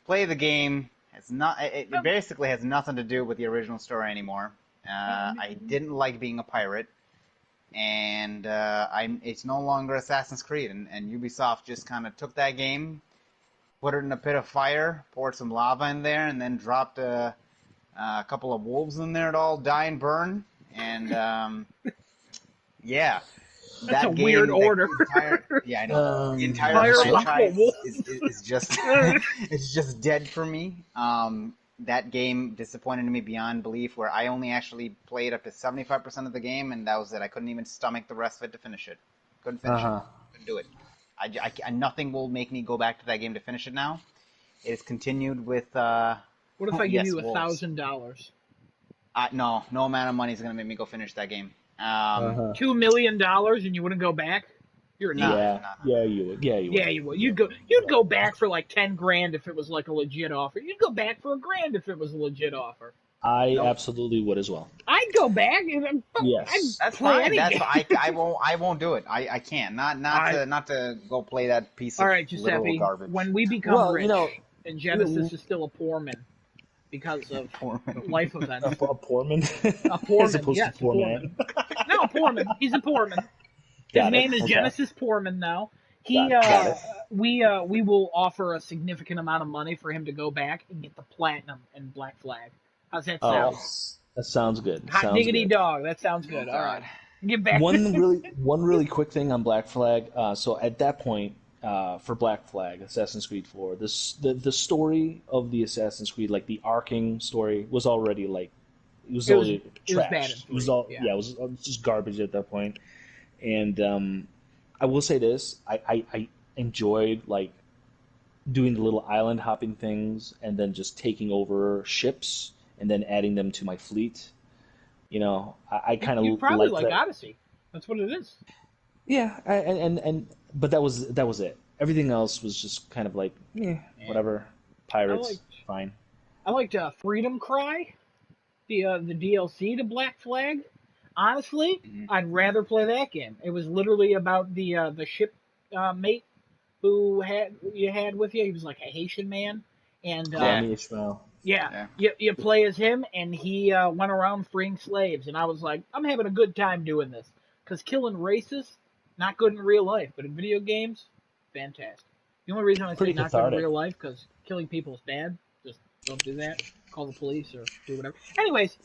[SPEAKER 3] Play the game. It basically has nothing to do with the original story anymore. I didn't like being a pirate. And it's no longer Assassin's Creed, and Ubisoft just kind of took that game, put it in a pit of fire, poured some lava in there, and then dropped a couple of wolves in there to all die and burn, and yeah.
[SPEAKER 2] That's a weird order.
[SPEAKER 3] I know. The entire franchise is just it's just dead for me. That game disappointed me beyond belief, where I only actually played up to 75% of the game, and that was it. I couldn't even stomach the rest of it to finish it. Couldn't finish it. Couldn't do it. Nothing will make me go back to that game to finish it now. It has continued with... what
[SPEAKER 2] if I give you $1,000?
[SPEAKER 3] No amount of money is going to make me go finish that game.
[SPEAKER 2] $2 million and you wouldn't go back? You're not.
[SPEAKER 1] Yeah, you would. Yeah, you would.
[SPEAKER 2] You'd go back for like $10,000 if it was like a legit offer. You'd go back for $1,000 if it was a legit offer.
[SPEAKER 1] I absolutely would as well.
[SPEAKER 2] I'd go back. And
[SPEAKER 1] yes,
[SPEAKER 3] that's fine. I won't do it. I can't. Not to go play that piece of
[SPEAKER 2] all right, Giuseppe,
[SPEAKER 3] garbage.
[SPEAKER 2] when we become rich and Genesis is still a poor man, because of
[SPEAKER 3] Poor man.
[SPEAKER 2] life events.
[SPEAKER 1] A poor man,
[SPEAKER 2] A poor
[SPEAKER 1] as
[SPEAKER 2] man,
[SPEAKER 1] opposed to
[SPEAKER 2] yes, a
[SPEAKER 1] poor
[SPEAKER 2] poor
[SPEAKER 1] man.
[SPEAKER 2] man. No, a poor man. He's a poor man. His
[SPEAKER 1] Got it.
[SPEAKER 2] name is
[SPEAKER 1] Okay.
[SPEAKER 2] Genesis Poorman now.
[SPEAKER 1] Got
[SPEAKER 2] He,
[SPEAKER 1] it. Got it.
[SPEAKER 2] we will offer a significant amount of money for him to go back and get the platinum and Black Flag. How's that
[SPEAKER 1] Oh,
[SPEAKER 2] sound?
[SPEAKER 1] that sounds good.
[SPEAKER 2] Hot
[SPEAKER 1] Sounds
[SPEAKER 2] diggity
[SPEAKER 1] good.
[SPEAKER 2] dog. That sounds
[SPEAKER 3] Oh
[SPEAKER 2] good. All right.
[SPEAKER 3] God.
[SPEAKER 2] Get back.
[SPEAKER 1] One really quick thing on Black Flag. So at that point, for Black Flag, Assassin's Creed 4, the story of the Assassin's Creed, like the arcing story, was already like it was
[SPEAKER 2] It was
[SPEAKER 1] already
[SPEAKER 2] it was bad in
[SPEAKER 1] trash. It was
[SPEAKER 2] 3.
[SPEAKER 1] all
[SPEAKER 2] Yeah.
[SPEAKER 1] yeah, it was just garbage at that point. And I will say this: I enjoyed like doing the little island hopping things, and then just taking over ships and then adding them to my fleet. I kind
[SPEAKER 2] You
[SPEAKER 1] of
[SPEAKER 2] probably
[SPEAKER 1] like
[SPEAKER 2] like
[SPEAKER 1] that.
[SPEAKER 2] Odyssey. That's what it is.
[SPEAKER 1] Yeah, and but that was it. Everything else was just kind of like,
[SPEAKER 2] Yeah.
[SPEAKER 1] whatever.
[SPEAKER 2] I
[SPEAKER 1] Pirates,
[SPEAKER 2] liked
[SPEAKER 1] fine.
[SPEAKER 2] I liked Freedom Cry, the DLC to Black Flag. Honestly,
[SPEAKER 3] Mhm.
[SPEAKER 2] I'd rather play that game. It was literally about the ship mate who you had with you. He was like a Haitian man, and
[SPEAKER 1] Call
[SPEAKER 3] Yeah.
[SPEAKER 1] me Ishmael.
[SPEAKER 2] yeah,
[SPEAKER 3] Yeah.
[SPEAKER 2] you play as him, and he went around freeing slaves. And I was like, I'm having a good time doing this because killing racists not good in real life, but in video games, fantastic. The only reason I say
[SPEAKER 1] Pretty
[SPEAKER 2] not good in
[SPEAKER 1] cathartic.
[SPEAKER 2] real life because killing people is bad. Just don't do that. Call the police or do whatever. Anyways,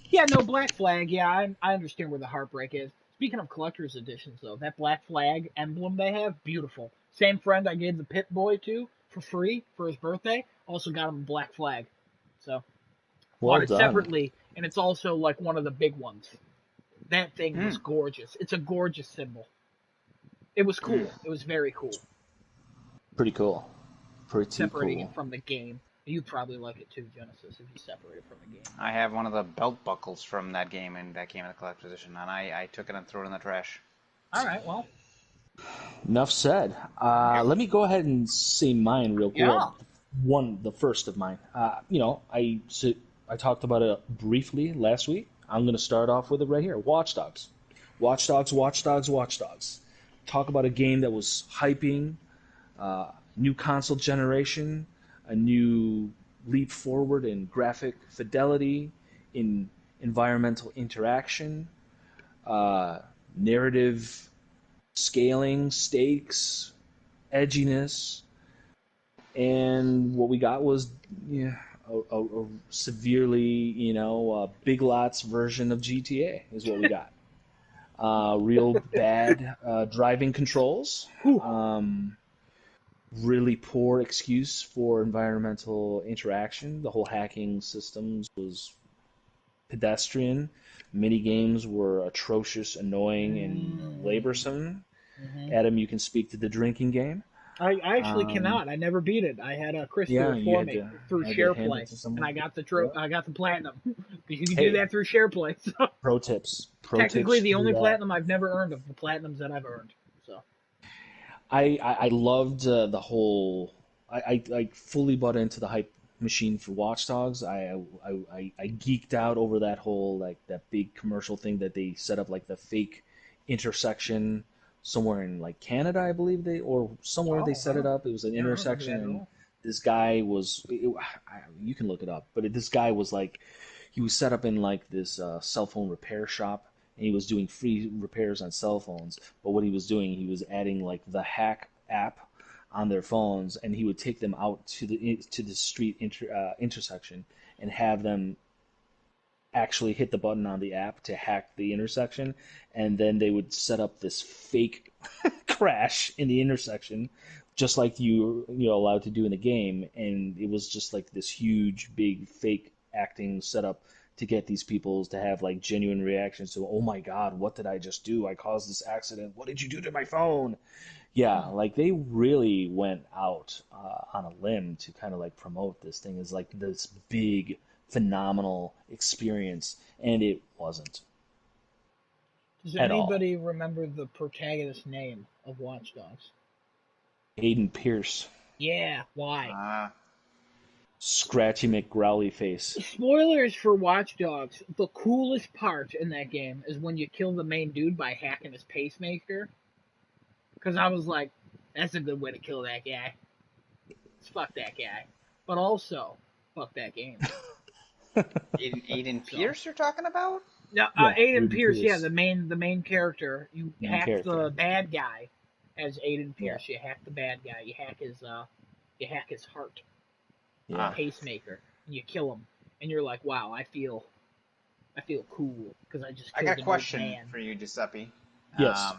[SPEAKER 2] yeah, no Black Flag. Yeah, I understand where the heartbreak is. Speaking of collector's editions, though, that Black Flag emblem they have, beautiful. Same friend I gave the Pit Boy to for free for his birthday, also got him a Black Flag. So bought
[SPEAKER 1] Well
[SPEAKER 2] it
[SPEAKER 1] done.
[SPEAKER 2] separately, and it's also like one of the big ones. That thing was
[SPEAKER 3] Hmm.
[SPEAKER 2] gorgeous. It's a gorgeous symbol. It was
[SPEAKER 3] Hmm.
[SPEAKER 2] cool. It was very cool.
[SPEAKER 1] Pretty cool. Pretty
[SPEAKER 2] Separating it
[SPEAKER 1] cool.
[SPEAKER 2] from the game. You'd probably like it too, Genesis, if you separate it from the game.
[SPEAKER 3] I have one of the belt buckles from that game, and that came in the collector's edition, and I took it and threw it in the trash.
[SPEAKER 2] All right, well,
[SPEAKER 1] Enough said. Let me go ahead and say mine real quick.
[SPEAKER 2] yeah.
[SPEAKER 1] Well, the first of mine. I talked about it briefly last week. I'm going to start off with it right here. Watch Dogs. Watch Dogs, Watch Dogs, Watch Dogs. Talk about a game that was hyping, new console generation, a new leap forward in graphic fidelity, in environmental interaction, uh, narrative scaling, stakes, edginess, and what we got was a severely, Big Lots version of GTA is what we got. Real bad driving controls.
[SPEAKER 2] Whew.
[SPEAKER 1] Really poor excuse for environmental interaction. The whole hacking systems was pedestrian. Mini games were atrocious, annoying, and laborsome.
[SPEAKER 2] Mm-hmm.
[SPEAKER 1] Adam, you can speak to the drinking game.
[SPEAKER 2] I actually
[SPEAKER 1] Um,
[SPEAKER 2] cannot. I never beat it. I had Chris do
[SPEAKER 1] yeah,
[SPEAKER 2] it
[SPEAKER 1] you
[SPEAKER 2] for
[SPEAKER 1] had
[SPEAKER 2] me
[SPEAKER 1] to
[SPEAKER 2] through
[SPEAKER 1] had to hand it
[SPEAKER 2] SharePlay,
[SPEAKER 1] to
[SPEAKER 2] and
[SPEAKER 1] someone.
[SPEAKER 2] I got the
[SPEAKER 1] Yeah.
[SPEAKER 2] I got the platinum because you can do
[SPEAKER 1] Hey,
[SPEAKER 2] that through SharePlay. So
[SPEAKER 1] pro tips. Pro
[SPEAKER 2] technically,
[SPEAKER 1] tips
[SPEAKER 2] the
[SPEAKER 1] for
[SPEAKER 2] only
[SPEAKER 1] that.
[SPEAKER 2] platinum I've never earned of the platinums that I've earned. So
[SPEAKER 1] I loved the whole. I fully bought into the hype machine for Watch Dogs. I geeked out over that whole like that big commercial thing that they set up like the fake intersection somewhere in like Canada, I believe or somewhere they
[SPEAKER 2] oh,
[SPEAKER 1] set it up. It was an
[SPEAKER 2] I don't remember
[SPEAKER 1] intersection,
[SPEAKER 2] that at
[SPEAKER 1] and
[SPEAKER 2] all.
[SPEAKER 1] this guy was. You can look it up, but this guy was like he was set up in like this cell phone repair shop, and he was doing free repairs on cell phones. But what he was doing, he was adding like the hack app on their phones, and he would take them out to the street intersection and have them actually hit the button on the app to hack the intersection, and then they would set up this fake crash in the intersection, just like you're allowed to do in the game, and it was just like this huge, big fake acting setup to get these people to have like genuine reactions to, oh my God, what did I just do? I caused this accident. What did you do to my phone? Yeah,
[SPEAKER 2] Hmm.
[SPEAKER 1] like they really went out on a limb to kind of like promote this thing as like this big, phenomenal experience, and it wasn't
[SPEAKER 2] Does
[SPEAKER 1] at all.
[SPEAKER 2] anybody remember the protagonist name of Watch Dogs?
[SPEAKER 1] Aiden Pierce,
[SPEAKER 2] Yeah, why?
[SPEAKER 3] Ah.
[SPEAKER 1] Scratchy McGrowly face.
[SPEAKER 2] Spoilers for Watch Dogs. The coolest part in that game is when you kill the main dude by hacking his pacemaker. Because I was like, that's a good way to kill that guy. Fuck that guy. But also, fuck that game.
[SPEAKER 3] Aiden Pierce you're talking about?
[SPEAKER 2] No,
[SPEAKER 1] Yeah,
[SPEAKER 2] Aiden
[SPEAKER 1] Aiden
[SPEAKER 2] Pierce, yeah,
[SPEAKER 1] Pierce.
[SPEAKER 2] the main character. You
[SPEAKER 1] Main
[SPEAKER 2] hack
[SPEAKER 1] character.
[SPEAKER 2] the bad guy as Aiden
[SPEAKER 1] Yeah.
[SPEAKER 2] Pierce. You hack the bad guy. You hack his heart,
[SPEAKER 1] Yeah.
[SPEAKER 2] pacemaker, and you kill him. And you're like, wow, I feel cool because I just
[SPEAKER 3] I
[SPEAKER 2] killed
[SPEAKER 3] got a
[SPEAKER 2] an old
[SPEAKER 3] question
[SPEAKER 2] man.
[SPEAKER 3] for you, Giuseppe.
[SPEAKER 1] Yes.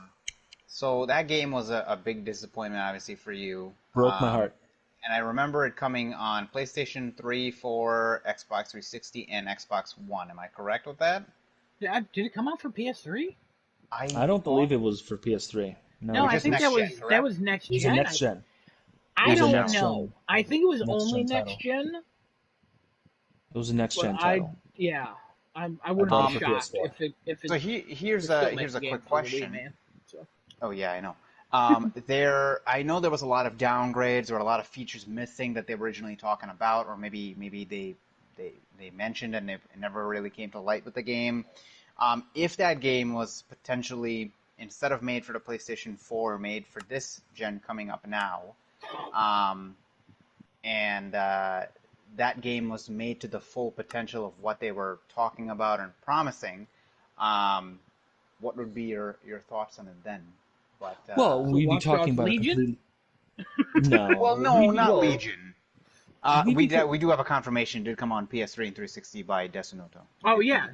[SPEAKER 3] So that game was a big disappointment, obviously, for you.
[SPEAKER 1] Broke my heart.
[SPEAKER 3] And I remember it coming on PlayStation 3, 4, Xbox 360, and Xbox One. Am I correct with that?
[SPEAKER 2] Did it come out for PS3?
[SPEAKER 1] I don't believe it was for PS3.
[SPEAKER 2] No, I
[SPEAKER 3] just
[SPEAKER 2] think
[SPEAKER 3] next
[SPEAKER 2] that was
[SPEAKER 3] gen, correct?
[SPEAKER 2] that was next
[SPEAKER 1] It was
[SPEAKER 2] gen.
[SPEAKER 1] a next gen.
[SPEAKER 2] I
[SPEAKER 1] was a
[SPEAKER 2] don't
[SPEAKER 1] next
[SPEAKER 2] know.
[SPEAKER 1] gen-
[SPEAKER 2] I think it was
[SPEAKER 1] next
[SPEAKER 2] only
[SPEAKER 1] gen
[SPEAKER 2] next
[SPEAKER 1] title.
[SPEAKER 2] gen.
[SPEAKER 1] It was a next gen
[SPEAKER 2] But
[SPEAKER 1] title.
[SPEAKER 2] I wouldn't
[SPEAKER 1] bought
[SPEAKER 2] be
[SPEAKER 1] it for
[SPEAKER 2] shocked
[SPEAKER 1] PS4.
[SPEAKER 2] if it.
[SPEAKER 3] So here's
[SPEAKER 2] still
[SPEAKER 3] a
[SPEAKER 2] makes the game
[SPEAKER 3] quick
[SPEAKER 2] for the Wii,
[SPEAKER 3] question.
[SPEAKER 2] man. So.
[SPEAKER 3] Oh yeah, I know. I know there was a lot of downgrades or a lot of features missing that they were originally talking about, or maybe they mentioned and it never really came to light with the game. If that game was potentially, instead of made for the PlayStation 4, made for this gen coming up now, and that game was made to the full potential of what they were talking about and promising, what would be your thoughts on it then? But,
[SPEAKER 1] Well, we'd be
[SPEAKER 2] Watch
[SPEAKER 1] talking
[SPEAKER 2] Dogs
[SPEAKER 1] about
[SPEAKER 2] Legion?
[SPEAKER 1] a complete. No.
[SPEAKER 3] well, no, not
[SPEAKER 1] well,
[SPEAKER 3] Legion.
[SPEAKER 1] we'd
[SPEAKER 3] We
[SPEAKER 1] be
[SPEAKER 3] do have a confirmation. It did come on PS3 and 360 by Desunoto.
[SPEAKER 2] Oh yeah.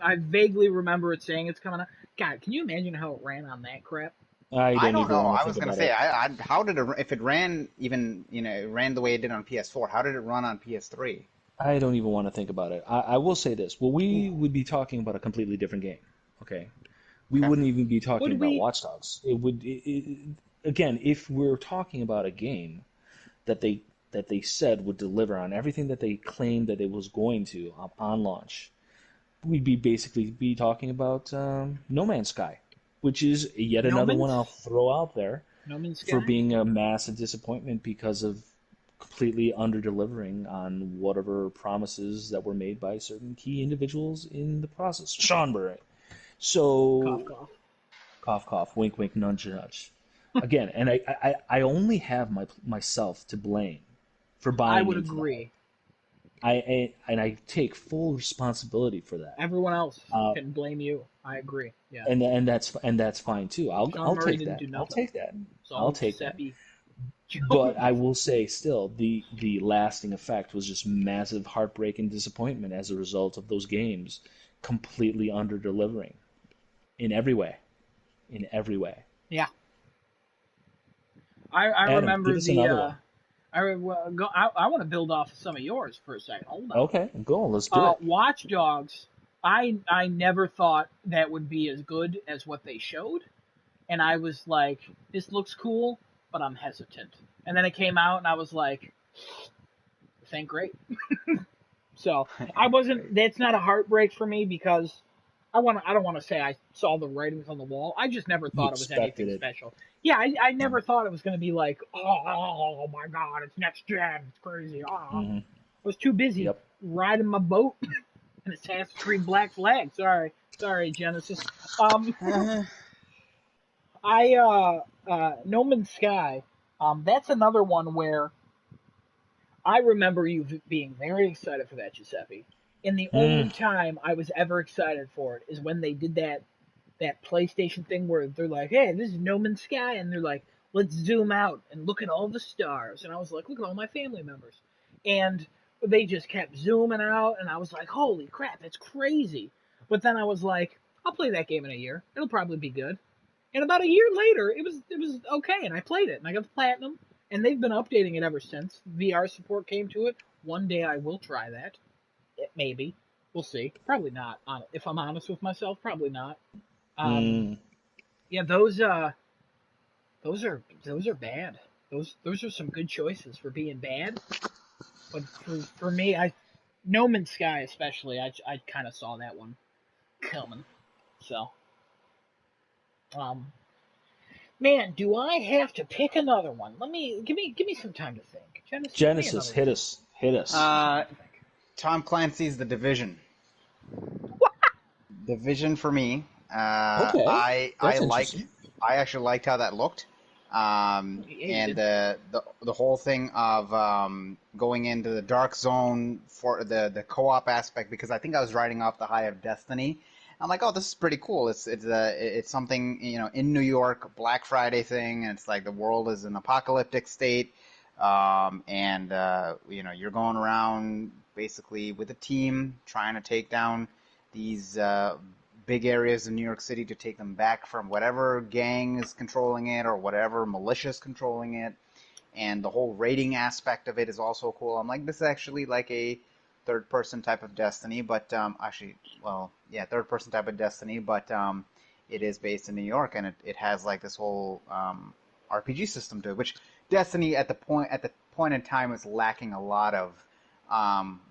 [SPEAKER 2] I vaguely remember it saying it's coming out. God, can you imagine how it ran on that crap?
[SPEAKER 1] I
[SPEAKER 3] I
[SPEAKER 1] don't
[SPEAKER 3] don't
[SPEAKER 1] even
[SPEAKER 3] know.
[SPEAKER 1] want to
[SPEAKER 3] I
[SPEAKER 1] think
[SPEAKER 3] was going to
[SPEAKER 1] about
[SPEAKER 3] say,
[SPEAKER 1] it.
[SPEAKER 3] how did it, if it ran even, it ran the way it did on PS4, how did it run on PS3?
[SPEAKER 1] I don't even want to think about it. I will say this. Well, we would be talking about a completely different game. Okay. We
[SPEAKER 3] Okay.
[SPEAKER 1] wouldn't even be talking
[SPEAKER 2] Would
[SPEAKER 1] about
[SPEAKER 2] we?
[SPEAKER 1] Watch Dogs. Again, if we're talking about a game that they said would deliver on everything that they claimed that it was going to on launch, we'd be basically be talking about No Man's Sky, which is yet
[SPEAKER 2] No
[SPEAKER 1] another one
[SPEAKER 2] Man's
[SPEAKER 1] I'll throw out there
[SPEAKER 2] No Man's
[SPEAKER 1] for
[SPEAKER 2] Sky.
[SPEAKER 1] being a massive disappointment because of completely under-delivering on whatever promises that were made by certain key individuals in the process. Sean Burry.
[SPEAKER 2] Cough
[SPEAKER 1] So,
[SPEAKER 2] cough.
[SPEAKER 1] cough, cough, wink, wink, nudge, nudge. Again, and I only have myself to blame for
[SPEAKER 2] I
[SPEAKER 1] buying
[SPEAKER 2] would
[SPEAKER 1] into that.
[SPEAKER 2] agree.
[SPEAKER 1] And I take full responsibility for that.
[SPEAKER 2] Everyone else
[SPEAKER 1] Uh,
[SPEAKER 2] can blame you. I agree. Yeah.
[SPEAKER 1] and that's fine too.
[SPEAKER 2] Sean
[SPEAKER 1] I'll
[SPEAKER 2] Murray
[SPEAKER 1] take
[SPEAKER 2] didn't
[SPEAKER 1] that.
[SPEAKER 2] do
[SPEAKER 1] I'll
[SPEAKER 2] nothing.
[SPEAKER 1] take that.
[SPEAKER 2] It's
[SPEAKER 1] I'll
[SPEAKER 2] all
[SPEAKER 1] take that.
[SPEAKER 2] Giuseppe
[SPEAKER 1] But
[SPEAKER 2] Jones.
[SPEAKER 1] I will say still, the lasting effect was just massive heartbreak and disappointment as a result of those games completely under delivering in every way. In every way.
[SPEAKER 2] Yeah. I
[SPEAKER 1] Adam,
[SPEAKER 2] remember
[SPEAKER 1] give us another one.
[SPEAKER 2] I want to build off some of yours for a second. Hold on.
[SPEAKER 1] Okay, go. Let's do it.
[SPEAKER 2] Watch Dogs. I never thought that would be as good as what they showed, and I was like, this looks cool, but I'm hesitant. And then it came out, and I was like, this ain't great. So I wasn't. That's not a heartbreak for me because I don't want to say I saw the writings on the wall. I just never
[SPEAKER 1] You
[SPEAKER 2] thought it was anything
[SPEAKER 1] expected it.
[SPEAKER 2] special. Yeah, I never thought it was going to be like, oh my god, it's next gen, it's crazy. I
[SPEAKER 1] Hmm.
[SPEAKER 2] was too busy
[SPEAKER 1] Yep.
[SPEAKER 2] riding my boat and Assassin's Creed Black Flag. Sorry, Genesis. No Man's Sky. That's another one where I remember you being very excited for that, Giuseppe. And the only
[SPEAKER 1] Mm.
[SPEAKER 2] time I was ever excited for it is when they did that PlayStation thing where they're like, "Hey, this is No Man's Sky," and they're like, "Let's zoom out and look at all the stars." And I was like, "Look at all my family members," and they just kept zooming out, and I was like, "Holy crap, that's crazy!" But then I was like, "I'll play that game in a year. It'll probably be good." And about a year later, it was okay, and I played it, and I got the platinum, and they've been updating it ever since. VR support came to it. One day I will try that. Maybe. We'll see. Probably not. If I'm honest with myself, probably not. Um,
[SPEAKER 1] Mm.
[SPEAKER 2] yeah, those are bad. Those are some good choices for being bad. But for me, No Man's Sky especially, I kind of saw that one coming. So, um, man, do I have to pick another one? Give me some time to think. Genesis, give me
[SPEAKER 1] Genesis,
[SPEAKER 2] another
[SPEAKER 1] hit
[SPEAKER 2] one.
[SPEAKER 1] us. Hit us.
[SPEAKER 3] Tom Clancy's The Division. Division for me.
[SPEAKER 1] Okay,
[SPEAKER 3] I
[SPEAKER 1] that's
[SPEAKER 3] liked.
[SPEAKER 1] interesting.
[SPEAKER 3] I actually liked how that looked. And the whole thing of going into the dark zone for the co-op aspect, because I think I was riding off the high of Destiny. I'm like, oh, this is pretty cool. It's something, in New York, Black Friday thing, and it's like the world is an apocalyptic state, and you're going around basically with a team trying to take down these big areas in New York City to take them back from whatever gang is controlling it or whatever militia is controlling it. And the whole raiding aspect of it is also cool. I'm like, this is actually like a third-person type of Destiny, but third-person type of Destiny, but it is based in New York, and it has like this whole RPG system to it, which Destiny at the point in time is lacking a lot of,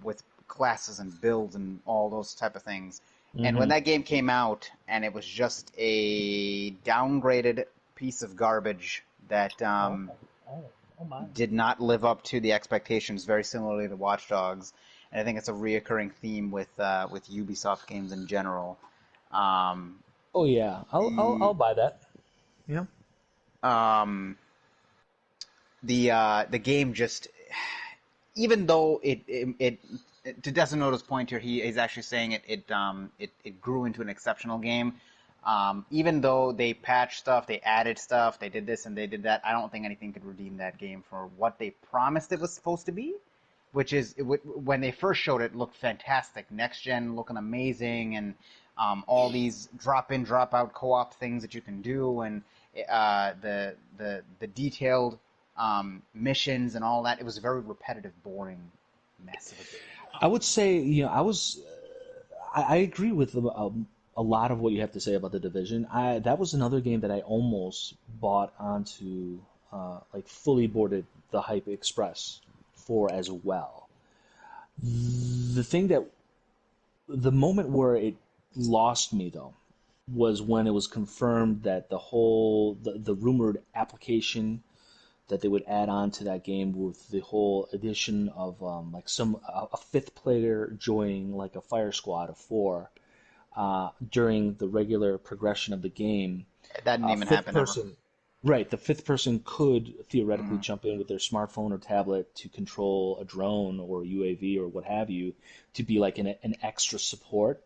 [SPEAKER 3] with classes and builds and all those type of things. And when that game came out, and it was just a downgraded piece of garbage that did not live up to the expectations, very similarly to Watch Dogs. And I think it's a reoccurring theme with Ubisoft games in general.
[SPEAKER 1] Oh yeah, I'll buy that. Yeah.
[SPEAKER 3] The game just, even though it to Desanota's point here, he's actually saying it grew into an exceptional game. Even though they patched stuff, they added stuff, they did this and they did that, I don't think anything could redeem that game for what they promised it was supposed to be, which is, when they first showed it, it looked fantastic. Next gen looking amazing, and all these drop-in, drop-out co-op things that you can do, and the detailed missions and all that. It was a very repetitive, boring mess of a game.
[SPEAKER 1] I would say, I agree with a lot of what you have to say about The Division. That was another game that I almost bought onto, fully boarded the Hype Express for as well. The moment where it lost me, though, was when it was confirmed that the rumored application that they would add on to that game with the whole addition of a fifth player joining like a fire squad of 4 during the regular progression of the game.
[SPEAKER 3] That didn't even happen ever.
[SPEAKER 1] Right, the fifth person could theoretically jump in with their smartphone or tablet to control a drone or a UAV or what have you, to be like an extra support.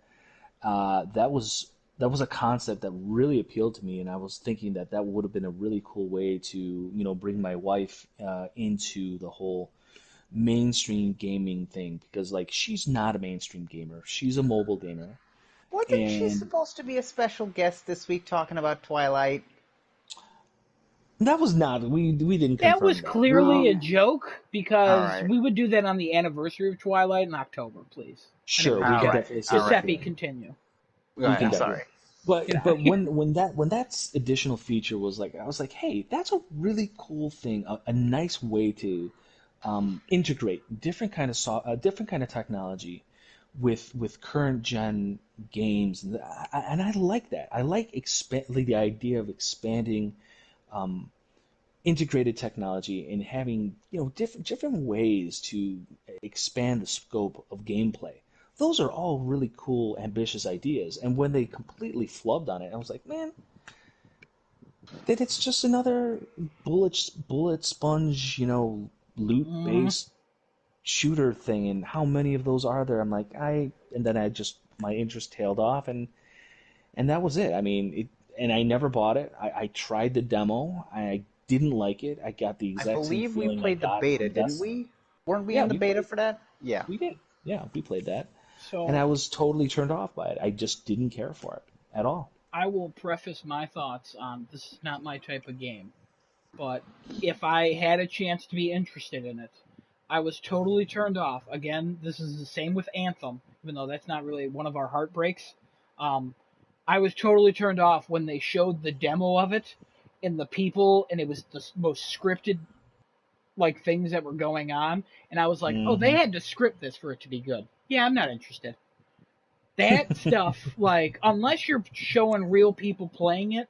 [SPEAKER 1] That was a concept that really appealed to me, and I was thinking that would have been a really cool way to, bring my wife into the whole mainstream gaming thing, because like she's not a mainstream gamer, she's a mobile gamer.
[SPEAKER 3] Wasn't she supposed to be a special guest this week talking about Twilight?
[SPEAKER 1] That was not. We didn't confirm
[SPEAKER 2] that. Was clearly a joke, because we would do that on the anniversary of Twilight in October, please.
[SPEAKER 1] Sure, we can definitely say
[SPEAKER 2] Giuseppe, continue.
[SPEAKER 3] I'm sorry.
[SPEAKER 1] But when that additional feature was like, I was like, hey, that's a really cool thing, a nice way to integrate different kind of technology with current gen games, and I like that. I like the idea of expanding integrated technology and having different ways to expand the scope of gameplay. Those are all really cool, ambitious ideas. And when they completely flubbed on it, I was like, man, that it's just another bullet sponge, loot-based shooter thing. And how many of those are there? I'm like, and then my interest tailed off, and that was it. I mean, and I never bought it. I tried the demo. I didn't like it. I got the exact same feeling.
[SPEAKER 3] I believe we played the beta, didn't we? Weren't we in the beta for that? Yeah.
[SPEAKER 1] We did. Yeah, we played that. And I was totally turned off by it. I just didn't care for it at all.
[SPEAKER 2] I will preface my thoughts on this is not my type of game. But if I had a chance to be interested in it, I was totally turned off. Again, this is the same with Anthem, even though that's not really one of our heartbreaks. I was totally turned off when they showed the demo of it and the people, and it was the most scripted things that were going on, and I was like, oh, they had to script this for it to be good. Yeah, I'm not interested. That stuff, unless you're showing real people playing it,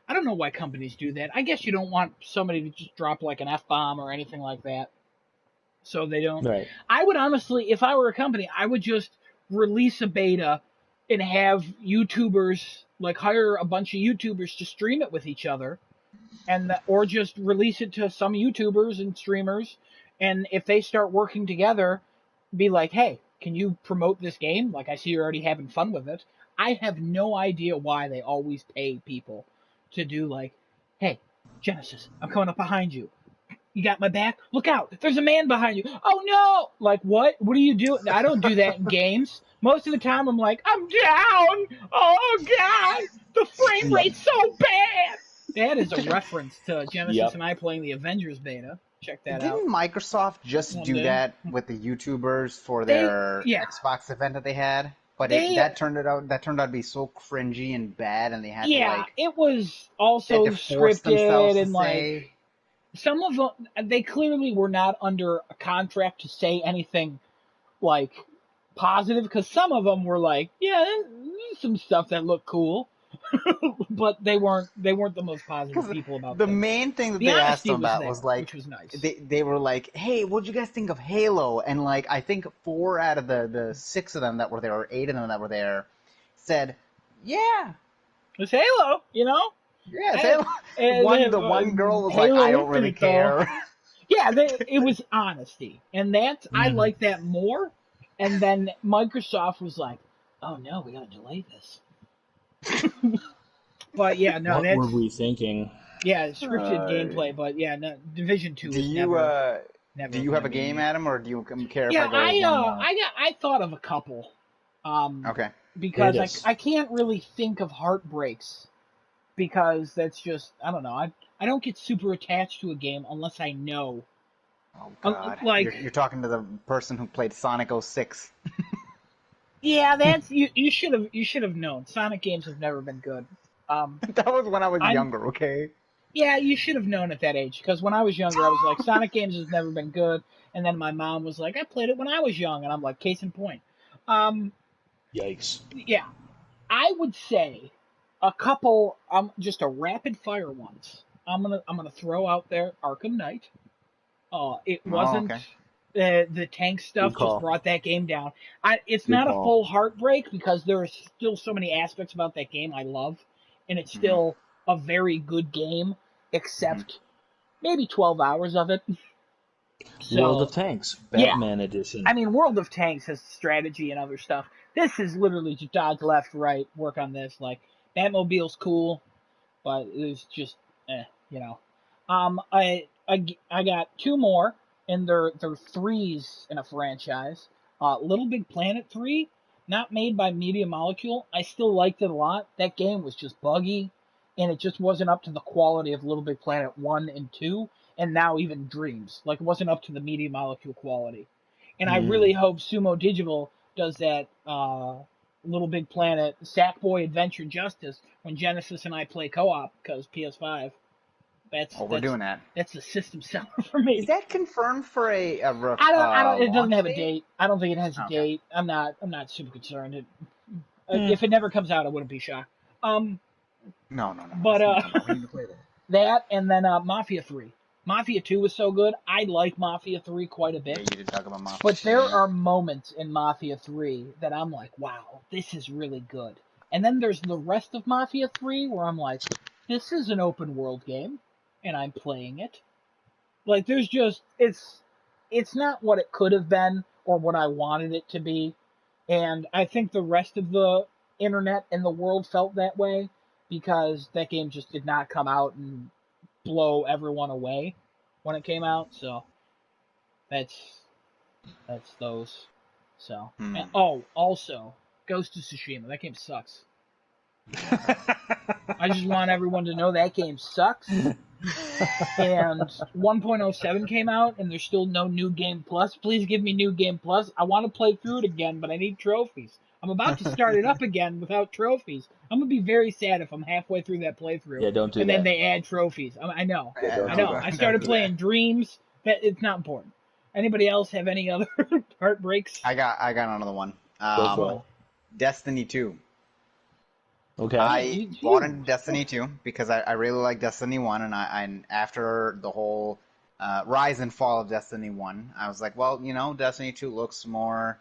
[SPEAKER 2] I don't know why companies do that. I guess you don't want somebody to just drop an F-bomb or anything like that. So they don't.
[SPEAKER 1] Right.
[SPEAKER 2] I would honestly, if I were a company, I would just release a beta and have YouTubers, hire a bunch of YouTubers to stream it with each other, or just release it to some YouTubers and streamers, and if they start working together, be like, hey, can you promote this game? Like, I see you're already having fun with it. I have no idea why they always pay people to do like, hey, Genesis, I'm coming up behind you. You got my back? Look out! There's a man behind you. Oh no! Like what? What do you do? I don't do that in games. Most of the time, I'm like, I'm down. Oh god, the frame
[SPEAKER 1] Yep.
[SPEAKER 2] rate's so bad. That is a reference to Genesis
[SPEAKER 1] Yep.
[SPEAKER 2] and I playing the Avengers beta. Check that out
[SPEAKER 3] Didn't Microsoft just
[SPEAKER 2] one
[SPEAKER 3] do
[SPEAKER 2] day.
[SPEAKER 3] that with the YouTubers for
[SPEAKER 2] They,
[SPEAKER 3] their
[SPEAKER 2] yeah,
[SPEAKER 3] Xbox event that they had? But
[SPEAKER 2] they,
[SPEAKER 3] that turned out to be so cringy and bad, and they had to
[SPEAKER 2] yeah, it was
[SPEAKER 3] they had
[SPEAKER 2] also
[SPEAKER 3] to force themselves
[SPEAKER 2] scripted
[SPEAKER 3] to
[SPEAKER 2] and like
[SPEAKER 3] say,
[SPEAKER 2] some of them. They clearly were not under a contract to say anything like positive because some of them were like, yeah, there's some stuff that looked cool, but they weren't the most positive
[SPEAKER 3] because
[SPEAKER 2] people about
[SPEAKER 3] the
[SPEAKER 2] things.
[SPEAKER 3] main thing that
[SPEAKER 2] The
[SPEAKER 3] they asked
[SPEAKER 2] honesty
[SPEAKER 3] them
[SPEAKER 2] was
[SPEAKER 3] about
[SPEAKER 2] there,
[SPEAKER 3] was like
[SPEAKER 2] which was nice.
[SPEAKER 3] they were like, hey, what'd you guys think of Halo? And like I think 4 out of the 6 of them that were there, or 8 of them that were there, said, yeah,
[SPEAKER 2] It's Halo,
[SPEAKER 3] yeah, it's
[SPEAKER 2] I,
[SPEAKER 3] Halo. The one girl was like,
[SPEAKER 2] Halo
[SPEAKER 3] I don't really
[SPEAKER 2] Infinite though.
[SPEAKER 3] care.
[SPEAKER 2] Yeah, it was honesty, and I like that more. And then Microsoft was like, oh no, we gotta delay this. But yeah, no,
[SPEAKER 1] What were
[SPEAKER 2] that's
[SPEAKER 1] we thinking?
[SPEAKER 2] yeah, scripted
[SPEAKER 3] Uh,
[SPEAKER 2] gameplay. But yeah, no, Division Two
[SPEAKER 3] do
[SPEAKER 2] is
[SPEAKER 3] you
[SPEAKER 2] never
[SPEAKER 3] do you have
[SPEAKER 2] gonna
[SPEAKER 3] a
[SPEAKER 2] be
[SPEAKER 3] game,
[SPEAKER 2] me.
[SPEAKER 3] Adam, or do you care if
[SPEAKER 2] Yeah,
[SPEAKER 3] I go one more?
[SPEAKER 2] I thought of a couple,
[SPEAKER 3] Okay.
[SPEAKER 2] because
[SPEAKER 1] Hit us.
[SPEAKER 2] I can't really think of heartbreaks because that's just I don't know I don't get super attached to a game unless I know
[SPEAKER 3] Oh God,
[SPEAKER 2] like
[SPEAKER 3] you're talking to the person who played Sonic 06.
[SPEAKER 2] yeah that's you should have known Sonic games have never been good. Um,
[SPEAKER 3] That was when I was
[SPEAKER 2] I'm
[SPEAKER 3] younger. Okay.
[SPEAKER 2] Yeah, you should have known at that age because when I was younger I was like Sonic games has never been good, and then my mom was like I played it when I was young, and I'm like case in point. Um,
[SPEAKER 1] Yikes.
[SPEAKER 2] yeah, I would say a couple. Just a rapid fire ones. I'm gonna throw out there Arkham Knight. It
[SPEAKER 3] Oh,
[SPEAKER 2] wasn't
[SPEAKER 3] okay.
[SPEAKER 2] the tank
[SPEAKER 1] Good
[SPEAKER 2] stuff just
[SPEAKER 1] call.
[SPEAKER 2] brought that game down. It's
[SPEAKER 1] Good
[SPEAKER 2] not a
[SPEAKER 1] call.
[SPEAKER 2] full heartbreak because there are still so many aspects about that game I love, and it's
[SPEAKER 3] hmm
[SPEAKER 2] still a very good game,
[SPEAKER 3] hmm
[SPEAKER 2] except maybe 12 hours of it.
[SPEAKER 1] World
[SPEAKER 2] So
[SPEAKER 1] of Tanks,
[SPEAKER 2] yeah,
[SPEAKER 1] Batman
[SPEAKER 2] I
[SPEAKER 1] edition.
[SPEAKER 2] mean World of Tanks has strategy and other stuff. This is literally just dodge left, right, work on this. Like Batmobile's cool, but it's just, you know. I got two more, and they're threes in a franchise. Little Big Planet 3, not made by Media Molecule. I still liked it a lot. That game was just buggy, and it just wasn't up to the quality of Little Big Planet 1 and 2, and now even Dreams. Like, it wasn't up to the Media Molecule quality. And I really
[SPEAKER 1] Mm.
[SPEAKER 2] hope Sumo Digital does that Little Big Planet Sackboy Adventure justice when Genesis and I play co-op because PS5. That's
[SPEAKER 3] Oh, we're
[SPEAKER 2] that's
[SPEAKER 3] doing that.
[SPEAKER 2] that's the system seller for
[SPEAKER 3] Is
[SPEAKER 2] me.
[SPEAKER 3] that confirmed for
[SPEAKER 2] I don't. It doesn't
[SPEAKER 3] launch
[SPEAKER 2] have a
[SPEAKER 3] date?
[SPEAKER 2] date. I don't think it has a
[SPEAKER 3] Okay.
[SPEAKER 2] date. I'm not super concerned.
[SPEAKER 1] Hmm.
[SPEAKER 2] If it never comes out, I wouldn't be shocked. Um,
[SPEAKER 3] No.
[SPEAKER 2] but
[SPEAKER 3] It's gonna come out. We need to play that.
[SPEAKER 2] that and then Mafia 3. Mafia 2 was so good. I like Mafia 3 quite a
[SPEAKER 3] Yeah,
[SPEAKER 2] bit.
[SPEAKER 3] you did talk about Mafia
[SPEAKER 2] But
[SPEAKER 3] 2.
[SPEAKER 2] there
[SPEAKER 3] Yeah.
[SPEAKER 2] are moments in Mafia 3 that I'm like, wow, this is really good. And then there's the rest of Mafia 3 where I'm like, this is an open world game, and I'm playing it. Like there's just it's not what it could have been or what I wanted it to be. And I think the rest of the internet and the world felt that way because that game just did not come out and blow everyone away when it came out. So that's that's those. So
[SPEAKER 3] Hmm.
[SPEAKER 2] oh, also Ghost of Tsushima. That game sucks. I just want everyone to know that game sucks. And 1.07 came out, and there's still no New Game Plus. Please give me New Game Plus. I want to play through it again, but I need trophies. I'm about to start it up again without trophies. I'm gonna be very sad if I'm halfway through that playthrough
[SPEAKER 1] Yeah, don't do
[SPEAKER 2] and then
[SPEAKER 1] that.
[SPEAKER 2] they add trophies. I know,
[SPEAKER 1] Yeah, don't
[SPEAKER 2] I
[SPEAKER 1] do
[SPEAKER 2] know.
[SPEAKER 1] that.
[SPEAKER 2] I
[SPEAKER 3] Don't
[SPEAKER 2] started
[SPEAKER 3] do
[SPEAKER 2] playing
[SPEAKER 3] that.
[SPEAKER 2] Dreams. That it's not important. Anybody else have any other heartbreaks?
[SPEAKER 3] I got another one.
[SPEAKER 1] Go for it.
[SPEAKER 3] Destiny 2.
[SPEAKER 1] Okay.
[SPEAKER 3] I bought into Destiny 2 because I really like Destiny 1, and after the whole rise and fall of Destiny 1, I was like, well, Destiny 2 looks more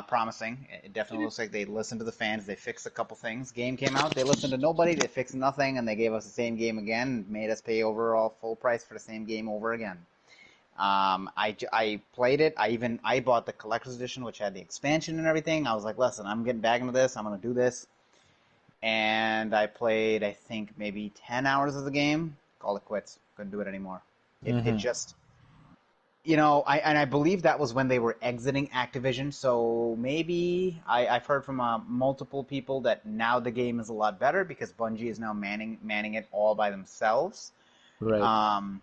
[SPEAKER 3] promising. It definitely looks like they listened to the fans. They fixed a couple things. Game came out. They listened to nobody. They fixed nothing, and they gave us the same game again and made us pay overall full price for the same game over again. I played it. I bought the collector's edition, which had the expansion and everything. I was like, listen, I'm getting back into this. I'm gonna do this. And I played, I think, maybe 10 hours of the game. Called it quits. Couldn't do it anymore. It just, I believe that was when they were exiting Activision. So maybe I've heard from multiple people that now the game is a lot better because Bungie is now manning it all by themselves.
[SPEAKER 1] Right.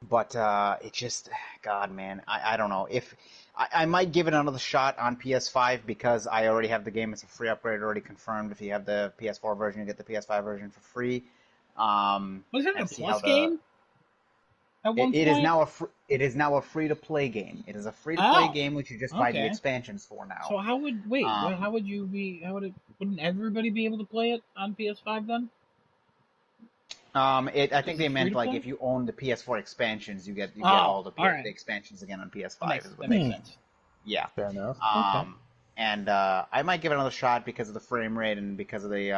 [SPEAKER 3] But it just, God, man, I don't know. If I might give it another shot on PS5 because I already have the game. It's a free upgrade already confirmed. If you have the PS4 version, you get the PS5 version for free.
[SPEAKER 2] Was it a
[SPEAKER 3] and see
[SPEAKER 2] Plus
[SPEAKER 3] how the-
[SPEAKER 2] game? At one
[SPEAKER 3] It
[SPEAKER 2] point?
[SPEAKER 3] is now a free to play game. It is a free to play game which you just buy the
[SPEAKER 2] okay.
[SPEAKER 3] expansions for now.
[SPEAKER 2] So how would wouldn't everybody be able to play it on PS5 then?
[SPEAKER 3] I think they meant like
[SPEAKER 2] free-to-play?
[SPEAKER 3] if you own the PS4 expansions, you get all the
[SPEAKER 2] alright.
[SPEAKER 3] the expansions again on PS5.
[SPEAKER 2] That makes sense.
[SPEAKER 3] Yeah.
[SPEAKER 1] Fair enough. Okay.
[SPEAKER 3] And I might give it another shot because of the frame rate and because of the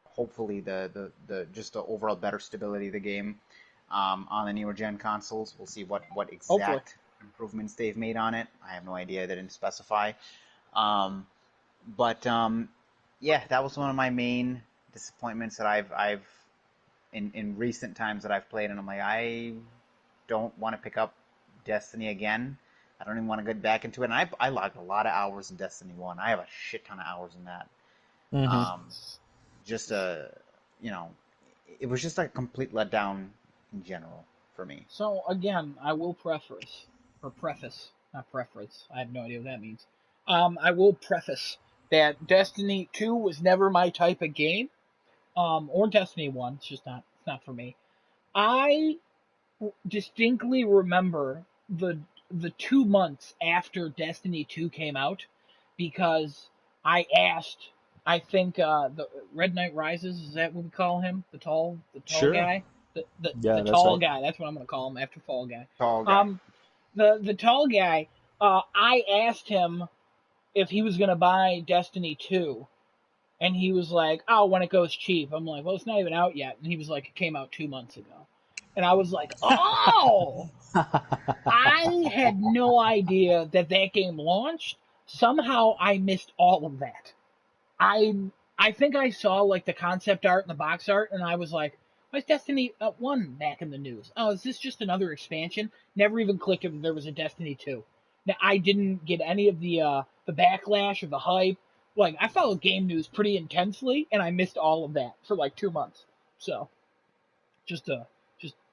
[SPEAKER 3] hopefully the just the overall better stability of the game on the newer gen consoles. We'll see what exact
[SPEAKER 2] Hopefully.
[SPEAKER 3] improvements they've made on it. I have no idea. They didn't specify. But yeah, that was one of my main disappointments that I've in recent times that I've played, and I'm like, I don't want to pick up Destiny again. I don't even want to get back into it. And I logged a lot of hours in Destiny 1. I have a shit ton of hours in that. Just it was just a complete letdown in general for me.
[SPEAKER 2] So again, I will preface, not preference. I have no idea what that means. I will preface that Destiny 2 was never my type of game. Or Destiny 1. It's not for me. I distinctly remember the 2 months after Destiny 2 came out because I asked, I think the Red Knight Rises, is that what we call him? The tall
[SPEAKER 1] Sure.
[SPEAKER 2] guy?
[SPEAKER 1] Yeah,
[SPEAKER 2] the
[SPEAKER 1] that's
[SPEAKER 2] tall
[SPEAKER 1] right.
[SPEAKER 2] guy, that's what I'm gonna call him after Fall Guy.
[SPEAKER 3] Tall guy.
[SPEAKER 2] The tall guy, I asked him if he was gonna buy Destiny 2. And he was like, oh, when it goes cheap. I'm like, well, it's not even out yet. And he was like, it came out 2 months ago. And I was like, oh! I had no idea that game launched. Somehow I missed all of that. I think I saw like the concept art and the box art, and I was like, why is Destiny 1 back in the news? Oh, is this just another expansion? Never even clicked if there was a Destiny 2. Now, I didn't get any of the backlash or the hype. Like, I followed game news pretty intensely, and I missed all of that for like 2 months. So, just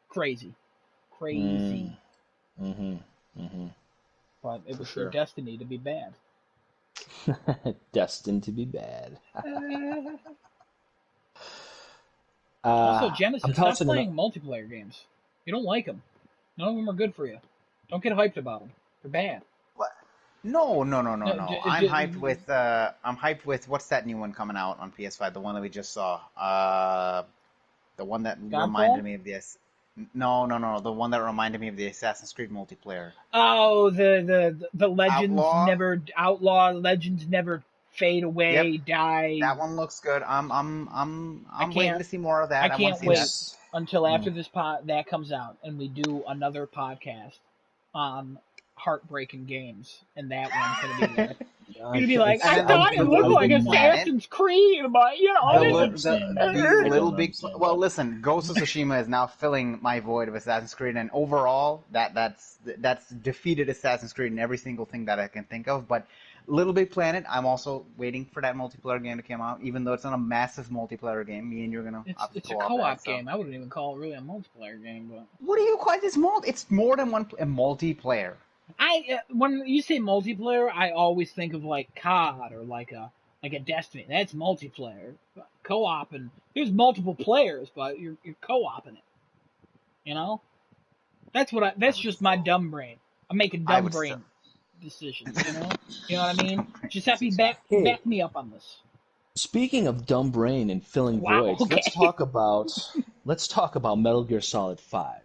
[SPEAKER 2] crazy. Crazy. But it was
[SPEAKER 1] sure.
[SPEAKER 2] their destiny to be bad.
[SPEAKER 1] Destined to be bad.
[SPEAKER 2] Also, Genesis,
[SPEAKER 1] I'm
[SPEAKER 2] stop
[SPEAKER 1] tossing
[SPEAKER 2] playing multiplayer games. You don't like them. None of them are good for you. Don't get hyped about them. They're bad.
[SPEAKER 3] No. I'm
[SPEAKER 2] I'm
[SPEAKER 3] hyped with what's that new one coming out on PS5? The one that we just saw. The one that reminded me of this. No. The one that reminded me of the Assassin's Creed multiplayer.
[SPEAKER 2] Oh, the legends
[SPEAKER 3] Outlaw?
[SPEAKER 2] legends never fade away, die.
[SPEAKER 3] That one looks good. I'm waiting to see more of that.
[SPEAKER 2] I can't
[SPEAKER 3] see
[SPEAKER 2] wait
[SPEAKER 3] that.
[SPEAKER 2] until after this that comes out and we do another podcast on heartbreaking games, and that one's gonna be there. You're gonna be like, I thought it looked like Assassin's Creed, but
[SPEAKER 3] the Little Big. Well, listen, Ghost of Tsushima is now filling my void of Assassin's Creed, and overall, that's defeated Assassin's Creed in every single thing that I can think of. But Little Big Planet, I'm also waiting for that multiplayer game to come out, even though it's not a massive multiplayer game. Me and you're gonna.
[SPEAKER 2] It's a co-op game. I wouldn't even call it really a multiplayer game, but.
[SPEAKER 3] What do you call this? It's more than one a multiplayer.
[SPEAKER 2] When you say multiplayer, I always think of like COD or like a Destiny. That's multiplayer. Co-op, and there's multiple players, but you're co-oping it. You know, that's just my dumb brain. I'm making dumb brain decisions. You know what I mean? Giuseppe, back me up on this.
[SPEAKER 1] Speaking of dumb brain and filling voids,
[SPEAKER 2] okay.
[SPEAKER 1] let's talk about Metal Gear Solid 5.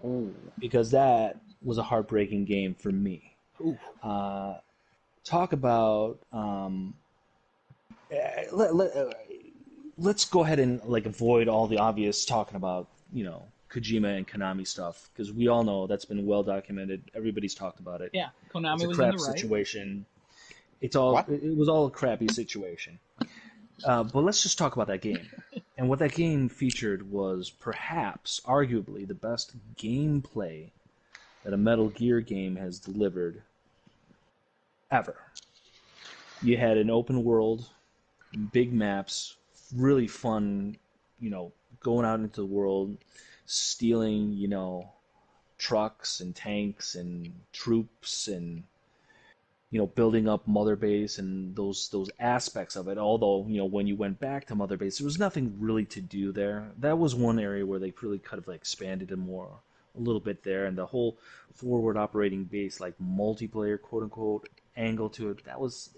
[SPEAKER 3] Ooh.
[SPEAKER 1] Because that was a heartbreaking game for me. talk about let, let, let's go ahead and like avoid all the obvious talking about Kojima and Konami stuff because we all know that's been well documented. Everybody's talked about it.
[SPEAKER 2] Yeah,
[SPEAKER 1] It's
[SPEAKER 2] Konami
[SPEAKER 1] a
[SPEAKER 2] was in the
[SPEAKER 1] crap
[SPEAKER 2] right.
[SPEAKER 1] situation.
[SPEAKER 3] What?
[SPEAKER 1] It was all a crappy situation. But let's just talk about that game. And what that game featured was perhaps, arguably, the best gameplay that a Metal Gear game has delivered ever. You had an open world, big maps, really fun, you know, going out into the world, stealing, trucks and tanks and troops and building up Mother Base and those aspects of it. Although, when you went back to Mother Base, there was nothing really to do there. That was one area where they really could have like, expanded it more a little bit there, and the whole forward operating base, like multiplayer quote unquote angle to it, that was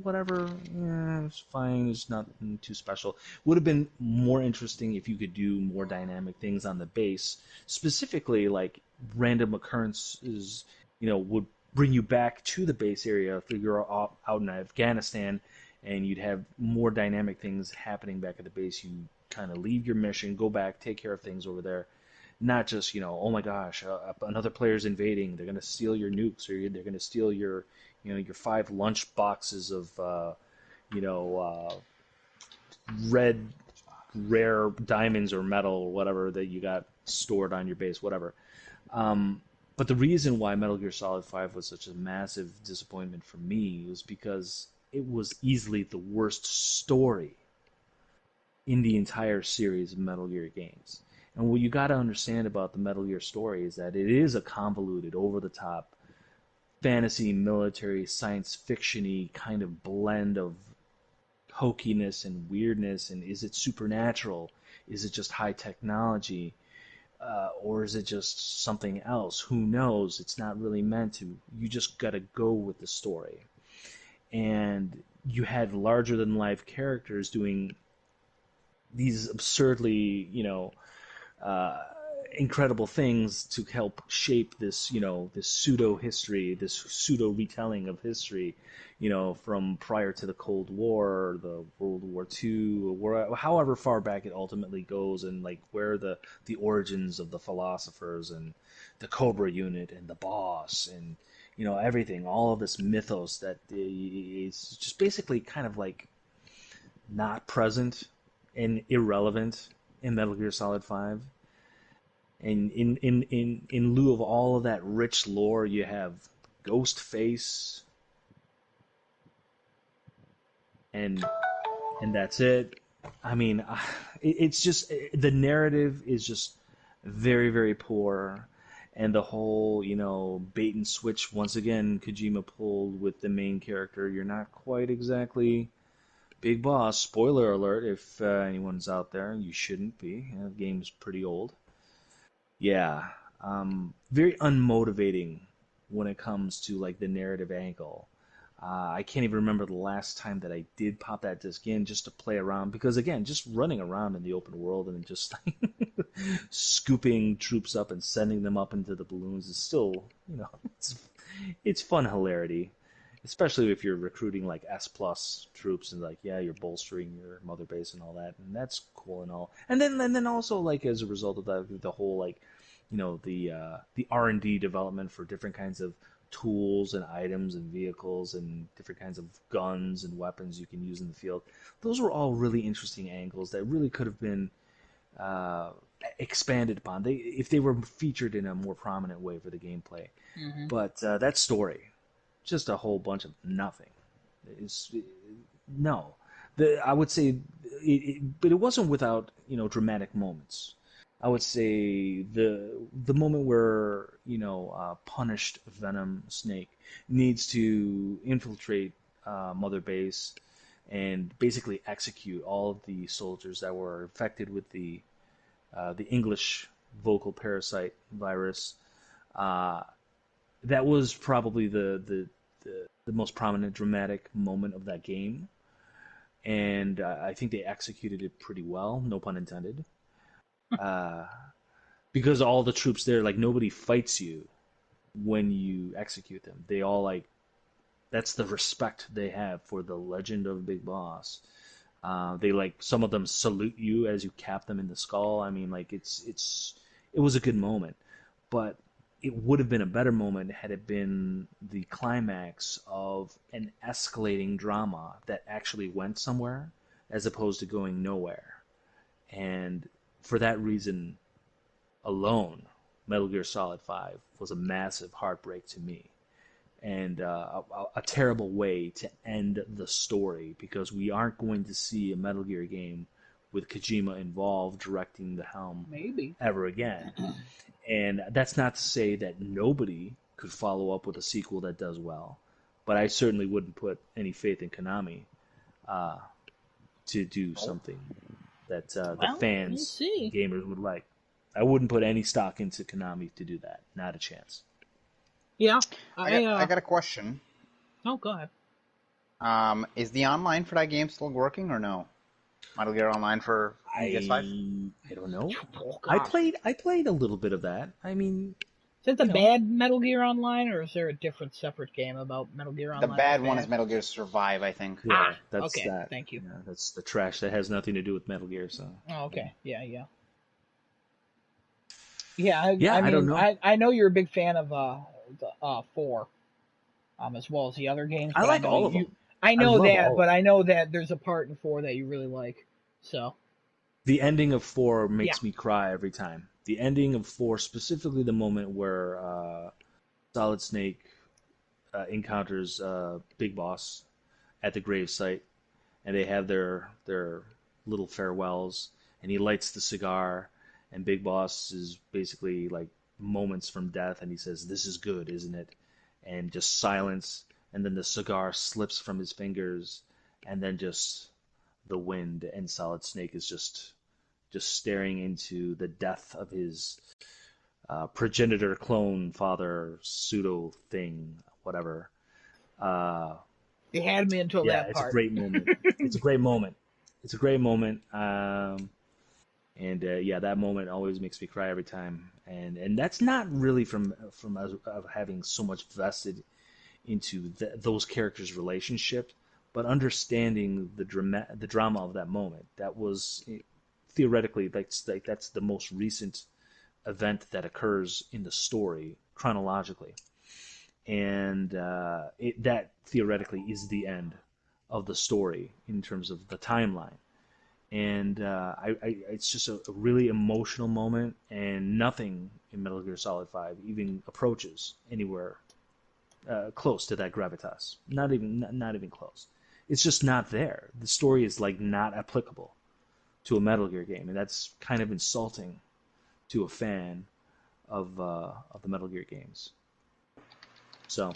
[SPEAKER 1] whatever. It's fine. It's nothing too special. Would have been more interesting if you could do more dynamic things on the base, specifically like random occurrences. Would bring you back to the base area if you're out in Afghanistan, and you'd have more dynamic things happening back at the base. You kind of leave your mission, go back, take care of things over there, not just oh my gosh, another player's invading. They're gonna steal your nukes, or they're gonna steal your your 5 lunch boxes of you know red rare diamonds or metal or whatever that you got stored on your base, whatever. But the reason why Metal Gear Solid 5 was such a massive disappointment for me was because it was easily the worst story in the entire series of Metal Gear games. And what you got to understand about the Metal Gear story is that it is a convoluted, over-the-top, fantasy, military, science fiction-y kind of blend of hokiness and weirdness. And is it supernatural? Is it just high technology? Or is it just something else? Who knows? It's not really meant to. You just got to go with the story. And you had larger than life characters doing these absurdly, uh, incredible things to help shape this, this pseudo history, this pseudo retelling of history, from prior to the Cold War, the World War II, or however far back it ultimately goes, and like where the origins of the philosophers and the Cobra unit and the boss and everything, all of this mythos that is just basically kind of like not present and irrelevant in Metal Gear Solid 5. And in lieu of all of that rich lore, you have Ghostface, and that's it. I mean, it's just the narrative is just very very poor, and the whole bait and switch once again Kojima pulled with the main character. You're not quite exactly Big Boss. Spoiler alert if anyone's out there, you shouldn't be. The game's pretty old. Yeah, very unmotivating when it comes to like the narrative angle. I can't even remember the last time that I did pop that disc in just to play around because again, just running around in the open world and just scooping troops up and sending them up into the balloons is still, it's fun hilarity, especially if you're recruiting like S plus troops and like yeah, you're bolstering your mother base and all that, and that's cool and all. And then also like as a result of that, the whole like the R&D development for different kinds of tools and items and vehicles and different kinds of guns and weapons you can use in the field. Those were all really interesting angles that really could have been uh, expanded upon. If they were featured in a more prominent way for the gameplay.
[SPEAKER 2] Mm-hmm.
[SPEAKER 1] But that story, just a whole bunch of nothing. It's, no, I would say, but it wasn't without dramatic moments. I would say the moment where punished Venom Snake needs to infiltrate Mother Base and basically execute all of the soldiers that were infected with the English vocal parasite virus. Uh, that was probably the most prominent dramatic moment of that game, and I think they executed it pretty well. No pun intended. Uh, because all the troops there, like nobody fights you when you execute them. They all like That's the respect they have for the legend of Big Boss. They like some of them salute you as you cap them in the skull. I mean, like it was a good moment, but it would have been a better moment had it been the climax of an escalating drama that actually went somewhere, as opposed to going nowhere. And for that reason alone, Metal Gear Solid 5 was a massive heartbreak to me and a terrible way to end the story because we aren't going to see a Metal Gear game with Kojima involved directing the helm
[SPEAKER 2] Maybe.
[SPEAKER 1] ever again. And that's not to say that nobody could follow up with a sequel that does well, but I certainly wouldn't put any faith in Konami to do something that the
[SPEAKER 2] Well,
[SPEAKER 1] fans,
[SPEAKER 2] we'll see.
[SPEAKER 1] gamers would like. I wouldn't put any stock into Konami to do that. Not a chance.
[SPEAKER 2] Yeah.
[SPEAKER 3] I got a question.
[SPEAKER 2] Oh, go ahead.
[SPEAKER 3] Is the online for that game still working or no? Metal Gear Online for PS5?
[SPEAKER 1] I don't know.
[SPEAKER 2] Oh,
[SPEAKER 1] I
[SPEAKER 2] gosh.
[SPEAKER 1] played a little bit of that. I mean,
[SPEAKER 2] Is it the
[SPEAKER 1] you know.
[SPEAKER 2] bad Metal Gear Online, or is there a different separate game about Metal Gear
[SPEAKER 3] The
[SPEAKER 2] Online?
[SPEAKER 3] bad one is Metal Gear Survive, I think.
[SPEAKER 1] Yeah, that's
[SPEAKER 2] okay.
[SPEAKER 1] that.
[SPEAKER 2] Thank you.
[SPEAKER 1] Yeah, that's the trash that has nothing to do with Metal Gear. So.
[SPEAKER 2] Oh, okay. Yeah. Yeah,
[SPEAKER 1] Yeah,
[SPEAKER 2] I
[SPEAKER 1] I don't
[SPEAKER 2] mean,
[SPEAKER 1] know.
[SPEAKER 2] I know you're a big fan of 4, as well as the other games.
[SPEAKER 1] I
[SPEAKER 2] But
[SPEAKER 1] like
[SPEAKER 2] know
[SPEAKER 1] all of
[SPEAKER 2] you,
[SPEAKER 1] them.
[SPEAKER 2] I
[SPEAKER 1] I
[SPEAKER 2] know
[SPEAKER 1] love
[SPEAKER 2] that,
[SPEAKER 1] all
[SPEAKER 2] but
[SPEAKER 1] of them.
[SPEAKER 2] I know that there's a part in 4 that you really like. So
[SPEAKER 1] The ending of 4
[SPEAKER 2] yeah,
[SPEAKER 1] makes me cry every time. The ending of 4, specifically the moment where Solid Snake encounters Big Boss at the gravesite, and they have their little farewells, and he lights the cigar, and Big Boss is basically like moments from death, and he says, "This is good, isn't it?" And just silence, and then the cigar slips from his fingers, and then just the wind, and Solid Snake is just staring into the death of his progenitor, clone, father, pseudo thing, whatever. Uh,
[SPEAKER 2] you had me until
[SPEAKER 1] yeah,
[SPEAKER 2] that
[SPEAKER 1] it's a
[SPEAKER 2] part.
[SPEAKER 1] great moment. It's a great moment. It's a great moment. And yeah, that moment always makes me cry every time. And that's not really from us of having so much vested into those characters' relationship, but understanding the drama of that moment. That was theoretically that's the most recent event that occurs in the story chronologically, and that theoretically is the end of the story in terms of the timeline. And it's just a really emotional moment, and nothing in Metal Gear Solid 5 even approaches anywhere close to that gravitas. Not even close. It's just not there. The story is like not applicable to a Metal Gear game, and that's kind of insulting to a fan of the Metal Gear games. So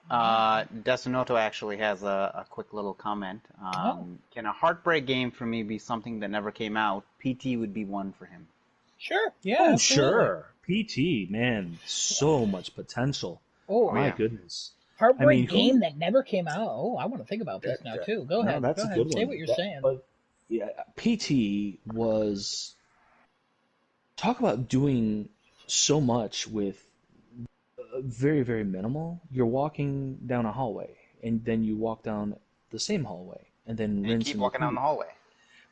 [SPEAKER 3] Desinoto actually has a quick little comment.
[SPEAKER 2] Oh,
[SPEAKER 3] Can a heartbreak game for me be something that never came out? PT would be one for him.
[SPEAKER 2] sure. Yeah,
[SPEAKER 1] oh
[SPEAKER 2] absolutely.
[SPEAKER 1] sure, PT man, so much potential.
[SPEAKER 2] Oh,
[SPEAKER 3] Oh
[SPEAKER 1] My
[SPEAKER 3] yeah.
[SPEAKER 1] goodness. I mean,
[SPEAKER 2] heartbreak game
[SPEAKER 1] who
[SPEAKER 2] that never came out. Oh, I want to think about this now
[SPEAKER 1] that
[SPEAKER 2] too. Go
[SPEAKER 1] no,
[SPEAKER 2] ahead.
[SPEAKER 1] that's
[SPEAKER 2] Go
[SPEAKER 1] a
[SPEAKER 2] ahead.
[SPEAKER 1] good
[SPEAKER 2] Say what
[SPEAKER 1] one.
[SPEAKER 2] you're
[SPEAKER 1] That,
[SPEAKER 2] saying.
[SPEAKER 1] but yeah, PT was talk about doing so much with very very minimal. You're walking down a hallway, and then you walk down the same hallway, and then
[SPEAKER 3] And you
[SPEAKER 1] rinse
[SPEAKER 3] keep
[SPEAKER 1] and
[SPEAKER 3] walking down the
[SPEAKER 1] repeat.
[SPEAKER 3] hallway.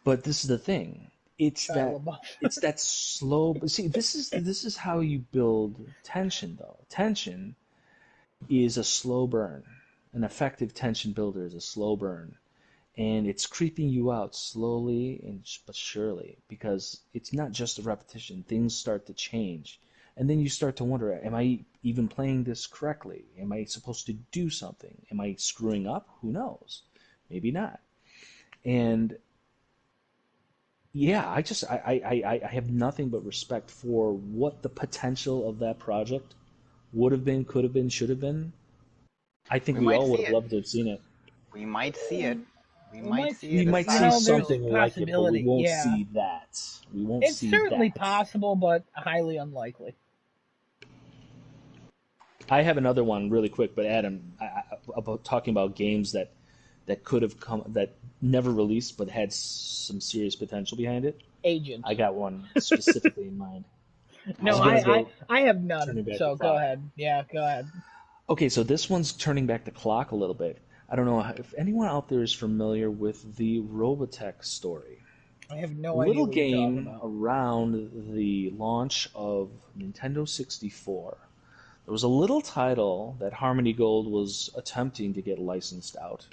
[SPEAKER 1] But this is the thing. It's
[SPEAKER 2] Shia
[SPEAKER 1] that
[SPEAKER 2] LaBeouf.
[SPEAKER 1] it's that slow. See, this is how you build tension, though. Tension is a slow burn. An effective tension builder is a slow burn, and it's creeping you out slowly and but surely because it's not just a repetition. Things start to change, and then you start to wonder: Am I even playing this correctly? Am I supposed to do something? Am I screwing up? Who knows? Maybe not. And yeah, I have nothing but respect for what the potential of that project would have been, could have been, should have been. I think
[SPEAKER 3] We
[SPEAKER 1] we
[SPEAKER 3] might
[SPEAKER 1] all would
[SPEAKER 3] see
[SPEAKER 1] have
[SPEAKER 3] it.
[SPEAKER 1] loved to have seen it.
[SPEAKER 3] We might see it. We
[SPEAKER 2] We
[SPEAKER 3] might
[SPEAKER 2] might,
[SPEAKER 3] see
[SPEAKER 1] We
[SPEAKER 3] it.
[SPEAKER 1] might
[SPEAKER 2] you
[SPEAKER 1] see
[SPEAKER 2] know, there's
[SPEAKER 1] something
[SPEAKER 3] Aside,
[SPEAKER 1] like it, but we
[SPEAKER 2] possibility.
[SPEAKER 1] won't
[SPEAKER 2] Yeah,
[SPEAKER 1] see that. We won't
[SPEAKER 2] it's
[SPEAKER 1] see
[SPEAKER 2] certainly
[SPEAKER 1] that.
[SPEAKER 2] possible, but highly unlikely.
[SPEAKER 1] I have another one really quick, but Adam, about talking about games that could have come that never released but had some serious potential behind it.
[SPEAKER 2] Agent.
[SPEAKER 1] I got one specifically in mind.
[SPEAKER 2] No,
[SPEAKER 1] I'm gonna go
[SPEAKER 2] I have none.
[SPEAKER 1] turning back the
[SPEAKER 2] So go
[SPEAKER 1] clock.
[SPEAKER 2] ahead. Yeah, go ahead.
[SPEAKER 1] Okay, so this one's turning back the clock a little bit. I don't know if anyone out there is familiar with the Robotech story.
[SPEAKER 2] I have no idea
[SPEAKER 1] Little
[SPEAKER 2] what you're talking
[SPEAKER 1] game
[SPEAKER 2] about.
[SPEAKER 1] around the launch of Nintendo 64. There was a little title that Harmony Gold was attempting to get licensed out.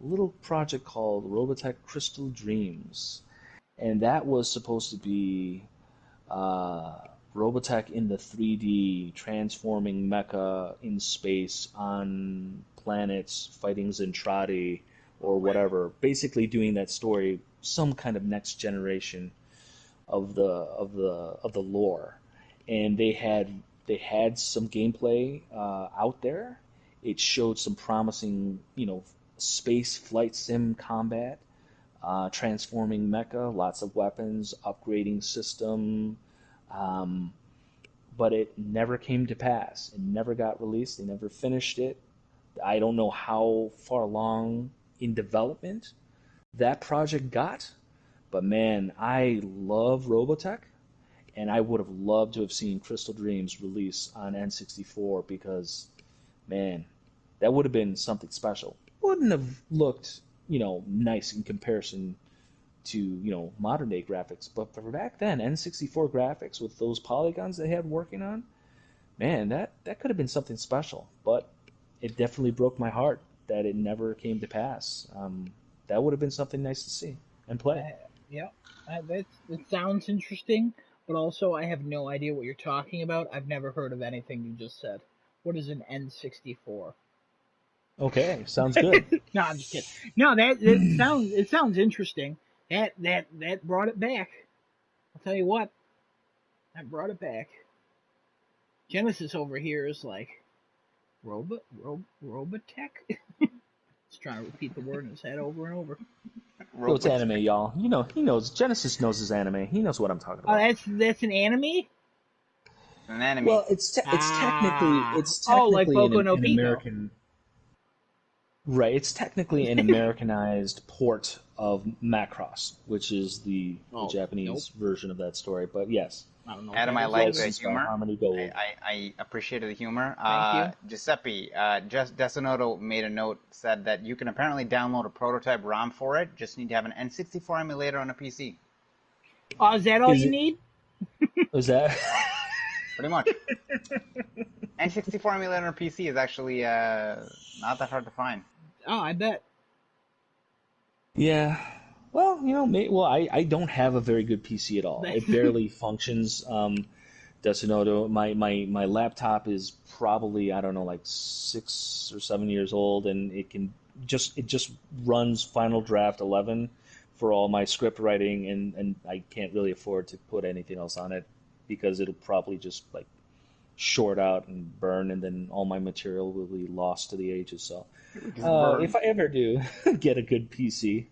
[SPEAKER 1] A little project called Robotech Crystal Dreams. And that was supposed to be uh, Robotech in the 3D, transforming mecha in space on planets, fighting Zentradi or
[SPEAKER 3] Right.
[SPEAKER 1] whatever. Basically, doing that story, some kind of next generation of the lore. And they had some gameplay out there. It showed some promising, space flight sim combat, transforming mecha, lots of weapons, upgrading system, um, but it never came to pass. It never got released. They never finished it. I don't know how far along in development that project got, but man, I love Robotech, and I would have loved to have seen Crystal Dreams release on N64 because, man, that would have been something special. Wouldn't have looked, nice in comparison to, modern day graphics, but for back then, N64 graphics with those polygons they had working on, man, that could have been something special. But it definitely broke my heart that it never came to pass. That would have been something nice to see and play.
[SPEAKER 2] Yeah, that sounds interesting, but also I have no idea what you're talking about. I've never heard of anything you just said. What is an N64?
[SPEAKER 1] Okay, sounds good.
[SPEAKER 2] No, I'm just kidding. No, that sounds interesting. That brought it back. I'll tell you what, that brought it back. Genesis over here is like Robotech. He's trying to repeat the word in his head over and over.
[SPEAKER 1] So it's
[SPEAKER 3] Robotech.
[SPEAKER 1] anime, y'all. He knows. Genesis knows his anime. He knows what I'm talking
[SPEAKER 2] Oh,
[SPEAKER 1] about.
[SPEAKER 2] that's an anime.
[SPEAKER 3] An enemy.
[SPEAKER 1] Well, it's technically
[SPEAKER 2] Ah,
[SPEAKER 1] it's
[SPEAKER 2] oh, like
[SPEAKER 1] technically
[SPEAKER 2] Boku no
[SPEAKER 1] an
[SPEAKER 2] Pico.
[SPEAKER 1] American, right. It's technically an Americanized port of Macross, which is the
[SPEAKER 2] Oh, nope.
[SPEAKER 1] Japanese version of that story. But yes,
[SPEAKER 2] I don't know what
[SPEAKER 3] Adam,
[SPEAKER 2] that
[SPEAKER 3] I
[SPEAKER 2] is
[SPEAKER 3] like
[SPEAKER 2] either.
[SPEAKER 3] the
[SPEAKER 1] licensed by
[SPEAKER 3] humor.
[SPEAKER 1] Harmony Gold.
[SPEAKER 3] I appreciated the humor.
[SPEAKER 2] Thank you.
[SPEAKER 3] Giuseppe, just Desinoto made a note, said that you can apparently download a prototype ROM for it. Just need to have an N64 emulator on a PC.
[SPEAKER 2] Oh, is that all
[SPEAKER 1] Is
[SPEAKER 2] you
[SPEAKER 1] it?
[SPEAKER 2] need?
[SPEAKER 1] Is that?
[SPEAKER 3] Pretty much. N64 emulator on a PC is actually not that hard to find.
[SPEAKER 2] Oh, I bet.
[SPEAKER 1] Yeah. Well, I don't have a very good PC at all. It barely functions. Desinoto, my laptop is probably, I don't know, like 6 or 7 years old, and it just runs Final Draft 11 for all my script writing, and I can't really afford to put anything else on it because it'll probably just like short out and burn, and then all my material will be lost to the ages. So,
[SPEAKER 3] Just burn.
[SPEAKER 1] if I ever do get a good PC,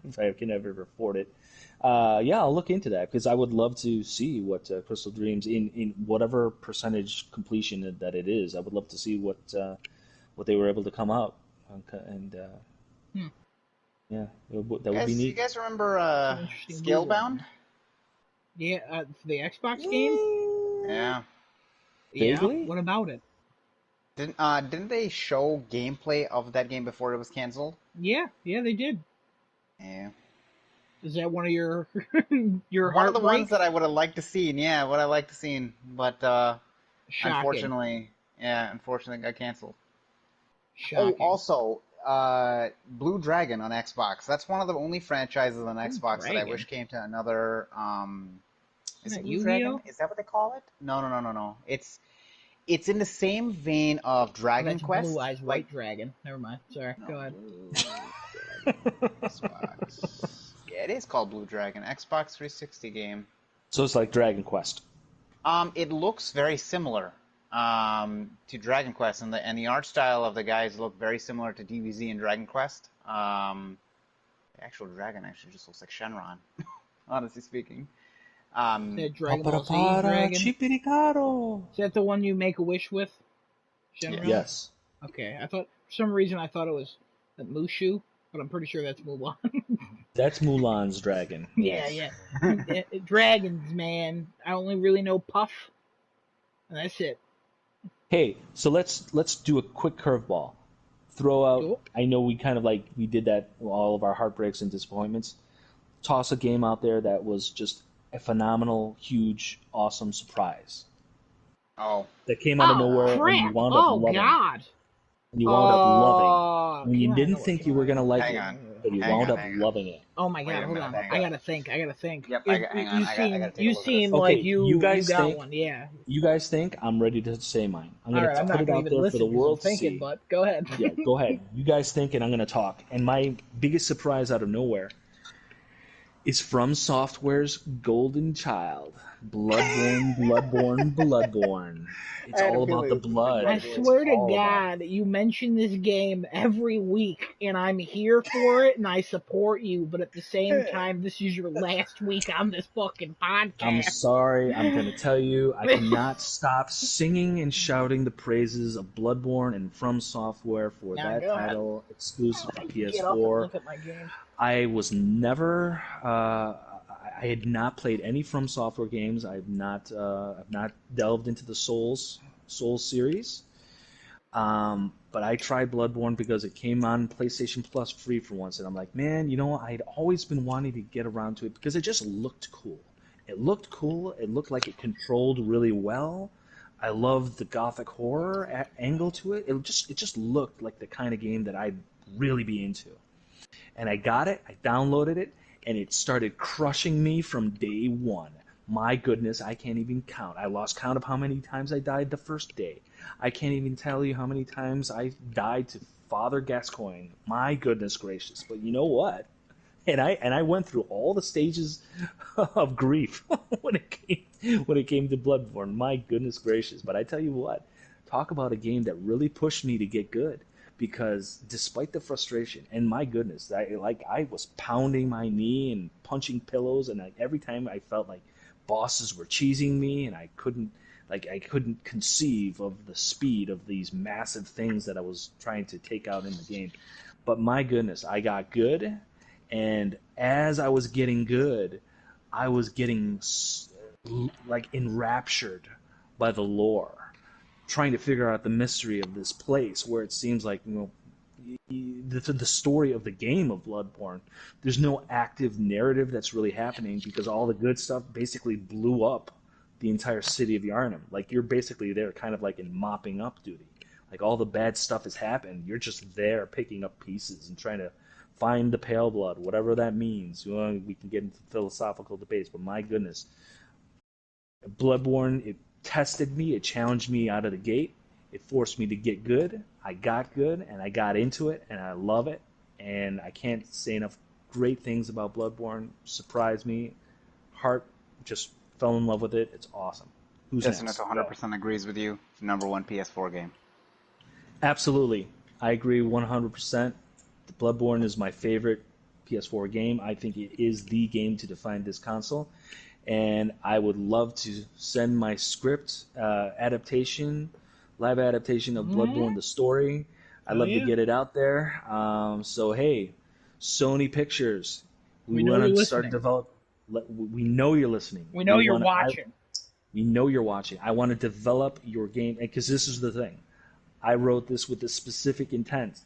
[SPEAKER 1] if I can ever afford it, yeah, I'll look into that because I would love to see what Crystal Dreams in whatever percentage completion that it is. I would love to see what they were able to come out, and
[SPEAKER 2] Hmm.
[SPEAKER 1] yeah, that would be
[SPEAKER 3] You
[SPEAKER 1] neat.
[SPEAKER 3] guys remember
[SPEAKER 2] It's an interesting blue
[SPEAKER 3] Scalebound?
[SPEAKER 2] one. Yeah, for the Xbox game.
[SPEAKER 3] Yeah.
[SPEAKER 2] Yeah.
[SPEAKER 1] Vaguely.
[SPEAKER 2] What about it?
[SPEAKER 3] Didn't they show gameplay of that game before it was canceled?
[SPEAKER 2] Yeah, they did.
[SPEAKER 3] Yeah.
[SPEAKER 2] Is that one of your your
[SPEAKER 3] One of the ones
[SPEAKER 2] heartbreaks?
[SPEAKER 3] that I would have liked to seen, yeah, what I like to seen, but
[SPEAKER 2] Shocking.
[SPEAKER 3] unfortunately, it got canceled. Oh,
[SPEAKER 2] Shocking.
[SPEAKER 3] also, Blue Dragon on Xbox. That's one of the only franchises on
[SPEAKER 2] Blue
[SPEAKER 3] Xbox that I wish
[SPEAKER 2] Dragon.
[SPEAKER 3] came to another. Is
[SPEAKER 2] Isn't
[SPEAKER 3] it
[SPEAKER 2] that
[SPEAKER 3] Blue Dragon?
[SPEAKER 2] Yu-Gi-Oh?
[SPEAKER 3] Is that what they call it? No, no, no, no, no. It's in the same vein of
[SPEAKER 2] Oh,
[SPEAKER 3] Dragon
[SPEAKER 2] that's Blue
[SPEAKER 3] Quest,
[SPEAKER 2] Eyes
[SPEAKER 3] like
[SPEAKER 2] White Dragon. Never mind. Sorry.
[SPEAKER 3] no
[SPEAKER 2] Go ahead.
[SPEAKER 3] Blue Dragon Xbox. Yeah, it is called Blue Dragon Xbox 360 game.
[SPEAKER 1] So it's like Dragon Quest.
[SPEAKER 3] It looks very similar to Dragon Quest, and the art style of the guys look very similar to DBZ and Dragon Quest. The actual dragon actually just looks like Shenron, honestly speaking.
[SPEAKER 2] Is that Dragon Ball Z
[SPEAKER 1] Paparapara
[SPEAKER 2] Dragon?
[SPEAKER 1] chipiricaro.
[SPEAKER 2] Is that the one you make a wish with? Shenron?
[SPEAKER 1] Yes.
[SPEAKER 2] Okay. For some reason I thought it was Mushu, but I'm pretty sure that's Mulan.
[SPEAKER 1] That's Mulan's dragon.
[SPEAKER 2] Yeah,
[SPEAKER 1] Yes.
[SPEAKER 2] yeah. Dragons, man. I only really know Puff, and that's it.
[SPEAKER 1] Hey, so let's do a quick curveball. Throw out.
[SPEAKER 2] Cool.
[SPEAKER 1] I know we kind of like we did that all of our heartbreaks and disappointments. Toss a game out there that was just a phenomenal, huge, awesome surprise
[SPEAKER 3] Oh,
[SPEAKER 1] that came out of
[SPEAKER 2] Oh
[SPEAKER 1] nowhere and you
[SPEAKER 2] crap!
[SPEAKER 1] wound up
[SPEAKER 2] Oh
[SPEAKER 1] loving.
[SPEAKER 2] God!
[SPEAKER 1] And you wound up loving. When you
[SPEAKER 2] Came out of
[SPEAKER 1] didn't
[SPEAKER 2] nowhere.
[SPEAKER 1] think you
[SPEAKER 2] Came out
[SPEAKER 1] were
[SPEAKER 2] of
[SPEAKER 1] gonna
[SPEAKER 2] nowhere.
[SPEAKER 1] like
[SPEAKER 3] hang
[SPEAKER 1] it,
[SPEAKER 3] on.
[SPEAKER 1] but you
[SPEAKER 3] Hang
[SPEAKER 1] wound
[SPEAKER 3] on,
[SPEAKER 1] up
[SPEAKER 3] hang on.
[SPEAKER 1] loving it.
[SPEAKER 2] Oh my
[SPEAKER 3] Wait
[SPEAKER 2] God!
[SPEAKER 3] a
[SPEAKER 2] Hold
[SPEAKER 3] minute,
[SPEAKER 2] on.
[SPEAKER 3] hang
[SPEAKER 2] I
[SPEAKER 3] on.
[SPEAKER 2] gotta think. I gotta think.
[SPEAKER 3] Yep, hang on.
[SPEAKER 2] You
[SPEAKER 3] I
[SPEAKER 2] seem
[SPEAKER 3] gotta take a look at this.
[SPEAKER 2] like
[SPEAKER 1] Okay, you
[SPEAKER 2] you
[SPEAKER 1] guys
[SPEAKER 2] got
[SPEAKER 1] think
[SPEAKER 2] one. Yeah.
[SPEAKER 1] you guys think I'm ready to say mine. I'm
[SPEAKER 2] All
[SPEAKER 1] gonna
[SPEAKER 2] right. I'm
[SPEAKER 1] put
[SPEAKER 2] not
[SPEAKER 1] it
[SPEAKER 2] gonna
[SPEAKER 1] out
[SPEAKER 2] even
[SPEAKER 1] there for the
[SPEAKER 2] listen because I'm
[SPEAKER 1] world to
[SPEAKER 2] thinking.
[SPEAKER 1] see.
[SPEAKER 2] But go ahead.
[SPEAKER 1] Yeah, go ahead. You guys think, and I'm gonna talk. And my biggest surprise out of nowhere is From Software's Golden Child, Bloodborne, Bloodborne, Bloodborne. It's
[SPEAKER 3] I had a
[SPEAKER 1] all about
[SPEAKER 3] feeling
[SPEAKER 1] the
[SPEAKER 3] it was gonna be
[SPEAKER 1] blood.
[SPEAKER 2] I
[SPEAKER 3] Bloodborne.
[SPEAKER 1] It's
[SPEAKER 2] swear to
[SPEAKER 1] all about it.
[SPEAKER 2] God, you mention this game every week, and I'm here for it, and I support you. But at the same time, this is your last week on this fucking
[SPEAKER 1] I'm
[SPEAKER 2] podcast.
[SPEAKER 1] sorry. I'm gonna tell you, I cannot stop singing and shouting the praises of Bloodborne and From Software for
[SPEAKER 2] Now
[SPEAKER 1] that
[SPEAKER 2] go ahead.
[SPEAKER 1] title exclusive to
[SPEAKER 2] Get up and
[SPEAKER 1] PS4.
[SPEAKER 2] look at my games.
[SPEAKER 1] I was never. I had not played any From Software games. I've not delved into the Souls series. But I tried Bloodborne because it came on PlayStation Plus free for once, and I'm like, man, you know, I'd always been wanting to get around to it because it just looked cool. It looked cool. It looked like it controlled really well. I loved the gothic horror angle to it. It just looked like the kind of game that I'd really be into. And I got it, I downloaded it, and it started crushing me from day one. My goodness, I can't even count. I lost count of how many times I died the first day. I can't even tell you how many times I died to Father Gascoigne. My goodness gracious. But you know what? And I went through all the stages of grief when it came to Bloodborne. My goodness gracious! But I tell you what, talk about a game that really pushed me to get good. Because despite the frustration, and my goodness, I was pounding my knee and punching pillows, and every time I felt like bosses were cheesing me, and I couldn't conceive of the speed of these massive things that I was trying to take out in the game. But my goodness, I got good, and as I was getting good, I was getting like enraptured by the lore, trying to figure out the mystery of this place where it seems like, you know, the story of the game of Bloodborne, there's no active narrative that's really happening because all the good stuff basically blew up the entire city of Yharnam. Like, you're basically there kind of like in mopping up duty. Like, all the bad stuff has happened. You're just there picking up pieces and trying to find the pale blood, whatever that means. We can get into philosophical debates, but my goodness, Bloodborne, it tested me, it challenged me out of the gate, it forced me to get good. I got good, and I got into it, and I love it, and I can't say enough great things about Bloodborne. Surprised me, heart just fell in love with it. It's awesome. Who's
[SPEAKER 3] Justin
[SPEAKER 1] next?
[SPEAKER 3] 100% agrees with you. It's the number one PS4 game.
[SPEAKER 1] Absolutely, I agree 100%. Bloodborne is my favorite PS4 game. I think it is the game to define this console. And I would love to send my script live adaptation of Bloodborne, the story. I'd love to get it out there. So hey, Sony Pictures, we
[SPEAKER 2] know
[SPEAKER 1] want
[SPEAKER 2] you're
[SPEAKER 1] to start
[SPEAKER 2] listening.
[SPEAKER 1] develop. We know you're listening.
[SPEAKER 2] We know you're watching.
[SPEAKER 1] We know you're watching. I want to develop your game, because this is the thing. I wrote this with the specific intent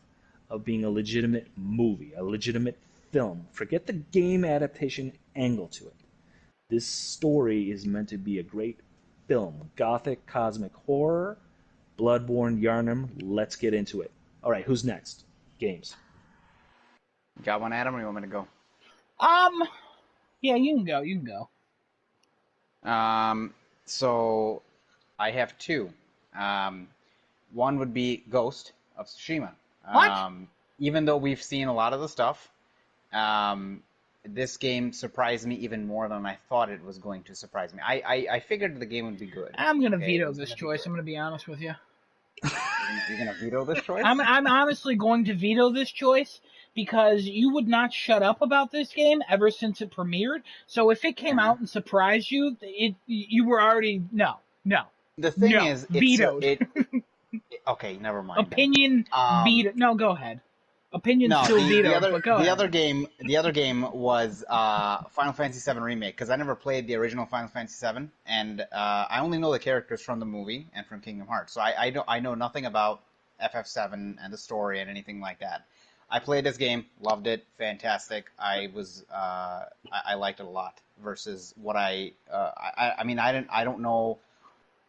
[SPEAKER 1] of being a legitimate movie, a legitimate film. Forget the game adaptation angle to it. This story is meant to be a great film. Gothic, cosmic horror, Bloodborne, Yharnam. Let's get into it. All right, who's next? Games.
[SPEAKER 3] Got one, Adam, or you want me to go?
[SPEAKER 2] Yeah, you can go. You can go.
[SPEAKER 3] So I have two. One would be Ghost of Tsushima.
[SPEAKER 2] What?
[SPEAKER 3] Even though we've seen a lot of the stuff, this game surprised me even more than I thought it was going to surprise me. I figured the game would be good.
[SPEAKER 2] I'm gonna
[SPEAKER 3] Okay,
[SPEAKER 2] veto this choice. I'm gonna be honest with you.
[SPEAKER 3] You're gonna veto this choice?
[SPEAKER 2] I'm honestly going to veto this choice because you would not shut up about this game ever since it premiered. So if it came out and surprised you, you were already no.
[SPEAKER 3] The thing
[SPEAKER 2] No,
[SPEAKER 3] is,
[SPEAKER 2] vetoed.
[SPEAKER 3] okay, never mind.
[SPEAKER 2] Opinion
[SPEAKER 3] Um,
[SPEAKER 2] veto. No, go ahead. Opinion's
[SPEAKER 3] No,
[SPEAKER 2] still
[SPEAKER 3] the
[SPEAKER 2] vetoed,
[SPEAKER 3] other
[SPEAKER 2] but go ahead.
[SPEAKER 3] the other game was Final Fantasy VII Remake, because I never played the original Final Fantasy VII, and I only know the characters from the movie and from Kingdom Hearts. So I know nothing about FF7 and the story and anything like that. I played this game, loved it, fantastic. I liked it a lot. Versus what I mean, I don't know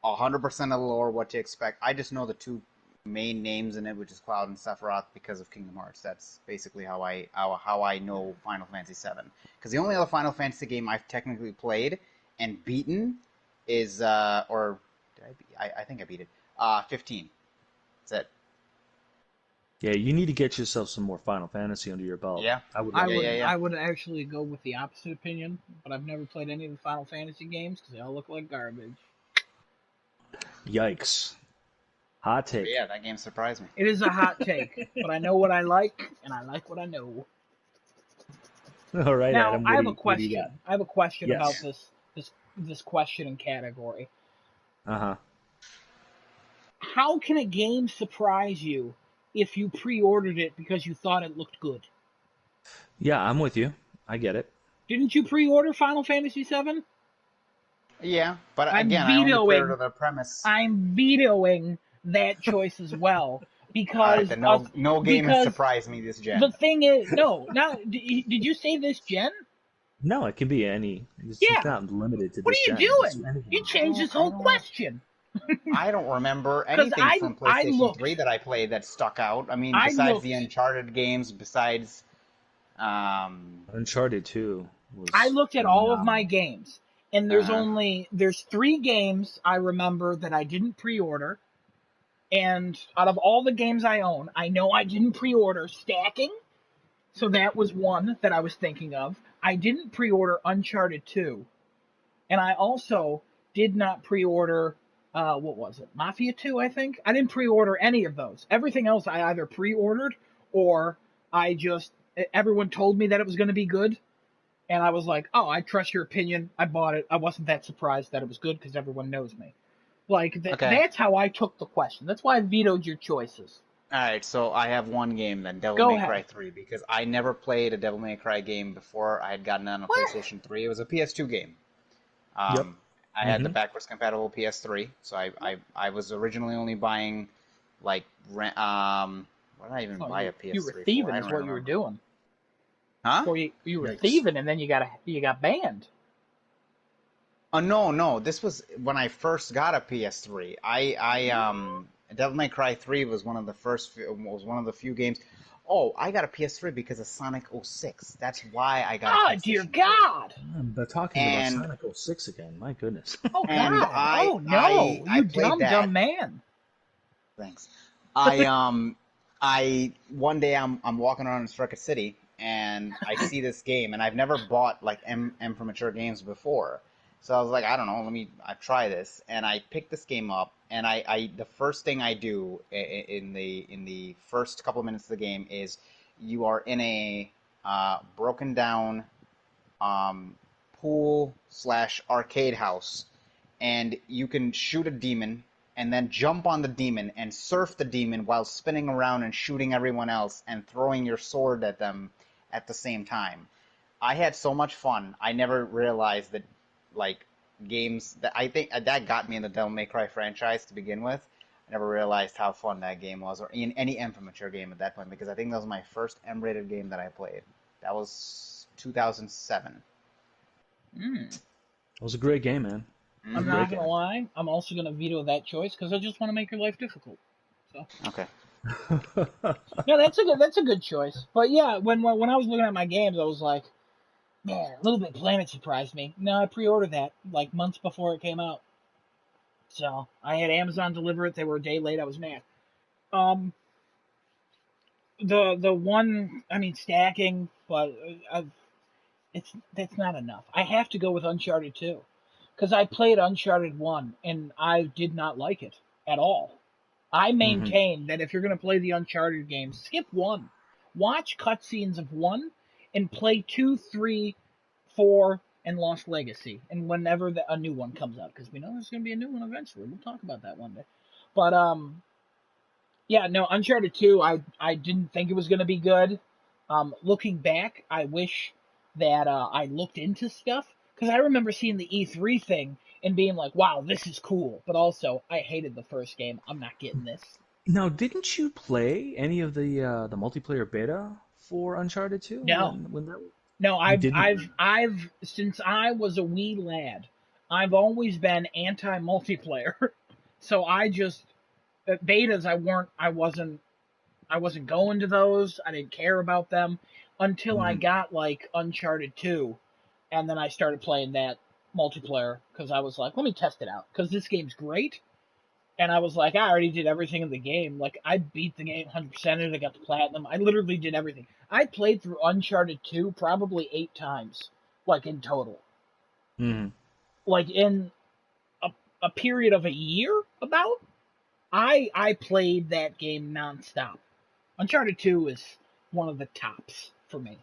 [SPEAKER 3] 100% of the lore, what to expect. I just know the two main names in it, which is Cloud and Sephiroth, because of Kingdom Hearts. That's basically how I know Final Fantasy VII. Because the only other Final Fantasy game I've technically played and beaten is or did I? I think I beat it. 15. That's it.
[SPEAKER 1] Yeah, you need to get yourself some more Final Fantasy under your belt.
[SPEAKER 3] Yeah.
[SPEAKER 1] I would
[SPEAKER 2] I
[SPEAKER 1] recommend.
[SPEAKER 2] would
[SPEAKER 3] Yeah.
[SPEAKER 2] I would actually go with the opposite opinion, but I've never played any of the Final Fantasy games because they all look like garbage.
[SPEAKER 1] Yikes! Hot
[SPEAKER 3] But
[SPEAKER 1] take.
[SPEAKER 3] yeah, that game surprised me.
[SPEAKER 2] It is a hot take, but I know what I like, and I like what I know.
[SPEAKER 1] All right,
[SPEAKER 2] Now,
[SPEAKER 1] Adam.
[SPEAKER 2] I have a
[SPEAKER 1] What do you got?
[SPEAKER 2] question. I have a question about
[SPEAKER 1] Yes.
[SPEAKER 2] this question category.
[SPEAKER 1] Uh huh.
[SPEAKER 2] How can a game surprise you if you pre-ordered it because you thought it looked good?
[SPEAKER 1] Yeah, I'm with you. I get it.
[SPEAKER 2] Didn't you pre-order Final Fantasy VII?
[SPEAKER 3] Yeah, but
[SPEAKER 2] I'm
[SPEAKER 3] again, I only played
[SPEAKER 2] vetoing.
[SPEAKER 3] under the premise.
[SPEAKER 2] I'm vetoing that choice as well
[SPEAKER 3] All right,
[SPEAKER 2] because
[SPEAKER 3] then no game has
[SPEAKER 2] because
[SPEAKER 3] surprised me this gen.
[SPEAKER 2] the thing is no. Now, did you say this gen?
[SPEAKER 1] No, it can be any. It's
[SPEAKER 2] Yeah.
[SPEAKER 1] not limited to
[SPEAKER 2] What
[SPEAKER 1] this
[SPEAKER 2] are you
[SPEAKER 1] gen. It's
[SPEAKER 2] doing?
[SPEAKER 1] anything.
[SPEAKER 2] You changed this whole question.
[SPEAKER 3] I don't remember
[SPEAKER 2] Because
[SPEAKER 3] anything from
[SPEAKER 2] I
[SPEAKER 3] PlayStation 3
[SPEAKER 2] looked.
[SPEAKER 3] that I played that stuck out. I mean,
[SPEAKER 2] I
[SPEAKER 3] besides the
[SPEAKER 2] looked.
[SPEAKER 3] Uncharted games, besides,
[SPEAKER 1] Uncharted 2
[SPEAKER 2] I
[SPEAKER 1] was
[SPEAKER 2] looked at all of my
[SPEAKER 1] phenomenal.
[SPEAKER 2] games, and
[SPEAKER 3] uh,
[SPEAKER 2] there's 3 games I remember that I didn't pre-order. And out of all the games I own, I know I didn't pre-order Stacking, so that was one that I was thinking of. I didn't pre-order Uncharted 2, and I also did not pre-order what was it? Mafia 2, I think. I didn't pre-order any of those. Everything else I either pre-ordered or I just everyone told me that it was going to be good, and I was like, "Oh, I trust your opinion." I bought it. I wasn't that surprised that it was good because everyone knows me. Like
[SPEAKER 3] okay.
[SPEAKER 2] that's how I took the question. That's why I vetoed your choices.
[SPEAKER 3] All right, so I have one game then, Devil
[SPEAKER 2] Go
[SPEAKER 3] May Cry
[SPEAKER 2] ahead.
[SPEAKER 3] 3, because I never played a Devil May Cry game before I had gotten it on a
[SPEAKER 2] What?
[SPEAKER 3] PlayStation 3. It was a PS2 game.
[SPEAKER 1] Yep.
[SPEAKER 3] I had the
[SPEAKER 1] Mm-hmm.
[SPEAKER 3] backwards compatible PS3, so I was originally only buying like what did I even
[SPEAKER 2] Oh,
[SPEAKER 3] buy a
[SPEAKER 2] you were
[SPEAKER 3] PS3 for?
[SPEAKER 2] thieving
[SPEAKER 3] I
[SPEAKER 2] is
[SPEAKER 3] don't
[SPEAKER 2] what you were
[SPEAKER 3] remember.
[SPEAKER 2] doing.
[SPEAKER 3] Huh?
[SPEAKER 2] Or you were
[SPEAKER 1] Yikes.
[SPEAKER 2] thieving and then you got banned.
[SPEAKER 3] Oh no, this was when I first got a PS3. Devil May Cry 3 was one of the few games. Oh, I got a PS3 because of Sonic 06. That's why I got a
[SPEAKER 2] Oh dear
[SPEAKER 3] PlayStation 3.
[SPEAKER 2] God!
[SPEAKER 1] They're talking about
[SPEAKER 3] And
[SPEAKER 1] Sonic 06 again. My goodness.
[SPEAKER 2] Oh
[SPEAKER 3] and
[SPEAKER 2] God! Oh no!
[SPEAKER 3] I
[SPEAKER 2] You
[SPEAKER 3] played
[SPEAKER 2] dumb
[SPEAKER 3] that.
[SPEAKER 2] man!
[SPEAKER 3] Thanks. I one day I'm walking around in Circuit City and I see this game, and I've never bought like M for Mature games before. So I was like, I don't know, I try this, and I pick this game up, and I the first thing I do in the first couple of minutes of the game is you are in a broken down pool slash arcade house, and you can shoot a demon and then jump on the demon and surf the demon while spinning around and shooting everyone else and throwing your sword at them at the same time. I had so much fun. I never realized that, like, games that I think that got me in the Devil May Cry franchise to begin with. I never realized how fun that game was, or in any M for Mature game at that point, because I think that was my first M-rated game that I played. That was 2007.
[SPEAKER 2] Mm.
[SPEAKER 1] It was a great game, man. It was
[SPEAKER 2] I'm
[SPEAKER 1] a
[SPEAKER 3] Mm-hmm.
[SPEAKER 1] great
[SPEAKER 2] not gonna
[SPEAKER 1] game.
[SPEAKER 2] lie. I'm also gonna veto that choice because I just want to make your life difficult. So
[SPEAKER 3] Okay.
[SPEAKER 2] yeah, that's a good choice. But yeah, when I was looking at my games, I was like, man, Little Big Planet surprised me. No, I pre-ordered that like months before it came out. So I had Amazon deliver it. They were a day late. I was mad. Um, the one, I mean, stacking, but that's not enough. I have to go with Uncharted 2 because I played Uncharted 1 and I did not like it at all. I
[SPEAKER 1] hmm
[SPEAKER 2] maintain that if you're going to play the Uncharted games, skip 1. Watch cutscenes of 1 and play 2, 3, 4, and Lost Legacy. And whenever a new one comes out, because we know there's going to be a new one eventually. We'll talk about that one day. But Yeah, no, Uncharted 2, I didn't think it was going to be good. Looking back, I wish that I looked into stuff, because I remember seeing the E3 thing and being like, wow, this is cool. But also, I hated the first game. I'm not getting this.
[SPEAKER 1] Now, didn't you play any of the multiplayer beta for Uncharted 2
[SPEAKER 2] No,
[SPEAKER 1] when that
[SPEAKER 2] no,
[SPEAKER 1] you didn't?
[SPEAKER 2] since I was a wee lad, I've always been anti-multiplayer. So I just, betas, I wasn't going to those. I didn't care about them until I
[SPEAKER 1] Mhm.
[SPEAKER 2] got like Uncharted 2, and then I started playing that multiplayer because I was like, let me test it out because this game's great. And I was like, I already did everything in the game. Like I beat the game 100%. I got the platinum. I literally did everything. I played through Uncharted 2 probably 8 times, like in total.
[SPEAKER 1] Mhm.
[SPEAKER 2] Like in a, a period of a year, about. I played that game nonstop. Uncharted 2 is one of the tops for me.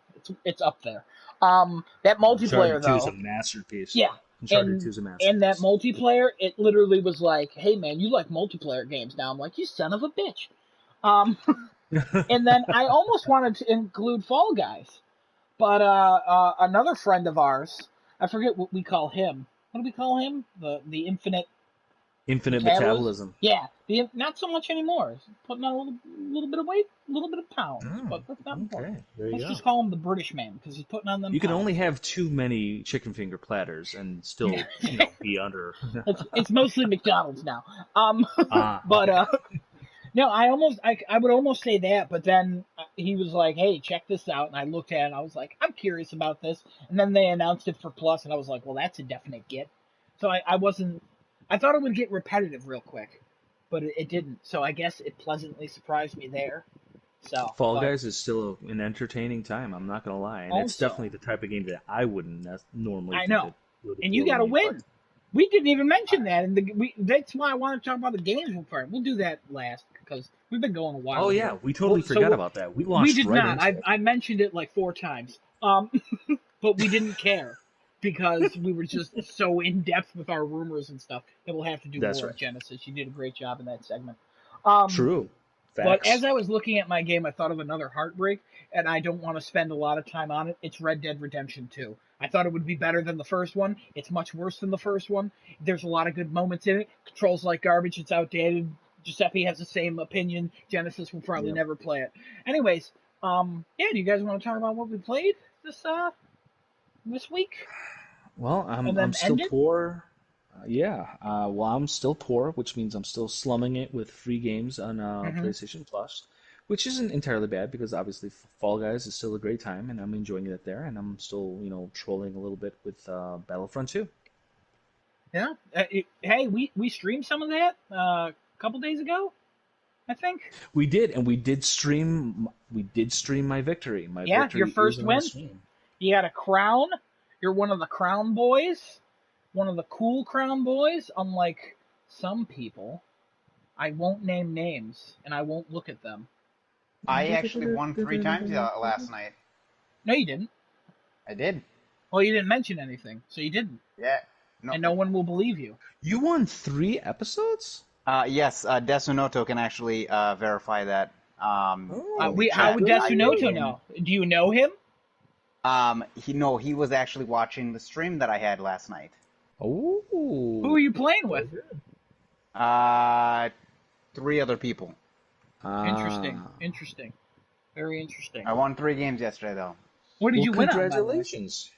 [SPEAKER 2] It's up there. That multiplayer
[SPEAKER 1] Uncharted 2 is a
[SPEAKER 2] though,
[SPEAKER 1] masterpiece.
[SPEAKER 2] yeah,
[SPEAKER 1] Uncharted 2
[SPEAKER 2] and
[SPEAKER 1] is a
[SPEAKER 2] and that
[SPEAKER 1] masterpiece.
[SPEAKER 2] multiplayer, it literally was like, hey man, you like multiplayer games now? I'm like, you son of a bitch. Um, and then I almost wanted to include Fall Guys, but another friend of ours, I forget what we call him. What do we call him? The infinite
[SPEAKER 1] Infinite
[SPEAKER 2] metabolism.
[SPEAKER 1] metabolism.
[SPEAKER 2] Yeah, not so much anymore. He's putting on a little bit of weight, a little bit of pounds,
[SPEAKER 1] Oh,
[SPEAKER 2] but that's not important.
[SPEAKER 1] okay. There you
[SPEAKER 2] Let's
[SPEAKER 1] go.
[SPEAKER 2] just call him the British man because he's putting on them
[SPEAKER 1] You can only
[SPEAKER 2] pounds.
[SPEAKER 1] have too many chicken finger platters and still, be under.
[SPEAKER 2] It's mostly McDonald's now. But
[SPEAKER 1] Okay.
[SPEAKER 2] no, I would almost say that, but then he was like, "Hey, check this out," and I looked at it and I was like, "I'm curious about this," and then they announced it for Plus, and I was like, "Well, that's a definite get." So I wasn't. I thought it would get repetitive real quick, but it didn't. So I guess it pleasantly surprised me there. So,
[SPEAKER 1] Fall
[SPEAKER 2] but
[SPEAKER 1] Guys is still an entertaining time. I'm not gonna lie, and it's
[SPEAKER 2] also,
[SPEAKER 1] definitely the type of game that I wouldn't normally
[SPEAKER 2] I
[SPEAKER 1] think
[SPEAKER 2] know,
[SPEAKER 1] that would
[SPEAKER 2] and you
[SPEAKER 1] appeal to
[SPEAKER 2] got to
[SPEAKER 1] me. But
[SPEAKER 2] win. We didn't even mention
[SPEAKER 1] I,
[SPEAKER 2] that, and that's why I want to talk about the games we'll play. We'll do that last because we've been going a
[SPEAKER 1] oh
[SPEAKER 2] while here.
[SPEAKER 1] yeah, we totally
[SPEAKER 2] So
[SPEAKER 1] forgot about that. We
[SPEAKER 2] we
[SPEAKER 1] launched
[SPEAKER 2] did
[SPEAKER 1] right
[SPEAKER 2] not.
[SPEAKER 1] into it.
[SPEAKER 2] I mentioned it like 4 times, but we didn't care because we were just so in depth with our rumors and stuff that we'll have to do
[SPEAKER 1] That's
[SPEAKER 2] more
[SPEAKER 1] right.
[SPEAKER 2] of Genesis. You did a great job in that segment. Um,
[SPEAKER 1] True.
[SPEAKER 2] but as
[SPEAKER 1] Facts.
[SPEAKER 2] I was looking at my game, I thought of another heartbreak, and I don't want to spend a lot of time on it. It's Red Dead Redemption 2. I thought it would be better than the first one. It's much worse than the first one. There's a lot of good moments in it. Controls like garbage. It's outdated. Giuseppe has the same opinion. Genesis will probably
[SPEAKER 1] Yep.
[SPEAKER 2] never play it. Anyways, yeah. Do you guys want to talk about what we played this week,
[SPEAKER 1] Well, I'm
[SPEAKER 2] and
[SPEAKER 1] I'm
[SPEAKER 2] then
[SPEAKER 1] still
[SPEAKER 2] end it?
[SPEAKER 1] poor. Yeah. Well, I'm still poor, which means I'm still slumming it with free games on
[SPEAKER 2] Mm-hmm.
[SPEAKER 1] PlayStation Plus, which isn't entirely bad because obviously Fall Guys is still a great time, and I'm enjoying it there, and I'm still, trolling a little bit with Battlefront 2.
[SPEAKER 2] Yeah. Hey, we streamed some of that a couple days ago, I think.
[SPEAKER 1] We did, and we did stream my victory. My
[SPEAKER 2] Yeah, your
[SPEAKER 1] victory is
[SPEAKER 2] first
[SPEAKER 1] on
[SPEAKER 2] win.
[SPEAKER 1] stream.
[SPEAKER 2] You got a crown. You're one of the crown boys. One of the cool crown boys, unlike some people. I won't name names, and I won't look at them.
[SPEAKER 3] I actually won 3 times last night.
[SPEAKER 2] No, you didn't.
[SPEAKER 3] I did.
[SPEAKER 2] Well, you didn't mention anything, so you didn't.
[SPEAKER 3] Yeah. No.
[SPEAKER 2] And no one will believe you.
[SPEAKER 1] You won 3 episodes?
[SPEAKER 3] Yes, Desunoto can actually verify that in
[SPEAKER 1] Oh,
[SPEAKER 3] the
[SPEAKER 2] How
[SPEAKER 3] chat.
[SPEAKER 2] would
[SPEAKER 1] good on
[SPEAKER 2] Desunoto
[SPEAKER 1] you.
[SPEAKER 2] know? Do you know him?
[SPEAKER 3] He was actually watching the stream that I had last night.
[SPEAKER 2] Who
[SPEAKER 1] Oh,
[SPEAKER 2] are you playing
[SPEAKER 1] very
[SPEAKER 2] with?
[SPEAKER 1] good.
[SPEAKER 3] Uh, 3 other people.
[SPEAKER 2] Interesting.
[SPEAKER 1] Ah,
[SPEAKER 2] Interesting. Very interesting.
[SPEAKER 3] I won 3 games yesterday, though.
[SPEAKER 2] What did
[SPEAKER 1] well,
[SPEAKER 2] you win on, by the way?
[SPEAKER 1] congratulations.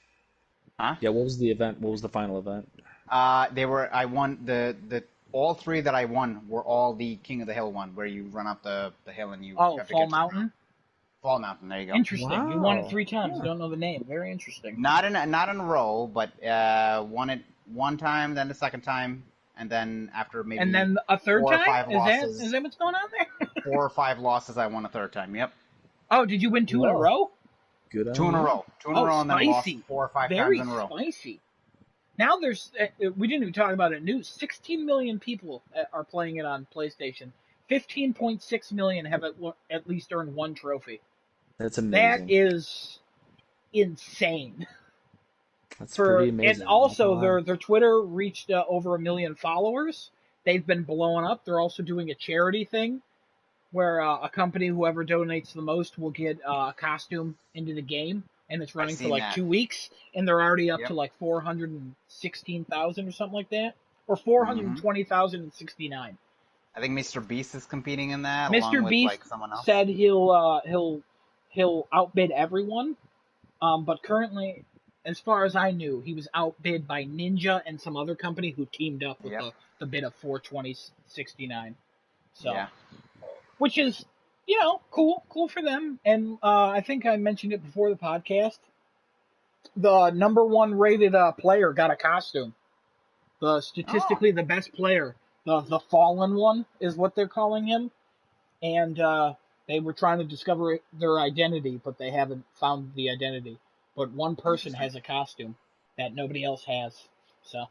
[SPEAKER 3] Huh?
[SPEAKER 1] Yeah, what was the event? What was the final event?
[SPEAKER 3] I won the all 3 that I won were all the King of the Hill one, where you run up the hill and you
[SPEAKER 2] Oh,
[SPEAKER 3] have to
[SPEAKER 2] Fall
[SPEAKER 3] get to
[SPEAKER 2] Mountain.
[SPEAKER 3] Fall Mountain. There you go.
[SPEAKER 2] Interesting. You won it
[SPEAKER 1] Wow.
[SPEAKER 2] 3 times.
[SPEAKER 1] Huh.
[SPEAKER 2] Don't know the name. Very interesting.
[SPEAKER 3] Not in a row, but won it one time, then the second time, and then after
[SPEAKER 2] And
[SPEAKER 3] maybe
[SPEAKER 2] then a third
[SPEAKER 3] four or
[SPEAKER 2] time?
[SPEAKER 3] five
[SPEAKER 2] Is
[SPEAKER 3] losses,
[SPEAKER 2] that what's going on there?
[SPEAKER 3] 4 or 5 losses, I won a third time. Yep,
[SPEAKER 2] Oh, did you win 2 in a
[SPEAKER 1] Well,
[SPEAKER 2] row?
[SPEAKER 1] good
[SPEAKER 3] two
[SPEAKER 1] on
[SPEAKER 3] in a
[SPEAKER 1] you.
[SPEAKER 3] row, two in a
[SPEAKER 2] Oh,
[SPEAKER 3] row, and then lost
[SPEAKER 2] spicy.
[SPEAKER 3] 4 or 5 times
[SPEAKER 2] Very
[SPEAKER 3] in a row.
[SPEAKER 2] spicy. Now there's we didn't even talk about it in news. 16 million people are playing it on PlayStation. 15.6 million have at least earned one trophy.
[SPEAKER 1] That's
[SPEAKER 2] That
[SPEAKER 1] amazing.
[SPEAKER 2] is insane.
[SPEAKER 1] That's pretty
[SPEAKER 2] And
[SPEAKER 1] amazing. I'm not gonna
[SPEAKER 2] also
[SPEAKER 1] lie.
[SPEAKER 2] their Twitter reached over 1 million followers. They've been blowing up. They're also doing a charity thing where a company, whoever donates the most, will get a costume into the game, and it's
[SPEAKER 3] I've
[SPEAKER 2] running for
[SPEAKER 3] seen
[SPEAKER 2] like
[SPEAKER 3] that.
[SPEAKER 2] 2 weeks, and they're already up to
[SPEAKER 3] Yep.
[SPEAKER 2] like 416,000 or something like that, or
[SPEAKER 3] Hmm.
[SPEAKER 2] 420,069.
[SPEAKER 3] I think Mr. Beast is competing in that along
[SPEAKER 2] Mr.
[SPEAKER 3] with
[SPEAKER 2] Beast
[SPEAKER 3] like someone else.
[SPEAKER 2] said he'll outbid everyone, but currently, as far as I knew, he was outbid by Ninja and some other company who teamed up with
[SPEAKER 3] Yep.
[SPEAKER 2] the bid of 420,69. So,
[SPEAKER 3] Yeah.
[SPEAKER 2] which is, cool for them. And I think I mentioned it before the podcast. The number one rated player got a costume. The
[SPEAKER 3] Oh.
[SPEAKER 2] statistically the best player, the fallen one, is what they're calling him. And they were trying to discover their identity, but they haven't found the identity. But one person
[SPEAKER 3] Interesting.
[SPEAKER 2] has a costume that nobody else has. So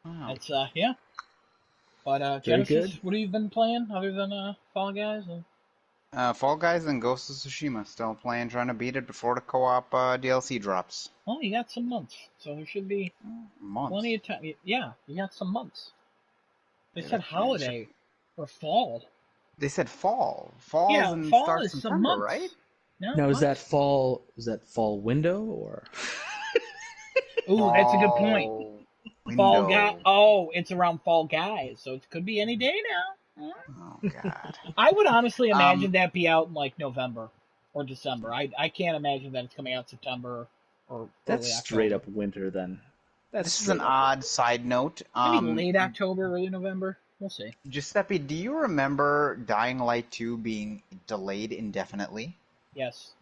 [SPEAKER 3] Wow.
[SPEAKER 2] it's yeah. But
[SPEAKER 1] Very
[SPEAKER 2] Genesis,
[SPEAKER 1] good.
[SPEAKER 2] what have you been playing other than Fall Guys?
[SPEAKER 3] Fall Guys and Ghost of Tsushima still playing, trying to beat it before the co-op DLC drops.
[SPEAKER 2] Well, you got some months, so there should be
[SPEAKER 3] Months.
[SPEAKER 2] plenty of time. Yeah, you got some months. They
[SPEAKER 3] Yeah,
[SPEAKER 2] said holiday or fall.
[SPEAKER 3] they said fall. Falls
[SPEAKER 2] Yeah,
[SPEAKER 3] and
[SPEAKER 2] fall
[SPEAKER 3] starts
[SPEAKER 2] is some
[SPEAKER 3] September, right?
[SPEAKER 2] months. No,
[SPEAKER 1] Now, is that
[SPEAKER 2] months.
[SPEAKER 1] fall? Is that fall window or?
[SPEAKER 2] Ooh, that's a good point.
[SPEAKER 3] Fall
[SPEAKER 2] Fall guy.
[SPEAKER 3] window.
[SPEAKER 2] Oh, it's around Fall Guys, so it could be any day now.
[SPEAKER 3] Oh God.
[SPEAKER 2] I would honestly
[SPEAKER 3] Um,
[SPEAKER 2] imagine that be out in like November or December. I can't imagine that it's coming out September or
[SPEAKER 1] That's
[SPEAKER 2] early
[SPEAKER 1] straight
[SPEAKER 2] October.
[SPEAKER 1] up winter then. That's
[SPEAKER 3] this is an
[SPEAKER 1] straight up
[SPEAKER 3] odd
[SPEAKER 1] winter.
[SPEAKER 3] side note.
[SPEAKER 2] Maybe late October, early November. We'll see.
[SPEAKER 3] Giuseppe, do you remember Dying Light 2 being delayed indefinitely?
[SPEAKER 2] Yes.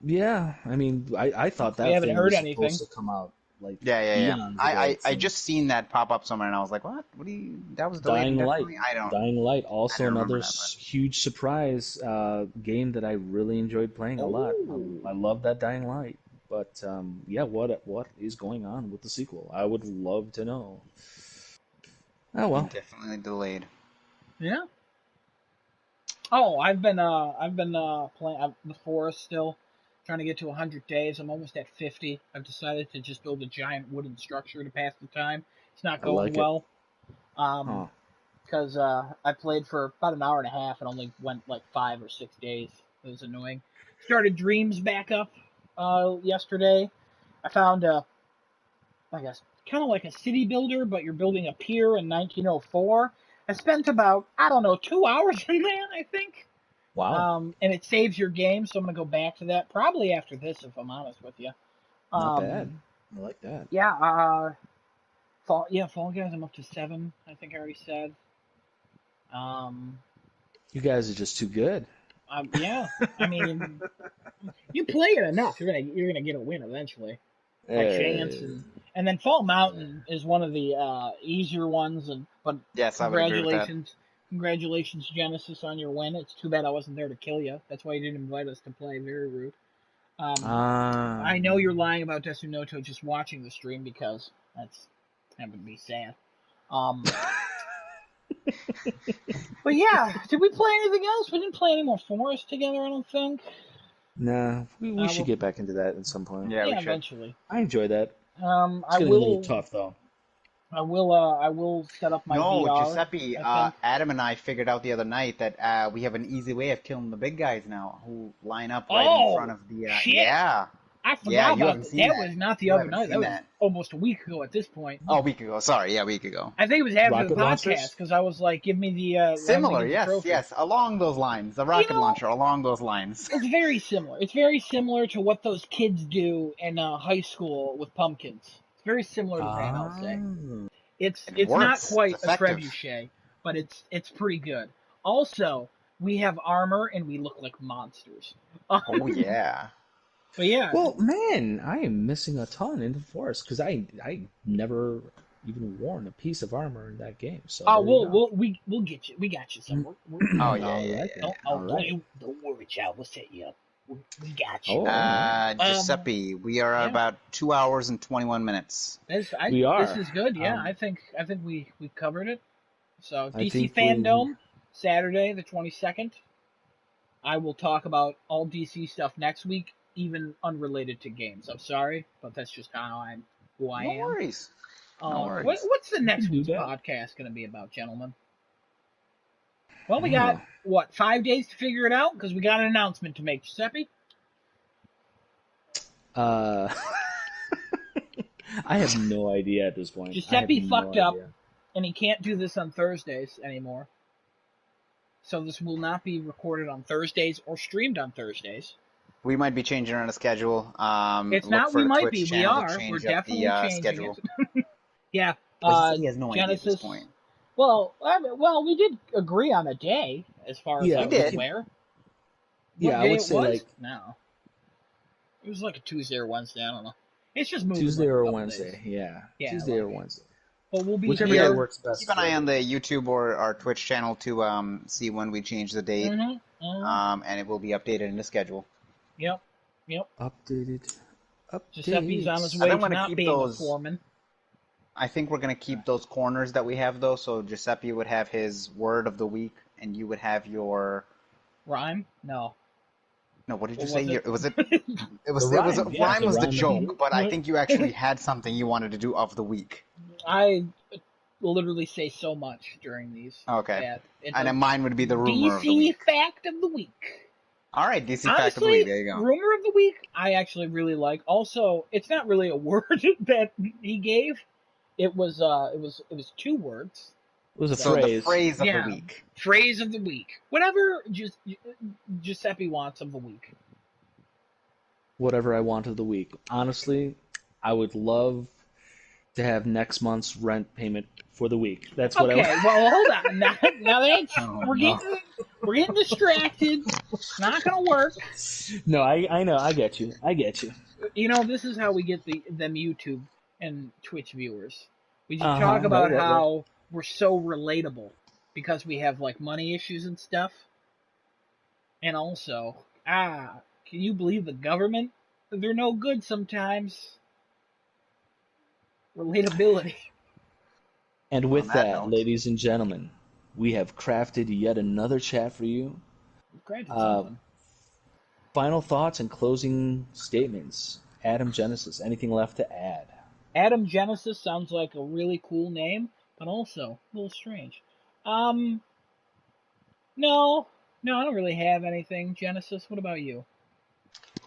[SPEAKER 1] Yeah, I mean, I thought
[SPEAKER 2] We
[SPEAKER 1] that
[SPEAKER 2] haven't
[SPEAKER 1] thing
[SPEAKER 2] heard
[SPEAKER 1] was
[SPEAKER 2] anything.
[SPEAKER 1] supposed to come out like
[SPEAKER 3] Yeah.
[SPEAKER 1] eons ago.
[SPEAKER 3] I
[SPEAKER 1] So.
[SPEAKER 3] just seen that pop up somewhere and I was like, what? What do you? That was delayed
[SPEAKER 1] Dying Light.
[SPEAKER 3] indefinitely?
[SPEAKER 1] Dying Light,
[SPEAKER 3] I
[SPEAKER 1] also
[SPEAKER 3] didn't
[SPEAKER 1] another
[SPEAKER 3] remember that, but
[SPEAKER 1] huge surprise game that I really enjoyed playing a lot.
[SPEAKER 2] Oh.
[SPEAKER 1] I love that Dying Light. But yeah, what is going on with the sequel? I would love to know. Oh well.
[SPEAKER 3] indefinitely delayed.
[SPEAKER 2] Yeah. Oh, I've been playing the forest still, trying to get to 100 days. I'm almost at 50. I've decided to just build a giant wooden structure to pass the time. It's not
[SPEAKER 1] I
[SPEAKER 2] going
[SPEAKER 1] like it.
[SPEAKER 2] well.
[SPEAKER 1] Huh.
[SPEAKER 2] Because I played for about an hour and a half and only went like 5 or 6 days. It was annoying. Started Dreams back up yesterday. I found I guess kind of like a city builder, but you're building a pier in 1904. I spent about I don't know 2 hours in that I think.
[SPEAKER 1] Wow.
[SPEAKER 2] And it saves your game, so I'm gonna go back to that probably after this if I'm honest with you.
[SPEAKER 1] Not bad.
[SPEAKER 2] Um,
[SPEAKER 1] I like that.
[SPEAKER 2] yeah, Fall Guys. I'm up to 7. I think I already said. Um,
[SPEAKER 1] You guys are just too good.
[SPEAKER 2] yeah. I mean, you play it enough, you're gonna get a win eventually by chance,
[SPEAKER 1] Uh,
[SPEAKER 2] and then Fall Mountain is one of the easier ones, and but
[SPEAKER 3] Yes, I would agree with that.
[SPEAKER 2] congratulations Genesis on your win. It's too bad I wasn't there to kill you. That's why you didn't invite us to play. Very rude. I know you're lying about Desunoto just watching the stream because that would be sad. Um, but yeah, did we play anything else? We didn't play any more Forest together, I don't think.
[SPEAKER 1] nah, we should
[SPEAKER 2] Well,
[SPEAKER 1] get back into that at some point.
[SPEAKER 3] Yeah, we
[SPEAKER 2] yeah,
[SPEAKER 3] should.
[SPEAKER 2] eventually.
[SPEAKER 1] I enjoy that. It's
[SPEAKER 2] I
[SPEAKER 1] getting a little
[SPEAKER 2] will.
[SPEAKER 1] tough though.
[SPEAKER 2] I will set up my
[SPEAKER 3] No,
[SPEAKER 2] VR.
[SPEAKER 3] Giuseppe,
[SPEAKER 2] I think.
[SPEAKER 3] Adam and I figured out the other night that we have an easy way of killing the big guys now who line up right in front
[SPEAKER 2] Oh
[SPEAKER 3] of the.
[SPEAKER 2] shit!
[SPEAKER 3] Yeah,
[SPEAKER 2] I
[SPEAKER 3] yeah,
[SPEAKER 2] forgot
[SPEAKER 3] you
[SPEAKER 2] about
[SPEAKER 3] haven't
[SPEAKER 2] that.
[SPEAKER 3] seen
[SPEAKER 2] That
[SPEAKER 3] that.
[SPEAKER 2] was not the
[SPEAKER 3] You
[SPEAKER 2] other
[SPEAKER 3] haven't
[SPEAKER 2] night. That
[SPEAKER 3] seen
[SPEAKER 2] was
[SPEAKER 3] that.
[SPEAKER 2] almost a week ago at this point.
[SPEAKER 3] Oh, a week ago. Sorry, yeah, a week ago.
[SPEAKER 2] I think it was after the
[SPEAKER 1] Rocket
[SPEAKER 2] podcast
[SPEAKER 1] launchers?
[SPEAKER 2] because I was like, "Give me the let me
[SPEAKER 3] Similar,
[SPEAKER 2] get the
[SPEAKER 3] yes,
[SPEAKER 2] trophy."
[SPEAKER 3] yes, along those lines. The
[SPEAKER 2] You
[SPEAKER 3] rocket
[SPEAKER 2] know,
[SPEAKER 3] launcher, along those lines.
[SPEAKER 2] it's very similar. It's very similar to what those kids do in high school with pumpkins. It's very similar to that, I'll say.
[SPEAKER 1] Ah.
[SPEAKER 3] It
[SPEAKER 2] It's not
[SPEAKER 3] works. It's
[SPEAKER 2] quite a
[SPEAKER 3] effective.
[SPEAKER 2] trebuchet, but it's pretty good. Also, we have armor and we look like monsters.
[SPEAKER 3] Oh yeah.
[SPEAKER 2] But yeah,
[SPEAKER 1] Well, man, I am missing a ton in the forest because I never even worn a piece of armor in that game. So there you go.
[SPEAKER 2] we'll get you. We got you some.
[SPEAKER 3] Oh
[SPEAKER 1] I
[SPEAKER 3] yeah,
[SPEAKER 1] like
[SPEAKER 3] yeah.
[SPEAKER 1] it. All right.
[SPEAKER 2] Don't worry, child. We'll set you up. We got you.
[SPEAKER 1] Oh, all right.
[SPEAKER 3] Giuseppe, we are at
[SPEAKER 2] Yeah.
[SPEAKER 3] about 2 hours and 21 minutes.
[SPEAKER 1] We
[SPEAKER 2] This
[SPEAKER 1] are.
[SPEAKER 2] is good. Yeah,
[SPEAKER 1] Um,
[SPEAKER 2] I think we covered it. So
[SPEAKER 1] I
[SPEAKER 2] DC
[SPEAKER 1] think we.
[SPEAKER 2] Fandome, Saturday the 22nd. I will talk about all DC stuff next week, even unrelated to games. I'm sorry, but that's just who I
[SPEAKER 3] No
[SPEAKER 2] am.
[SPEAKER 3] worries. No worries.
[SPEAKER 2] What's the
[SPEAKER 1] We
[SPEAKER 2] next
[SPEAKER 1] can do
[SPEAKER 2] week's
[SPEAKER 1] that.
[SPEAKER 2] podcast going to be about, gentlemen? Well, we got, 5 days to figure it out? Because we got an announcement to make. Giuseppe?
[SPEAKER 1] Uh, I have no idea at this point.
[SPEAKER 2] Giuseppe
[SPEAKER 1] no
[SPEAKER 2] fucked up,
[SPEAKER 1] idea.
[SPEAKER 2] and he can't do this on Thursdays anymore. So this will not be recorded on Thursdays or streamed on Thursdays.
[SPEAKER 3] We might be changing our schedule.
[SPEAKER 2] It's
[SPEAKER 3] Look
[SPEAKER 2] not
[SPEAKER 3] for
[SPEAKER 2] we
[SPEAKER 3] the
[SPEAKER 2] might
[SPEAKER 3] Twitch
[SPEAKER 2] be, we
[SPEAKER 3] channel to
[SPEAKER 2] are.
[SPEAKER 3] change
[SPEAKER 2] We're
[SPEAKER 3] up
[SPEAKER 2] definitely
[SPEAKER 3] the
[SPEAKER 2] changing
[SPEAKER 3] schedule.
[SPEAKER 2] it. Yeah.
[SPEAKER 3] But he has no idea at this
[SPEAKER 2] Genesis.
[SPEAKER 3] point.
[SPEAKER 2] Well, we did agree on a day, as far as
[SPEAKER 1] Yeah,
[SPEAKER 2] I
[SPEAKER 3] we
[SPEAKER 2] was
[SPEAKER 3] did.
[SPEAKER 2] aware.
[SPEAKER 1] Yeah,
[SPEAKER 2] What
[SPEAKER 1] I
[SPEAKER 2] day
[SPEAKER 1] would
[SPEAKER 2] it
[SPEAKER 1] say
[SPEAKER 2] was?
[SPEAKER 1] like
[SPEAKER 2] No. It was like a Tuesday or Wednesday, I don't know. It's just moving
[SPEAKER 1] Tuesday
[SPEAKER 2] like a
[SPEAKER 1] or
[SPEAKER 2] couple
[SPEAKER 1] Wednesday.
[SPEAKER 2] days.
[SPEAKER 1] Yeah,
[SPEAKER 2] Yeah,
[SPEAKER 1] Tuesday or Wednesday.
[SPEAKER 2] But we'll be
[SPEAKER 1] Whichever
[SPEAKER 2] here.
[SPEAKER 1] day works best.
[SPEAKER 3] Keep an
[SPEAKER 1] for
[SPEAKER 3] eye on the
[SPEAKER 1] everybody.
[SPEAKER 3] YouTube or our Twitch channel to see when we change the date, and it will be updated in the schedule.
[SPEAKER 2] Yep.
[SPEAKER 1] Updated.
[SPEAKER 2] Giuseppe's on his
[SPEAKER 3] I
[SPEAKER 2] way
[SPEAKER 3] think
[SPEAKER 2] to
[SPEAKER 3] I'm gonna
[SPEAKER 2] not
[SPEAKER 3] keep
[SPEAKER 2] being
[SPEAKER 3] those-
[SPEAKER 2] a foreman.
[SPEAKER 3] I think we're going to keep those corners that we have, though, so Giuseppe would have his word of the week, and you would have your...
[SPEAKER 2] Rhyme? No.
[SPEAKER 3] No, what did you
[SPEAKER 2] What
[SPEAKER 3] say?
[SPEAKER 2] was it?
[SPEAKER 3] It was
[SPEAKER 1] rhyme, yeah,
[SPEAKER 3] rhyme
[SPEAKER 1] the
[SPEAKER 3] was the
[SPEAKER 1] rhyme.
[SPEAKER 3] joke, but I think you actually had something you wanted to do of the week.
[SPEAKER 2] I literally say so much during these.
[SPEAKER 3] Okay.
[SPEAKER 2] that it's
[SPEAKER 3] And
[SPEAKER 2] a
[SPEAKER 3] then mine would be the rumor of the
[SPEAKER 2] DC
[SPEAKER 3] week.
[SPEAKER 2] fact of the week.
[SPEAKER 3] All right, DC fact of the
[SPEAKER 2] Honestly,
[SPEAKER 3] week. There you go.
[SPEAKER 2] rumor of the week, I actually really like. Also, it's not really a word that he gave. It was 2 words.
[SPEAKER 1] It was a
[SPEAKER 3] So
[SPEAKER 1] phrase.
[SPEAKER 3] the phrase of
[SPEAKER 2] Yeah.
[SPEAKER 3] the week.
[SPEAKER 2] Phrase of the week. Whatever Giuseppe wants of the week.
[SPEAKER 1] Whatever I want of the week. Honestly, I would love to have next month's rent payment for the week. That's what
[SPEAKER 2] Okay,
[SPEAKER 1] I want.
[SPEAKER 2] well, hold on. Now that's
[SPEAKER 3] Oh,
[SPEAKER 2] we're getting distracted. It's not gonna work.
[SPEAKER 1] No, I know. I get you.
[SPEAKER 2] You know, this is how we get them YouTube and Twitch viewers. We just
[SPEAKER 1] Uh-huh,
[SPEAKER 2] talk about
[SPEAKER 1] right.
[SPEAKER 2] how we're so relatable because we have like money issues and stuff. And also, can you believe the government? They're no good sometimes. Relatability.
[SPEAKER 1] And with
[SPEAKER 3] On that
[SPEAKER 1] that,
[SPEAKER 3] note.
[SPEAKER 1] ladies and gentlemen, we have crafted yet another chat for you.
[SPEAKER 2] Granted
[SPEAKER 1] Uh,
[SPEAKER 2] something.
[SPEAKER 1] Final thoughts and closing statements. Adam Genesis, anything left to add?
[SPEAKER 2] Adam Genesis sounds like a really cool name, but also a little strange. No, I don't really have anything. Genesis, what about you?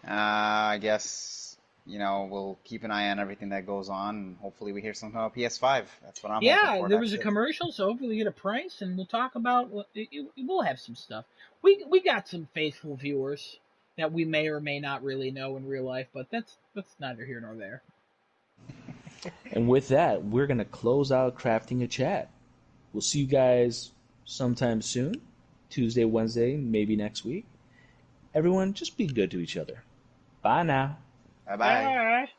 [SPEAKER 3] I guess, we'll keep an eye on everything that goes on, and hopefully we hear something about PS5. That's what I'm hoping
[SPEAKER 2] Yeah,
[SPEAKER 3] for.
[SPEAKER 2] there was a
[SPEAKER 3] That's it.
[SPEAKER 2] commercial, so hopefully we get a price, and we'll talk about. We'll have some stuff. We got some faithful viewers that we may or may not really know in real life, but that's neither here nor there.
[SPEAKER 1] And with that, we're going to close out crafting a chat. We'll see you guys sometime soon. Tuesday, Wednesday, maybe next week. Everyone, just be good to each other. Bye now.
[SPEAKER 3] Bye-bye.
[SPEAKER 2] Bye.